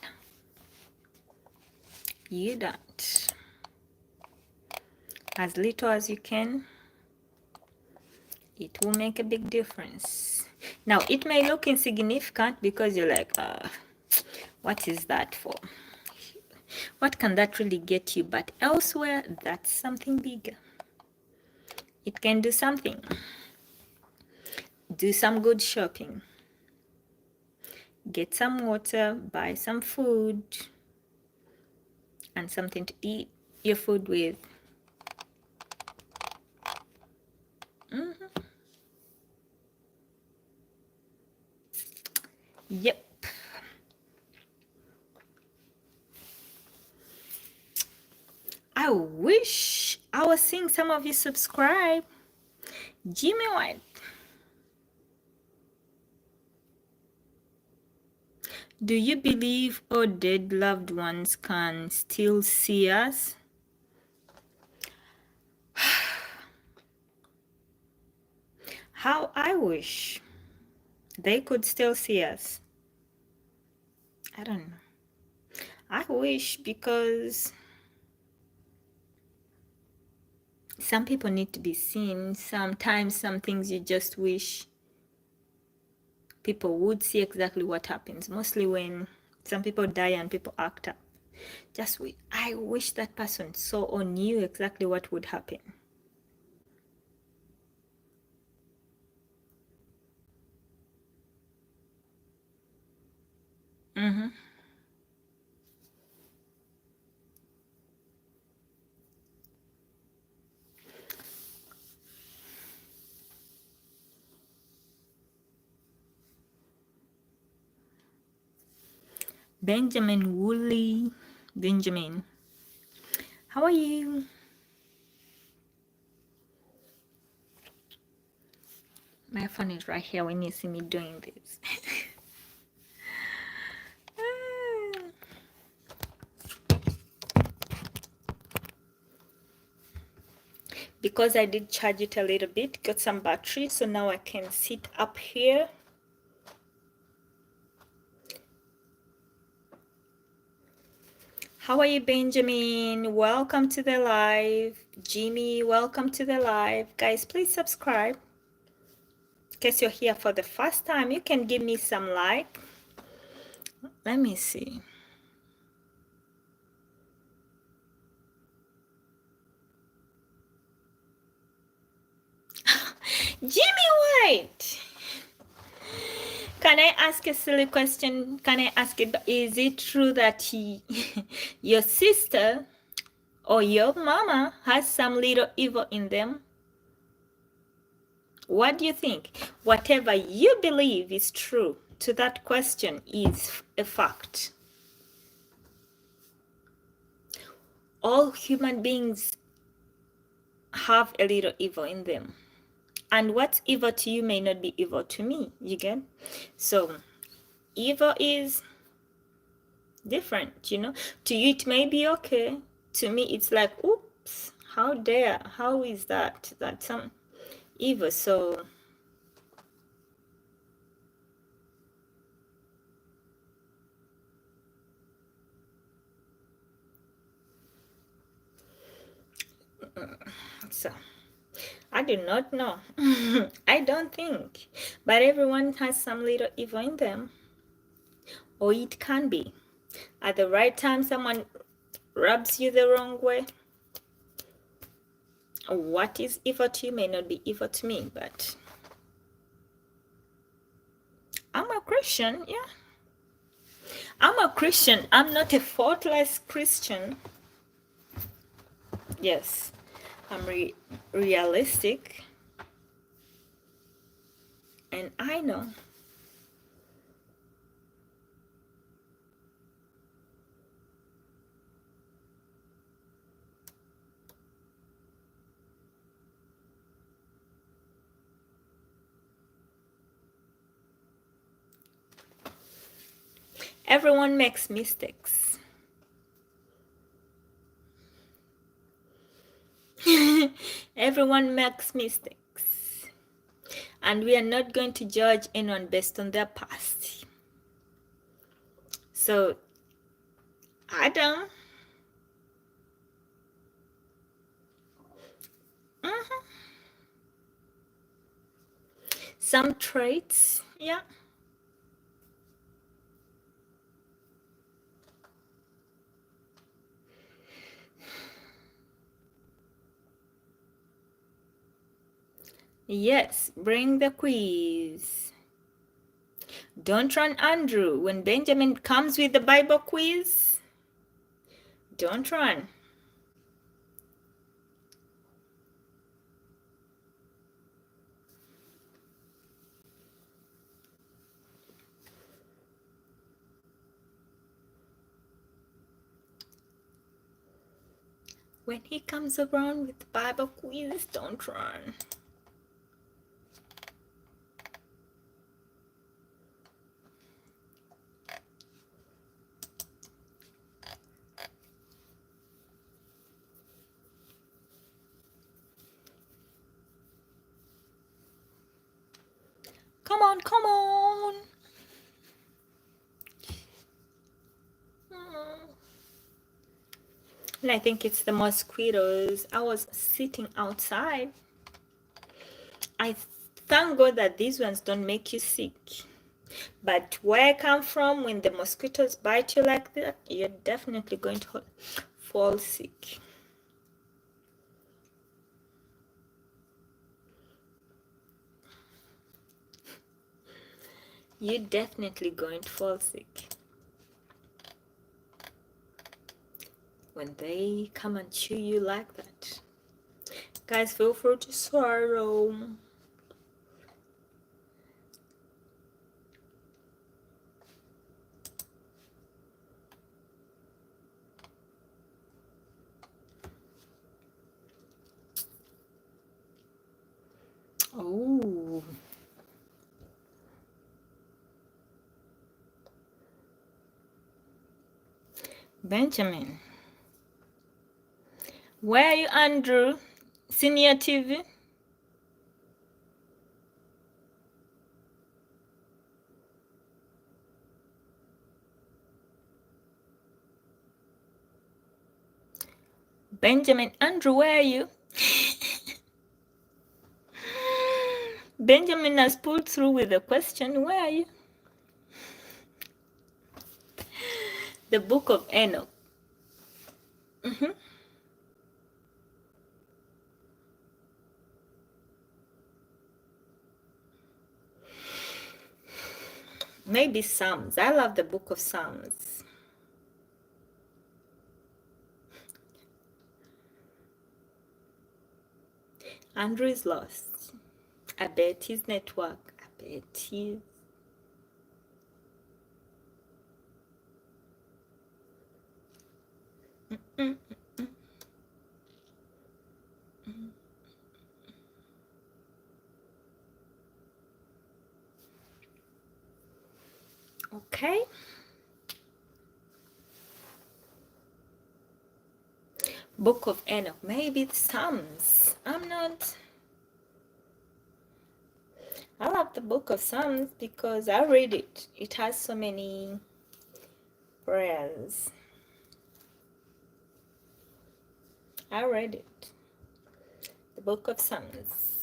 You don't. As little as you can, it will make a big difference. Now, it may look insignificant because you're like, what is that for? What can that really get you? But elsewhere, that's something bigger. It can do something. Do some good shopping. Get some water, buy some food, and something to eat your food with. Yep. I wish I was seeing some of you subscribe. Jimmy White. Do you believe our dead loved ones can still see us? How I wish they could still see us. I don't know. I wish, because some people need to be seen. Sometimes some things you just wish people would see exactly what happens. Mostly when some people die and people act up. I wish that person saw or knew exactly what would happen. Benjamin Woolley. Benjamin, how are you? My phone is right here when you see me doing this. Because I did charge it a little bit, got some battery, so now I can sit up here. How are you, Benjamin? Welcome to the live. Jimmy, welcome to the live. Guys, please subscribe. In case you're here for the first time, you can give me some like. Let me see. Jimmy White! Can I ask a silly question? Can I ask it? Is it true that your sister or your mama has some little evil in them? What do you think? Whatever you believe is true to that question is a fact. All human beings have a little evil in them. And what's evil to you may not be evil to me. You get? So evil is different, you know. To you it may be okay. To me it's like, oops, how dare, how is that? That's some evil. So so I do not know. I don't think. But everyone has some little evil in them. Or it can be. At the right time, someone rubs you the wrong way. What is evil to you may not be evil to me, but I'm a Christian, yeah. I'm a Christian. I'm not a faultless Christian. Yes, I'm realistic. And I know. Everyone makes mistakes. Everyone makes mistakes. And we are not going to judge anyone based on their past. So, Adam. Some traits, yeah. Yes, bring the quiz. Don't run, Andrew. When Benjamin comes with the Bible quiz, don't run. When he comes around with the Bible quiz, don't run. Come on, come on. And I think it's the mosquitoes. I was sitting outside. I thank God that these ones don't make you sick. But where I come from, when the mosquitoes bite you like that, you're definitely going to fall sick. You're definitely going to fall sick when they come and chew you like that. Guys, feel free to swallow. Benjamin. Where are you, Andrew? Senior TV? Benjamin, Andrew, where are you? Benjamin has pulled through with a question. Where are you? The book of Enoch. Maybe Psalms. I love the book of Psalms. Andrew is lost. I bet his network. I bet his. Okay. Book of Enoch. Maybe it's Psalms. I'm not. I love the book of Psalms because I read it. It has so many prayers. I read it. The book of Psalms.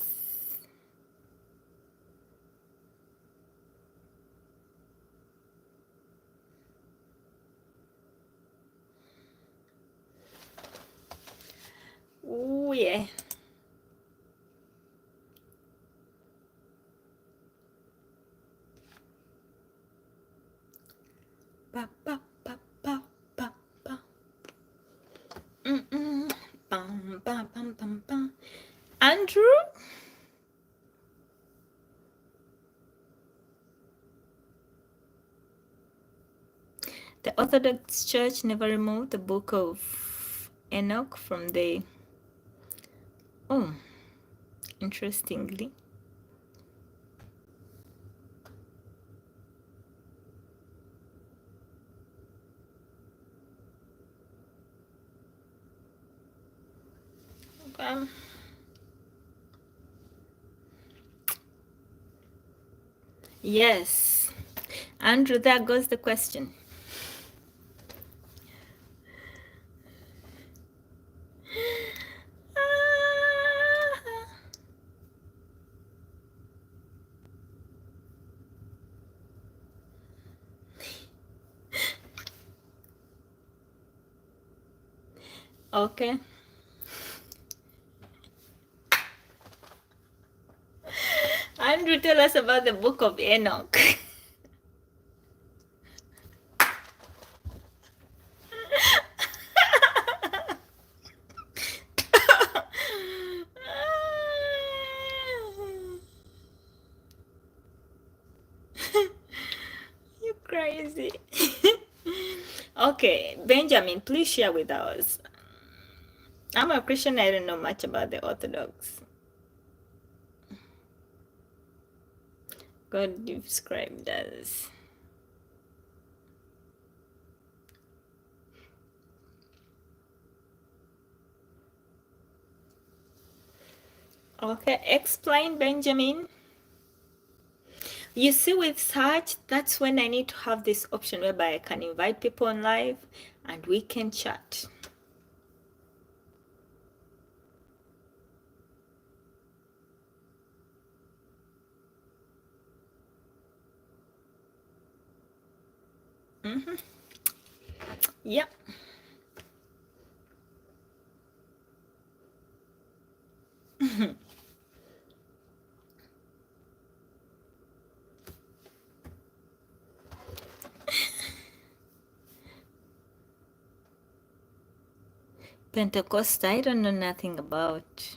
Oh, yeah. Ba, ba, ba, ba, ba, ba. Bum, bum, bum, bum, bum. Andrew? The Orthodox Church never removed the book of Enoch from the. Oh, interestingly. Um, yes. Andrew, there goes the question. Okay. Andrew, tell us about the book of Enoch. You crazy. Okay, Benjamin, please share with us. I'm a Christian, I don't know much about the Orthodox. God described as. Okay, explain, Benjamin. You see, with search, that's when I need to have this option whereby I can invite people on live and we can chat. Yep. Pentecost, I don't know nothing about.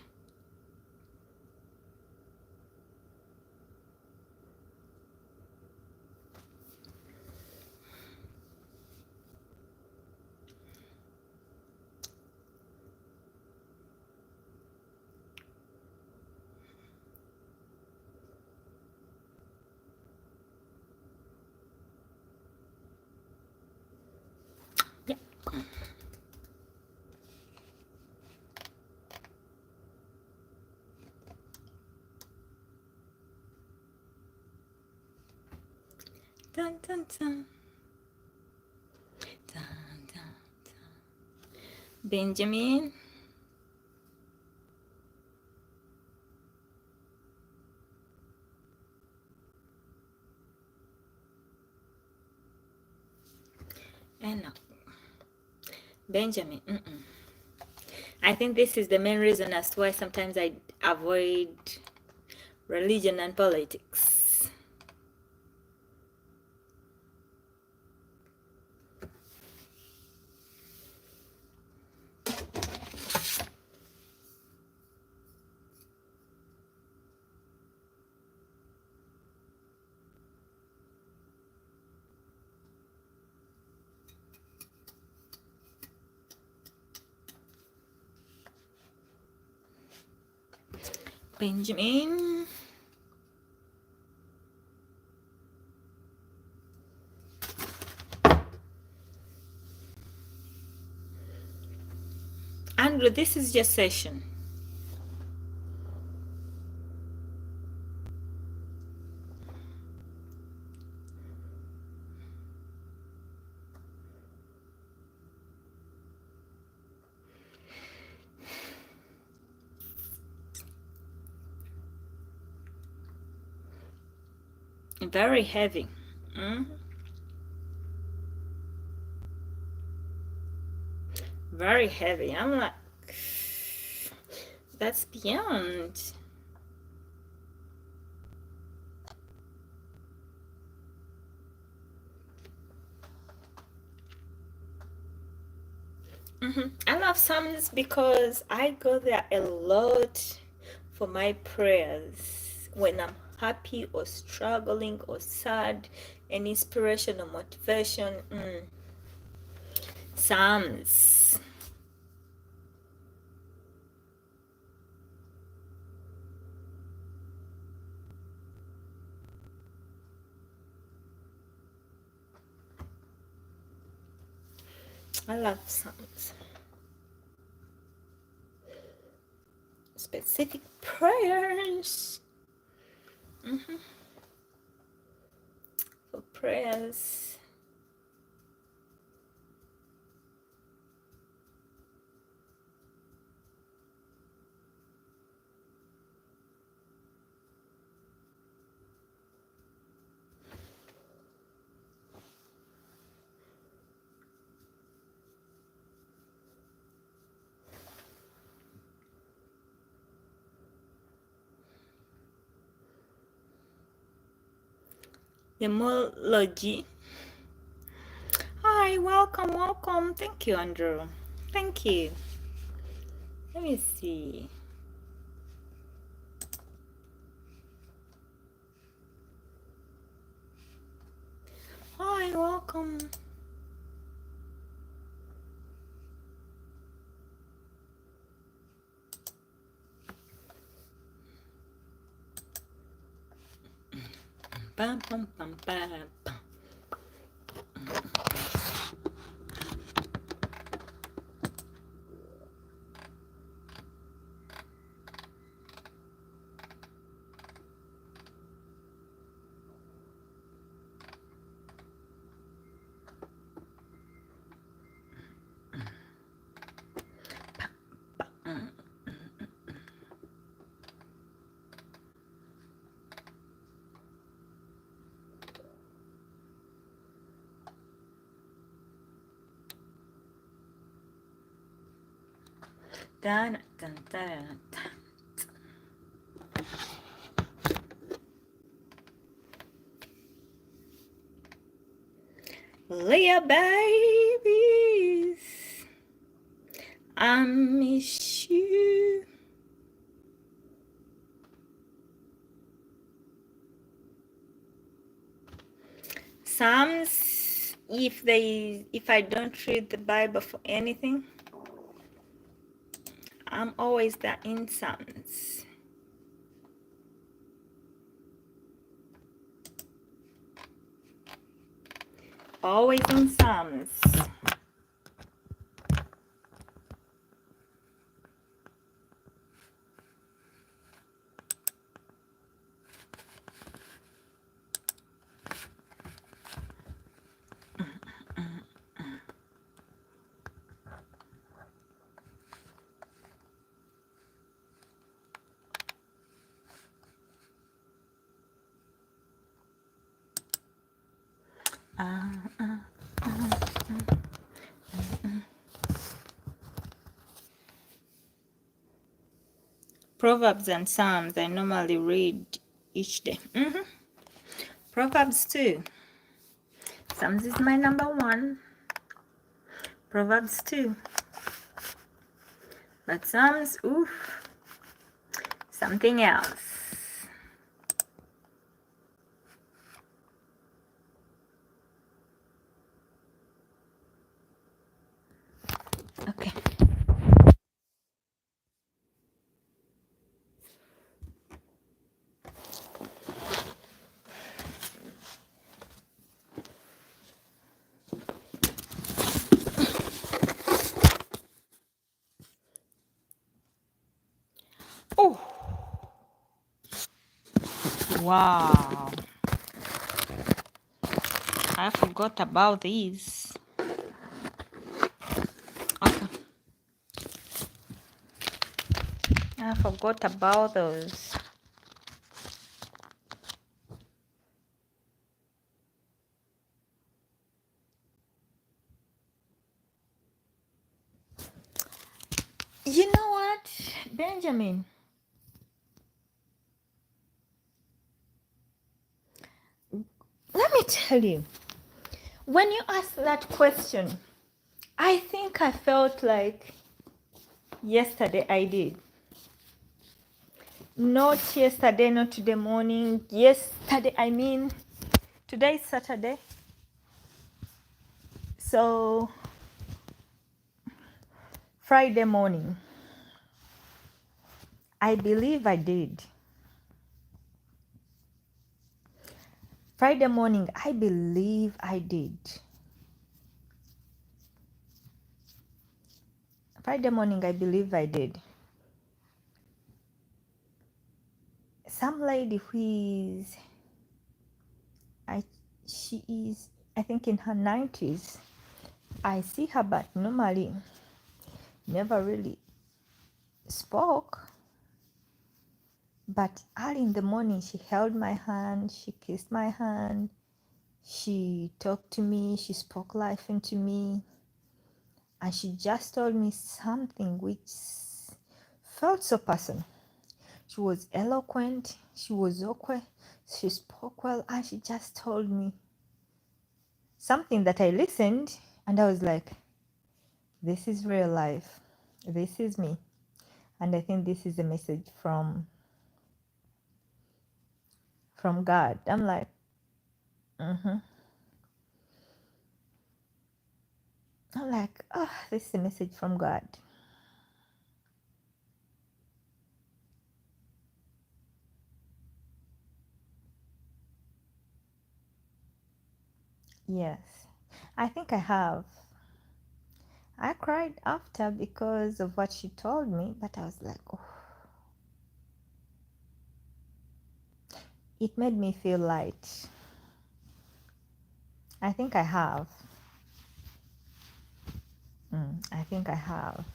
Yeah. dun, dun. Dun, dun, dun. Benjamin. And no. Benjamin. I think this is the main reason as to why sometimes I avoid religion and politics. Benjamin. Andrew, this is your session. Very heavy. Very heavy. I'm like, that's beyond. I love Psalms because I go there a lot for my prayers when I'm happy or struggling or sad, and inspiration or motivation. Psalms. I love Psalms. Specific prayers. For prayers. Demology. Hi, welcome. Thank you, Andrew. Thank you. Let me see. Hi, welcome. Bam, bam, bam, bam, bam. Dun, dun, dun, dun. Leah babies, I miss you. Psalms, if I don't read the Bible for anything, I'm always there in Psalms. Always in Psalms. Proverbs and Psalms I normally read each day. Proverbs too. Psalms is my number one. Proverbs too. But Psalms, oof, something else. Okay. Oh, wow. I forgot about these. Okay. I forgot about those. You know what, Benjamin? Let me tell you, when you asked that question, I think I felt like yesterday I did. Not yesterday, not today morning. Yesterday, I mean, today is Saturday. So, Friday morning, I believe I did. Friday morning, I believe I did. Friday morning, I believe I did. Some lady who is, she is, I think in her 90s. I see her, but normally never really spoke. But early in the morning, she held my hand, she kissed my hand, she talked to me, she spoke life into me, and she just told me something which felt so personal. She was eloquent, she was okay, she spoke well, and she just told me something that I listened, and I was like, this is real life. This is me. And I think this is a message from God. I'm like, I'm like, oh, this is a message from God. Yes, I think I have. I cried after because of what she told me, but I was like, oh, it made me feel light. I think I have. I think I have.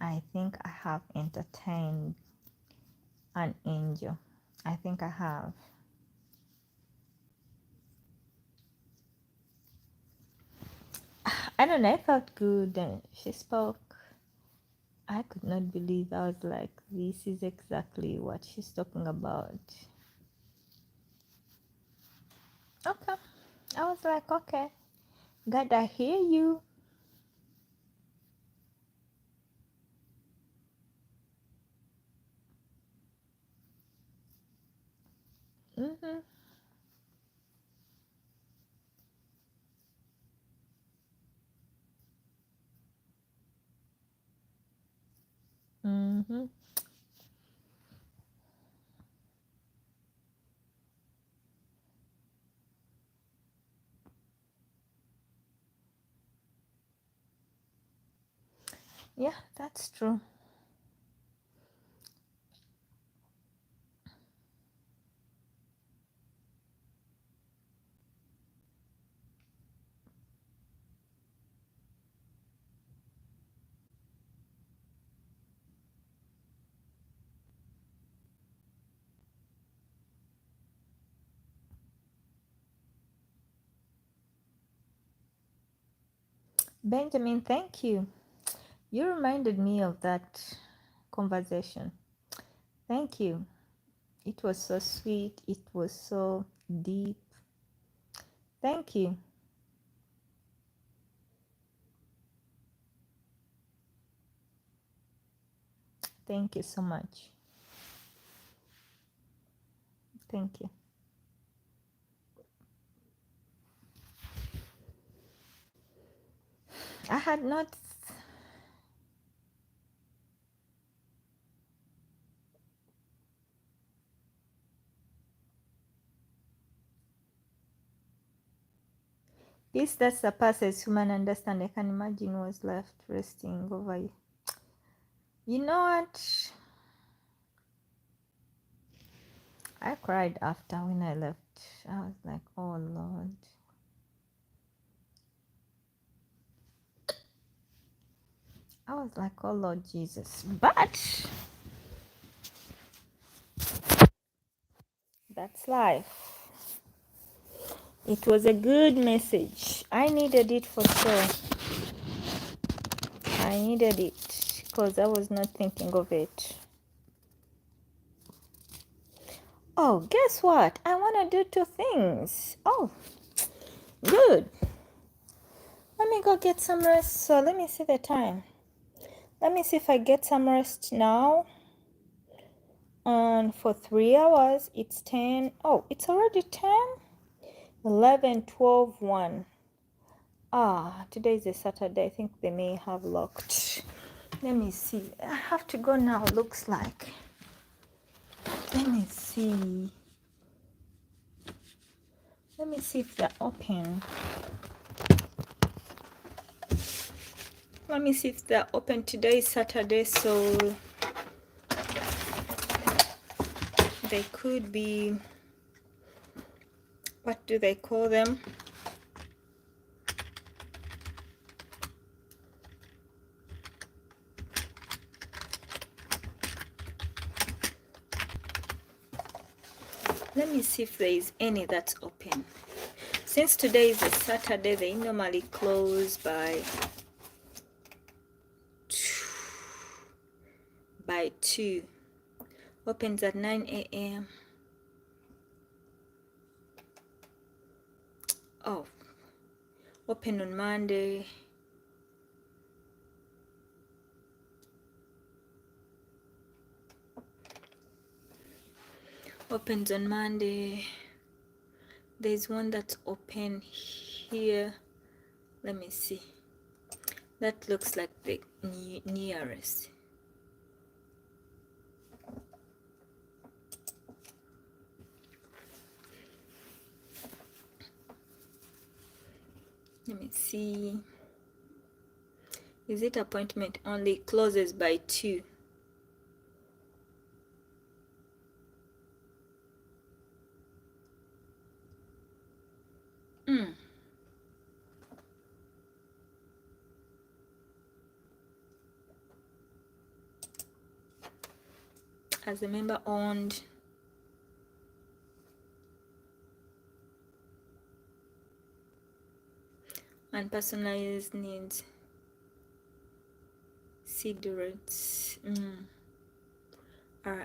I think I have entertained an angel. I think I have. I don't know, I felt good and she spoke. I could not believe. I was like, this is exactly what she's talking about. Okay. I was like, okay, God, I hear you. Mm-hmm. Mm-hmm. Yeah, that's true. Benjamin, thank you. You reminded me of that conversation. Thank you. It was so sweet. It was so deep. Thank you. Thank you so much. Thank you. I had not. Peace that surpasses human understanding, I can imagine, was left resting over you. You know what? I cried after when I left. I was like, oh Lord. I was like, oh Lord Jesus. But that's life. It was a good message. I needed it for sure. I needed it because I was not thinking of it. Oh, guess what? I want to do two things. Oh, good. Let me go get some rest. So let me see the time. Let me see if I get some rest now. And for 3 hours, it's 10. Oh, it's already 10? 11, 12, 1. Ah, today is a Saturday. I think they may have locked. Let me see. I have to go now, looks like. Let me see. Let me see if they're open. Let me see if they're open. Today is Saturday, so they could be, what do they call them? Let me see if there is any that's open. Since today is a Saturday, they normally close by 2. Opens at 9 a.m. Oh, open on Monday. Opens on Monday. There's one that's open here. Let me see. That looks like the nearest. Let me see. Is it appointment only? Closes by 2. As a member owned. And personalized needs. Cigarettes. RA.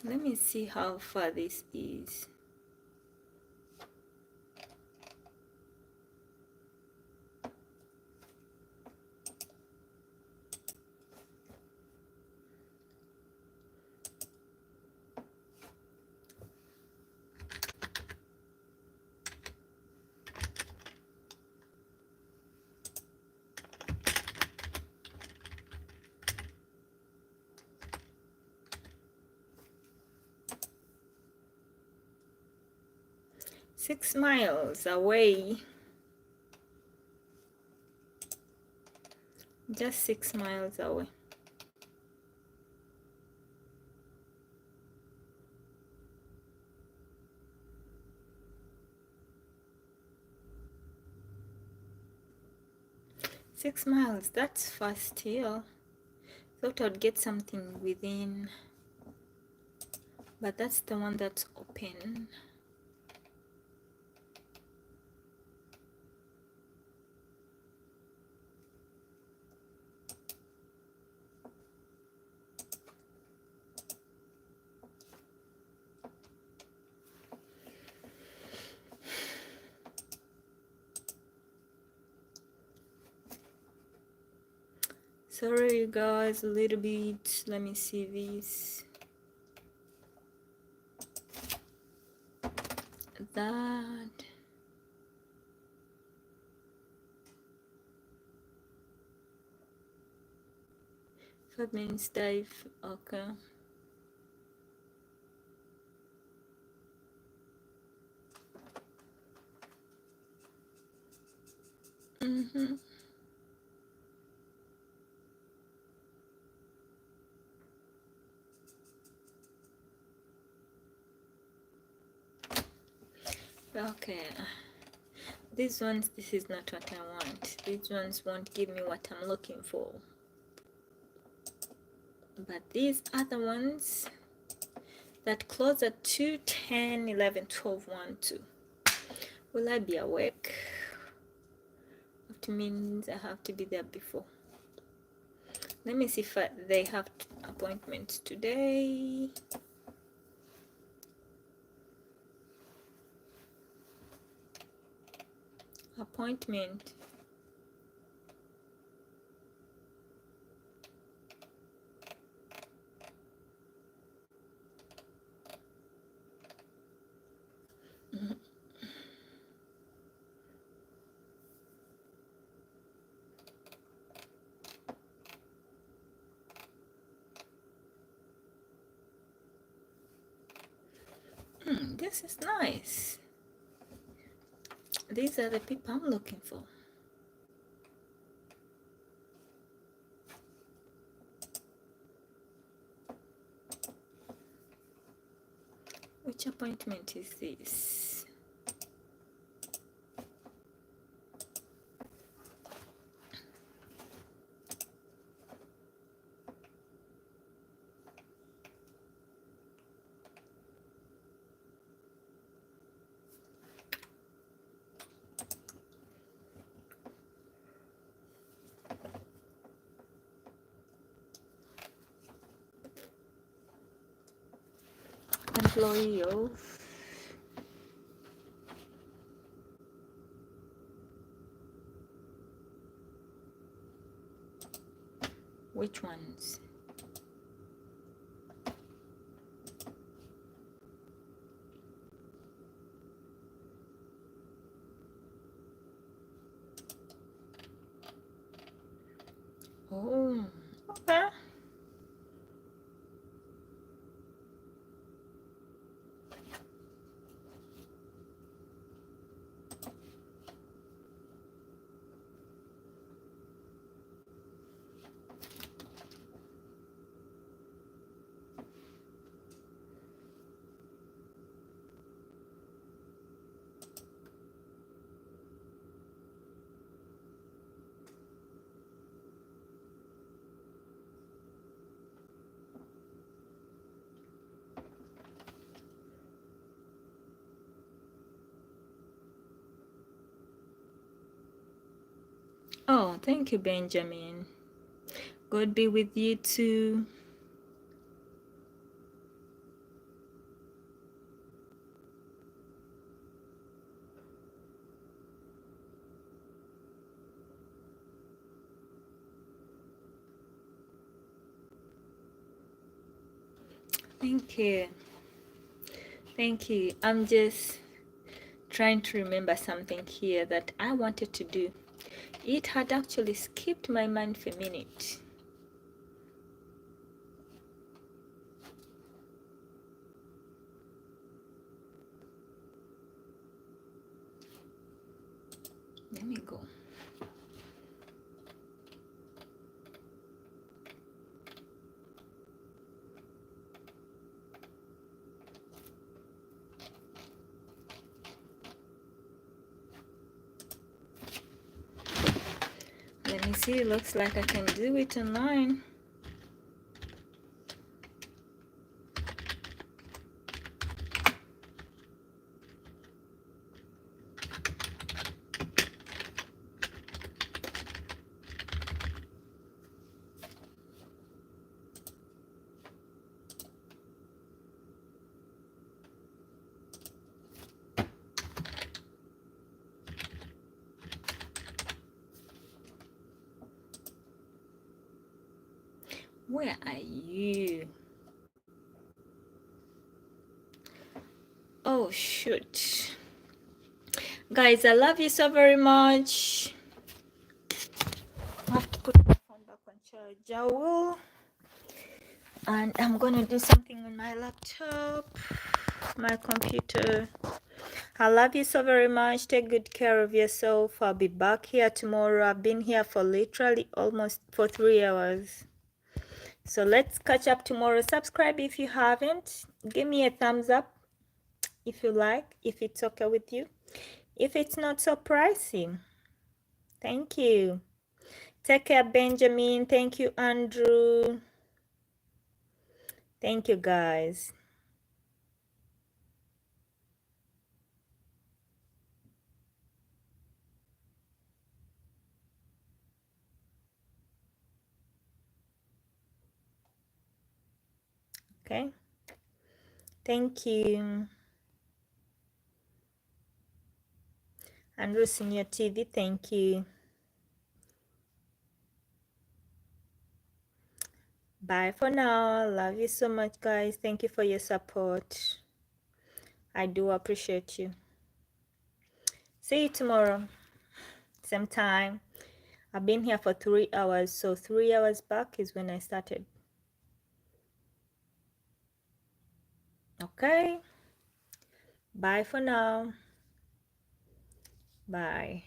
Let me see how far this is. Six miles away. Just 6 miles away. 6 miles, that's fast here. Thought I'd get something within, but that's the one that's open. Sorry you guys, a little bit. Let me see this. That. That means dive. Okay. Okay. These ones, this is not what I want. These ones won't give me what I'm looking for. But these other ones that close at 2, 10, 11, 12, 1, 2. Will I be awake? That means I have to be there before. Let me see if they have appointments today. Appointment. This is nice. These are the people I'm looking for. Which appointment is this? Employee of. Which ones? Oh, okay. Oh, thank you, Benjamin. God be with you too. Thank you. Thank you. I'm just trying to remember something here that I wanted to do. It had actually skipped my mind for a minute. Let me go. Let me See, it looks like I can do it online. Where are you? Oh, shoot. Guys, I love you so very much. I have to put my phone back on charge. I will. And I'm gonna do something on my laptop, my computer. I love you so very much. Take good care of yourself. I'll be back here tomorrow. I've been here for literally almost for 3 hours. So let's catch up tomorrow. Subscribe if you haven't. Give me a thumbs up if you like, if it's okay with you. If it's not so pricey. Thank you. Take care, Benjamin. Thank you, Andrew. Thank you, guys. Okay. Thank you. Andrew Senior TV, thank you. Bye for now. Love you so much, guys. Thank you for your support. I do appreciate you. See you tomorrow. Same time. I've been here for 3 hours, so 3 hours back is when I started. Okay. Bye for now. Bye.